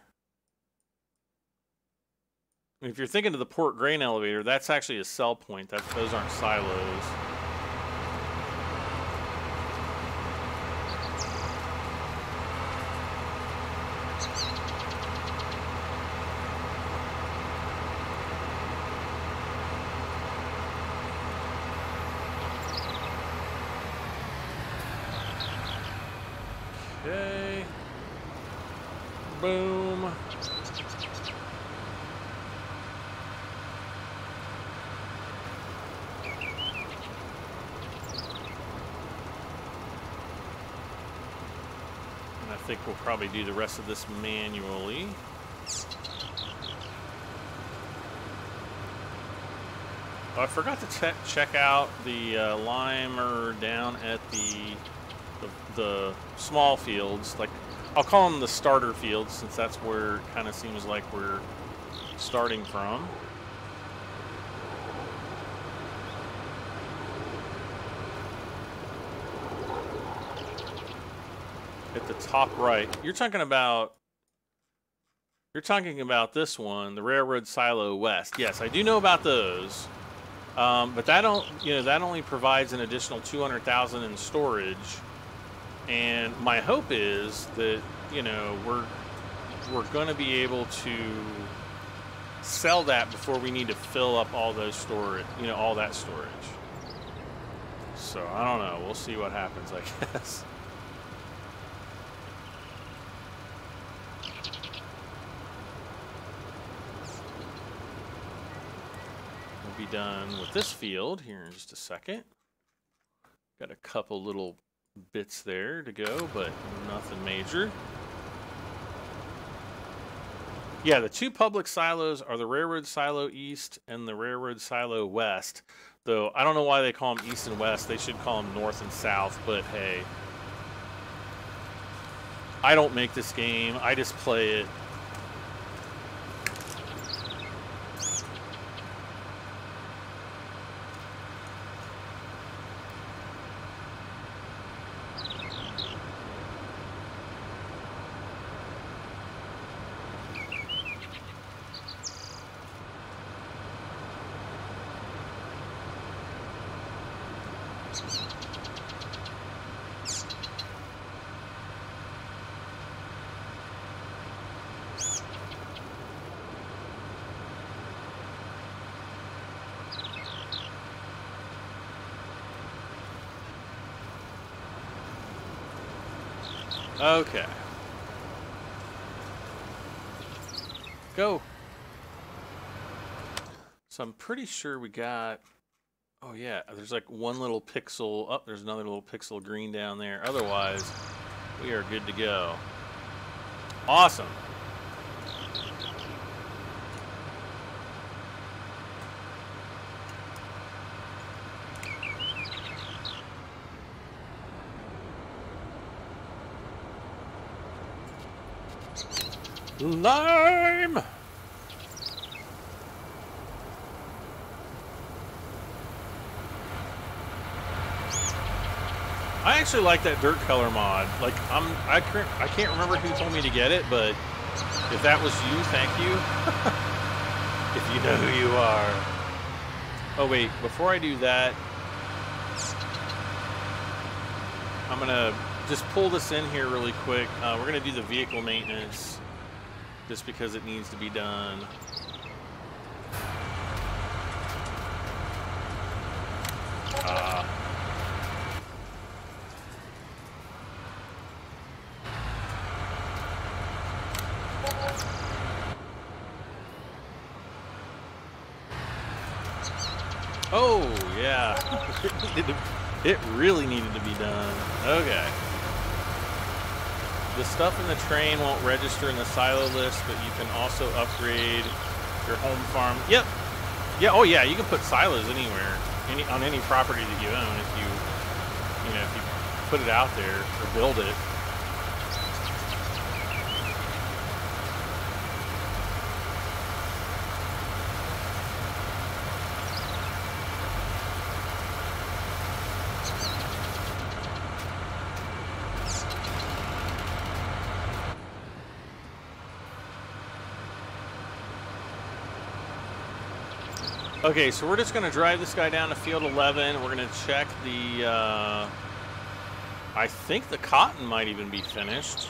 I mean, if you're thinking of the port grain elevator, that's actually a sell point. Those aren't silos. Okay. Boom. And I think we'll probably do the rest of this manually. Oh, I forgot to check out the limer down at the small fields. Like, I'll call them the starter fields, since that's where it kind of seems like we're starting from. At the top right, you're talking about this one, the Railroad Silo West. Yes, I do know about those, but that only provides an additional 200,000 in storage. And my hope is that we're going to be able to sell that before we need to fill up all those storage, all that storage. So I don't know. We'll see what happens, I guess. Be done with this field here in just a second. Got a couple little bits there to go, but nothing major. Yeah, the two public silos are the Railroad Silo East and the Railroad Silo West. Though I don't know why they call them East and West. They should call them North and South, but hey. I don't make this game. I just play it. Okay. Go. So I'm pretty sure we got... Oh, yeah. There's like one little pixel... Oh, there's another little pixel green down there. Otherwise, we are good to go. Awesome. Lime! I actually like that dirt color mod. Like I can't remember who told me to get it, but if that was you, thank you. If you know who you are. Oh wait, before I do that, I'm gonna just pull this in here really quick. We're gonna do the vehicle maintenance just because it needs to be done. Oh, yeah. It really needed to be done. Okay. The stuff in the train won't register in the silo list, but you can also upgrade your home farm. Yep. Yeah. Oh, yeah. You can put silos anywhere, on any property that you own if you put it out there or build it. Okay, so we're just going to drive this guy down to field 11. We're going to check the, I think the cotton might even be finished.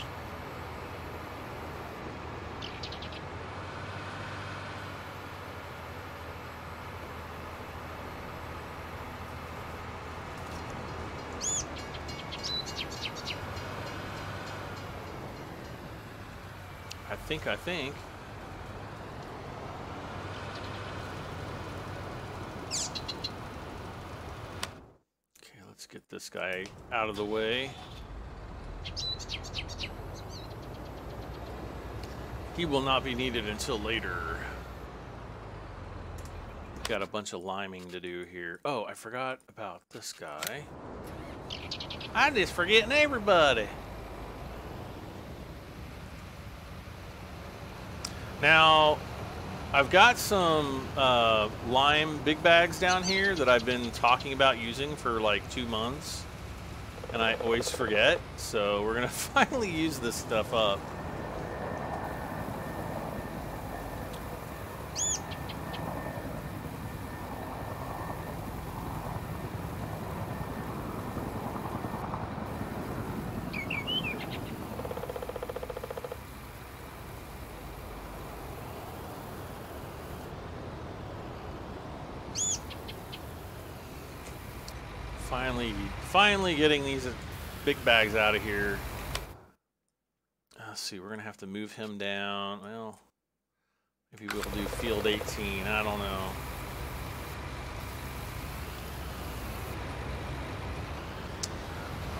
I think. Let's get this guy out of the way. He will not be needed until later. Got a bunch of liming to do here. Oh, I forgot about this guy. I'm just forgetting everybody. Now, I've got some lime big bags down here that I've been talking about using for like 2 months, and I always forget, so we're gonna finally use this stuff up. Finally getting these big bags out of here. Let's see, we're gonna have to move him down. Well, maybe we'll do field 18, I don't know.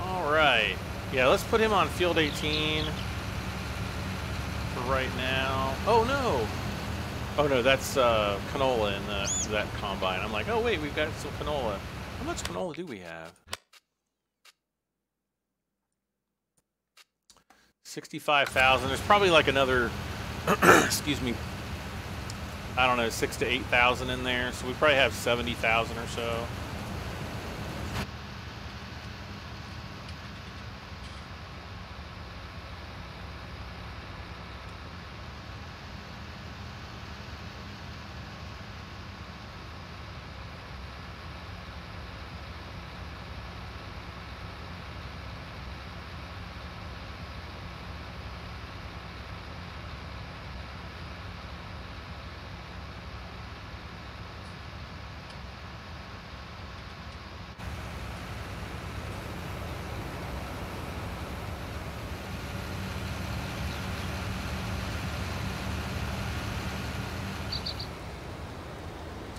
All right, yeah, let's put him on field 18 for right now. Oh no, that's canola in that combine. I'm like, oh wait, we've got some canola. How much canola do we have? 65,000. There's probably like another, excuse me, I don't know, 6,000 to 8,000 in there. So we probably have 70,000 or so.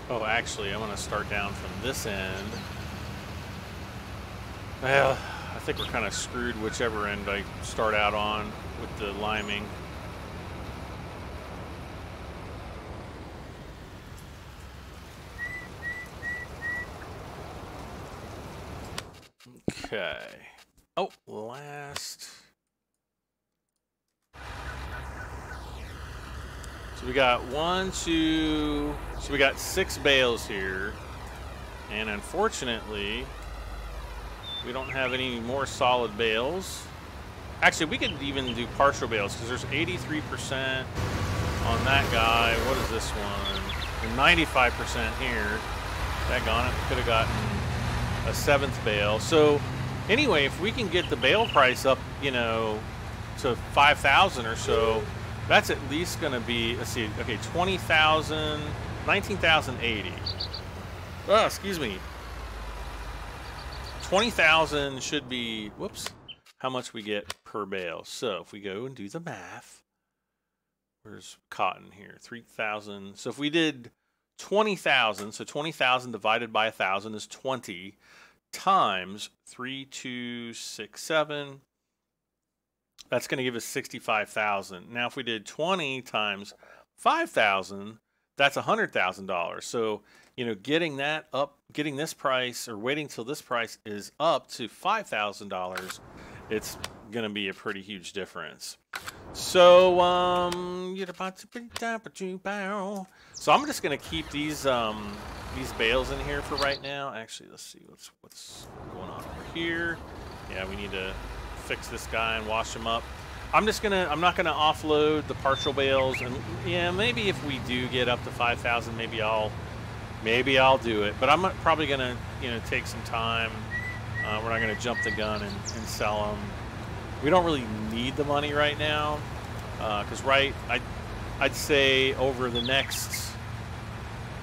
Oh, actually, I'm going to start down from this end. Well, I think we're kind of screwed whichever end I start out on with the liming. Okay. Oh, last. So we got 1, 2, so we got 6 bales here, and unfortunately, we don't have any more solid bales. Actually, we could even do partial bales, because there's 83% on that guy. What is this one? And 95% here. Daggone it, we could have gotten a 7th bale. So, anyway, if we can get the bale price up, you know, to 5,000 or so, that's at least going to be, let's see, okay, 20,000, 19,080. Oh, excuse me. 20,000 should be, whoops, how much we get per bale. So if we go and do the math, where's cotton here? 3,000. So if we did 20,000, so 20,000 divided by 1,000 is 20 times 3,267. That's going to give us 65,000. Now, if we did 20 times 5,000, that's $100,000. So, you know, getting that up, getting this price, or waiting till this price is up to $5,000, it's going to be a pretty huge difference. So, so I'm just going to keep these bales in here for right now. Actually, let's see what's going on over here. Yeah, we need to fix this guy and wash him up. I'm not gonna offload the partial bales, and yeah, maybe if we do get up to 5,000, maybe I'll do it. But I'm probably gonna, you know, take some time. We're not gonna jump the gun and sell them. We don't really need the money right now, because I'd say over the next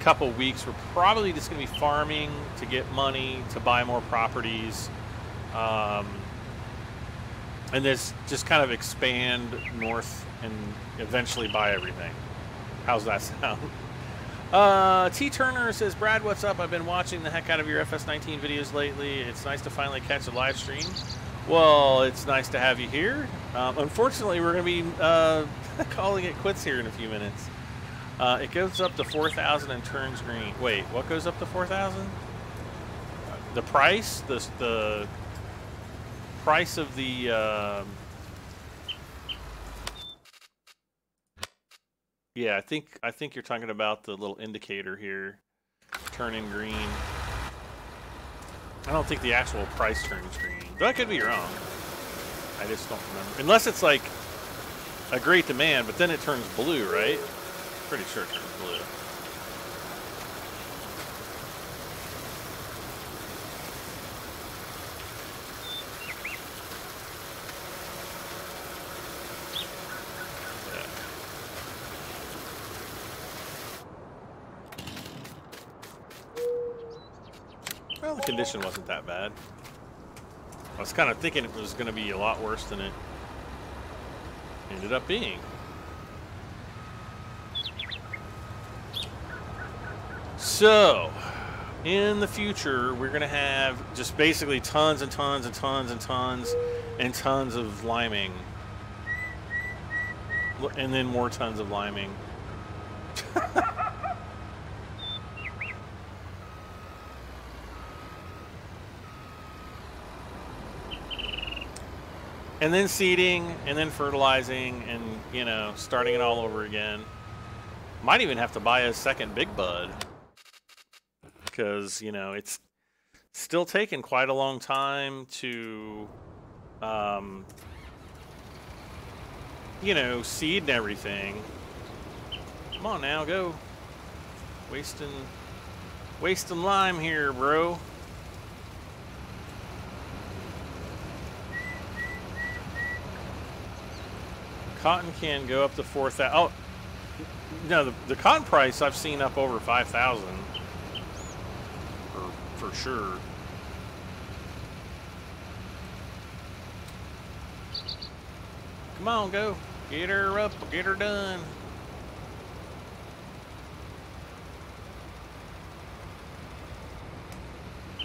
couple weeks we're probably just gonna be farming to get money to buy more properties. And this just kind of expand north and eventually buy everything. How's that sound? T. Turner says, Brad, what's up? I've been watching the heck out of your FS19 videos lately. It's nice to finally catch a live stream. Well, it's nice to have you here. Unfortunately, we're going to be calling it quits here in a few minutes. It goes up to 4,000 and turns green. Wait, what goes up to 4,000? The price? The price of the Yeah, I think you're talking about the little indicator here, turning green. I don't think the actual price turns green. Though I could be wrong. I just don't remember. Unless it's like a great demand, but then it turns blue, right? Pretty sure it turns blue. Well, the condition wasn't that bad. I was kind of thinking it was going to be a lot worse than it ended up being. So, in the future, we're going to have just basically tons and tons and tons and tons and tons of liming. And then more tons of liming. And then seeding, and then fertilizing, and, you know, starting it all over again. Might even have to buy a second big bud. Because, you know, it's still taking quite a long time to, you know, seed and everything. Come on now, go. Wasting lime here, bro. Cotton can go up to 4,000. Oh, no, the cotton price I've seen up over 5,000 for sure. Come on, go. Get her up, get her done.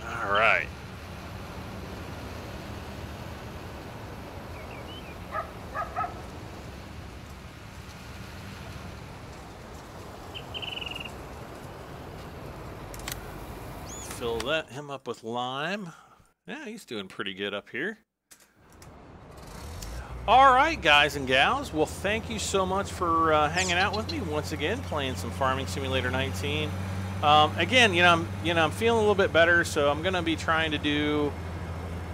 All right. Fill him up with lime. Yeah, he's doing pretty good up here. All right, guys and gals. Well, thank you so much for hanging out with me once again, playing some Farming Simulator 19. Again, I'm feeling a little bit better, so I'm gonna be trying to do,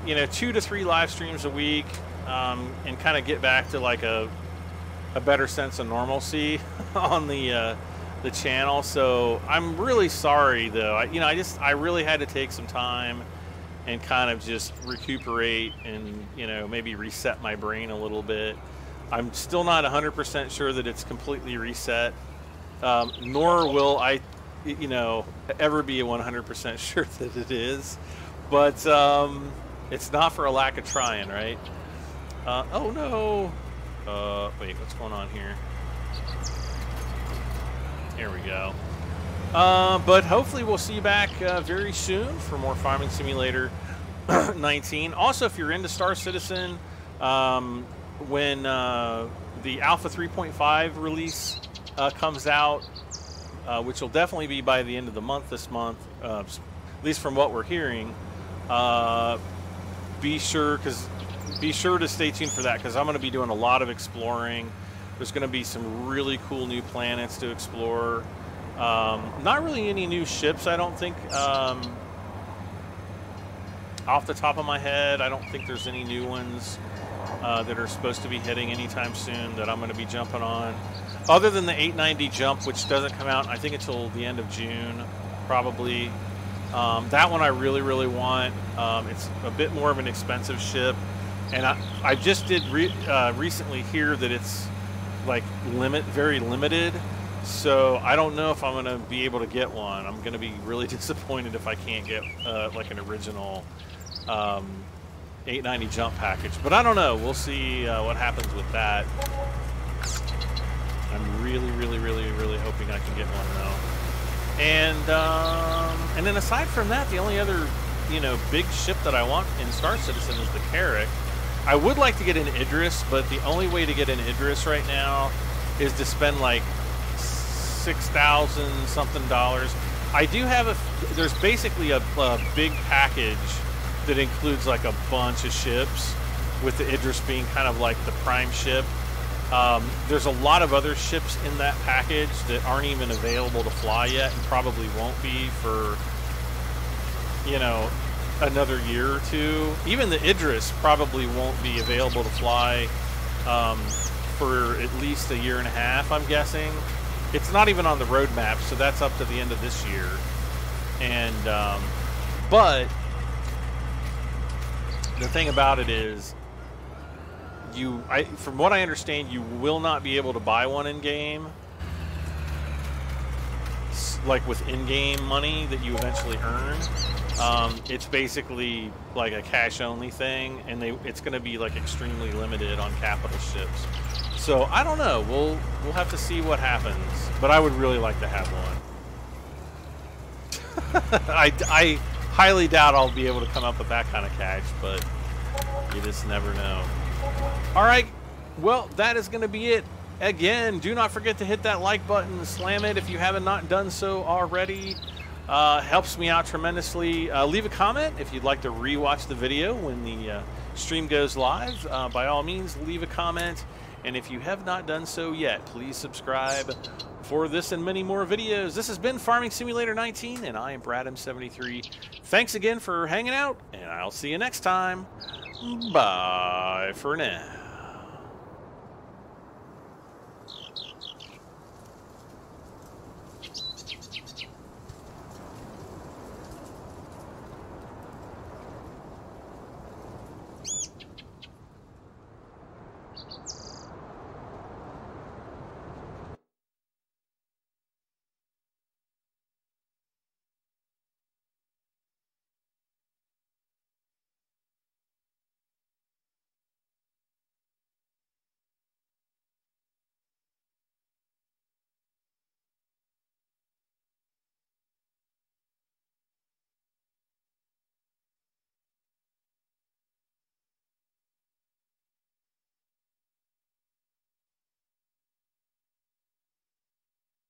2 to 3 live streams a week, and kind of get back to like a better sense of normalcy on the channel. So I'm really sorry though. I really had to take some time and kind of just recuperate and maybe reset my brain a little bit. I'm still not 100% sure that it's completely reset, nor will I ever be 100% sure that it is, but it's not for a lack of trying, right? Oh no, wait, what's going on here? Here we go. But hopefully we'll see you back very soon for more Farming Simulator 19. Also, if you're into Star Citizen, when the Alpha 3.5 release comes out, which will definitely be by the end of the month this month, at least from what we're hearing, be sure to stay tuned for that, because I'm going to be doing a lot of exploring. There's going to be some really cool new planets to explore. Not really any new ships, I don't think. Off the top of my head, I don't think there's any new ones that are supposed to be hitting anytime soon that I'm going to be jumping on. Other than the 890 jump, which doesn't come out, I think, until the end of June, probably. That one I really, really want. It's a bit more of an expensive ship. And I just did recently hear that it's like very limited. So I don't know if I'm going to be able to get one. I'm going to be really disappointed if I can't get like an original 890 jump package. But I don't know. We'll see what happens with that. I'm really, really, really, really hoping I can get one though. And then aside from that, the only other big ship that I want in Star Citizen is the Carrack. I would like to get an Idris, but the only way to get an Idris right now is to spend like $6,000 something. I do have there's basically a big package that includes like a bunch of ships, with the Idris being kind of like the prime ship. There's a lot of other ships in that package that aren't even available to fly yet, and probably won't be for, you know, another year or two. Even the Idris probably won't be available to fly for at least a year and a half, I'm guessing. It's not even on the roadmap, so that's up to the end of this year. And but the thing about it is, from what I understand, you will not be able to buy one in game, like with in-game money that you eventually earn. It's basically like a cash-only thing, and it's going to be like extremely limited on capital ships. So I don't know. We'll have to see what happens. But I would really like to have one. I highly doubt I'll be able to come up with that kind of cash, but you just never know. All right. Well, that is going to be it. Again, do not forget to hit that like button, slam it if you haven't not done so already. Helps me out tremendously. Leave a comment if you'd like to rewatch the video when the stream goes live. By all means, leave a comment. And if you have not done so yet, please subscribe for this and many more videos. This has been Farming Simulator 19, and I am BradM73. Thanks again for hanging out, and I'll see you next time. Bye for now.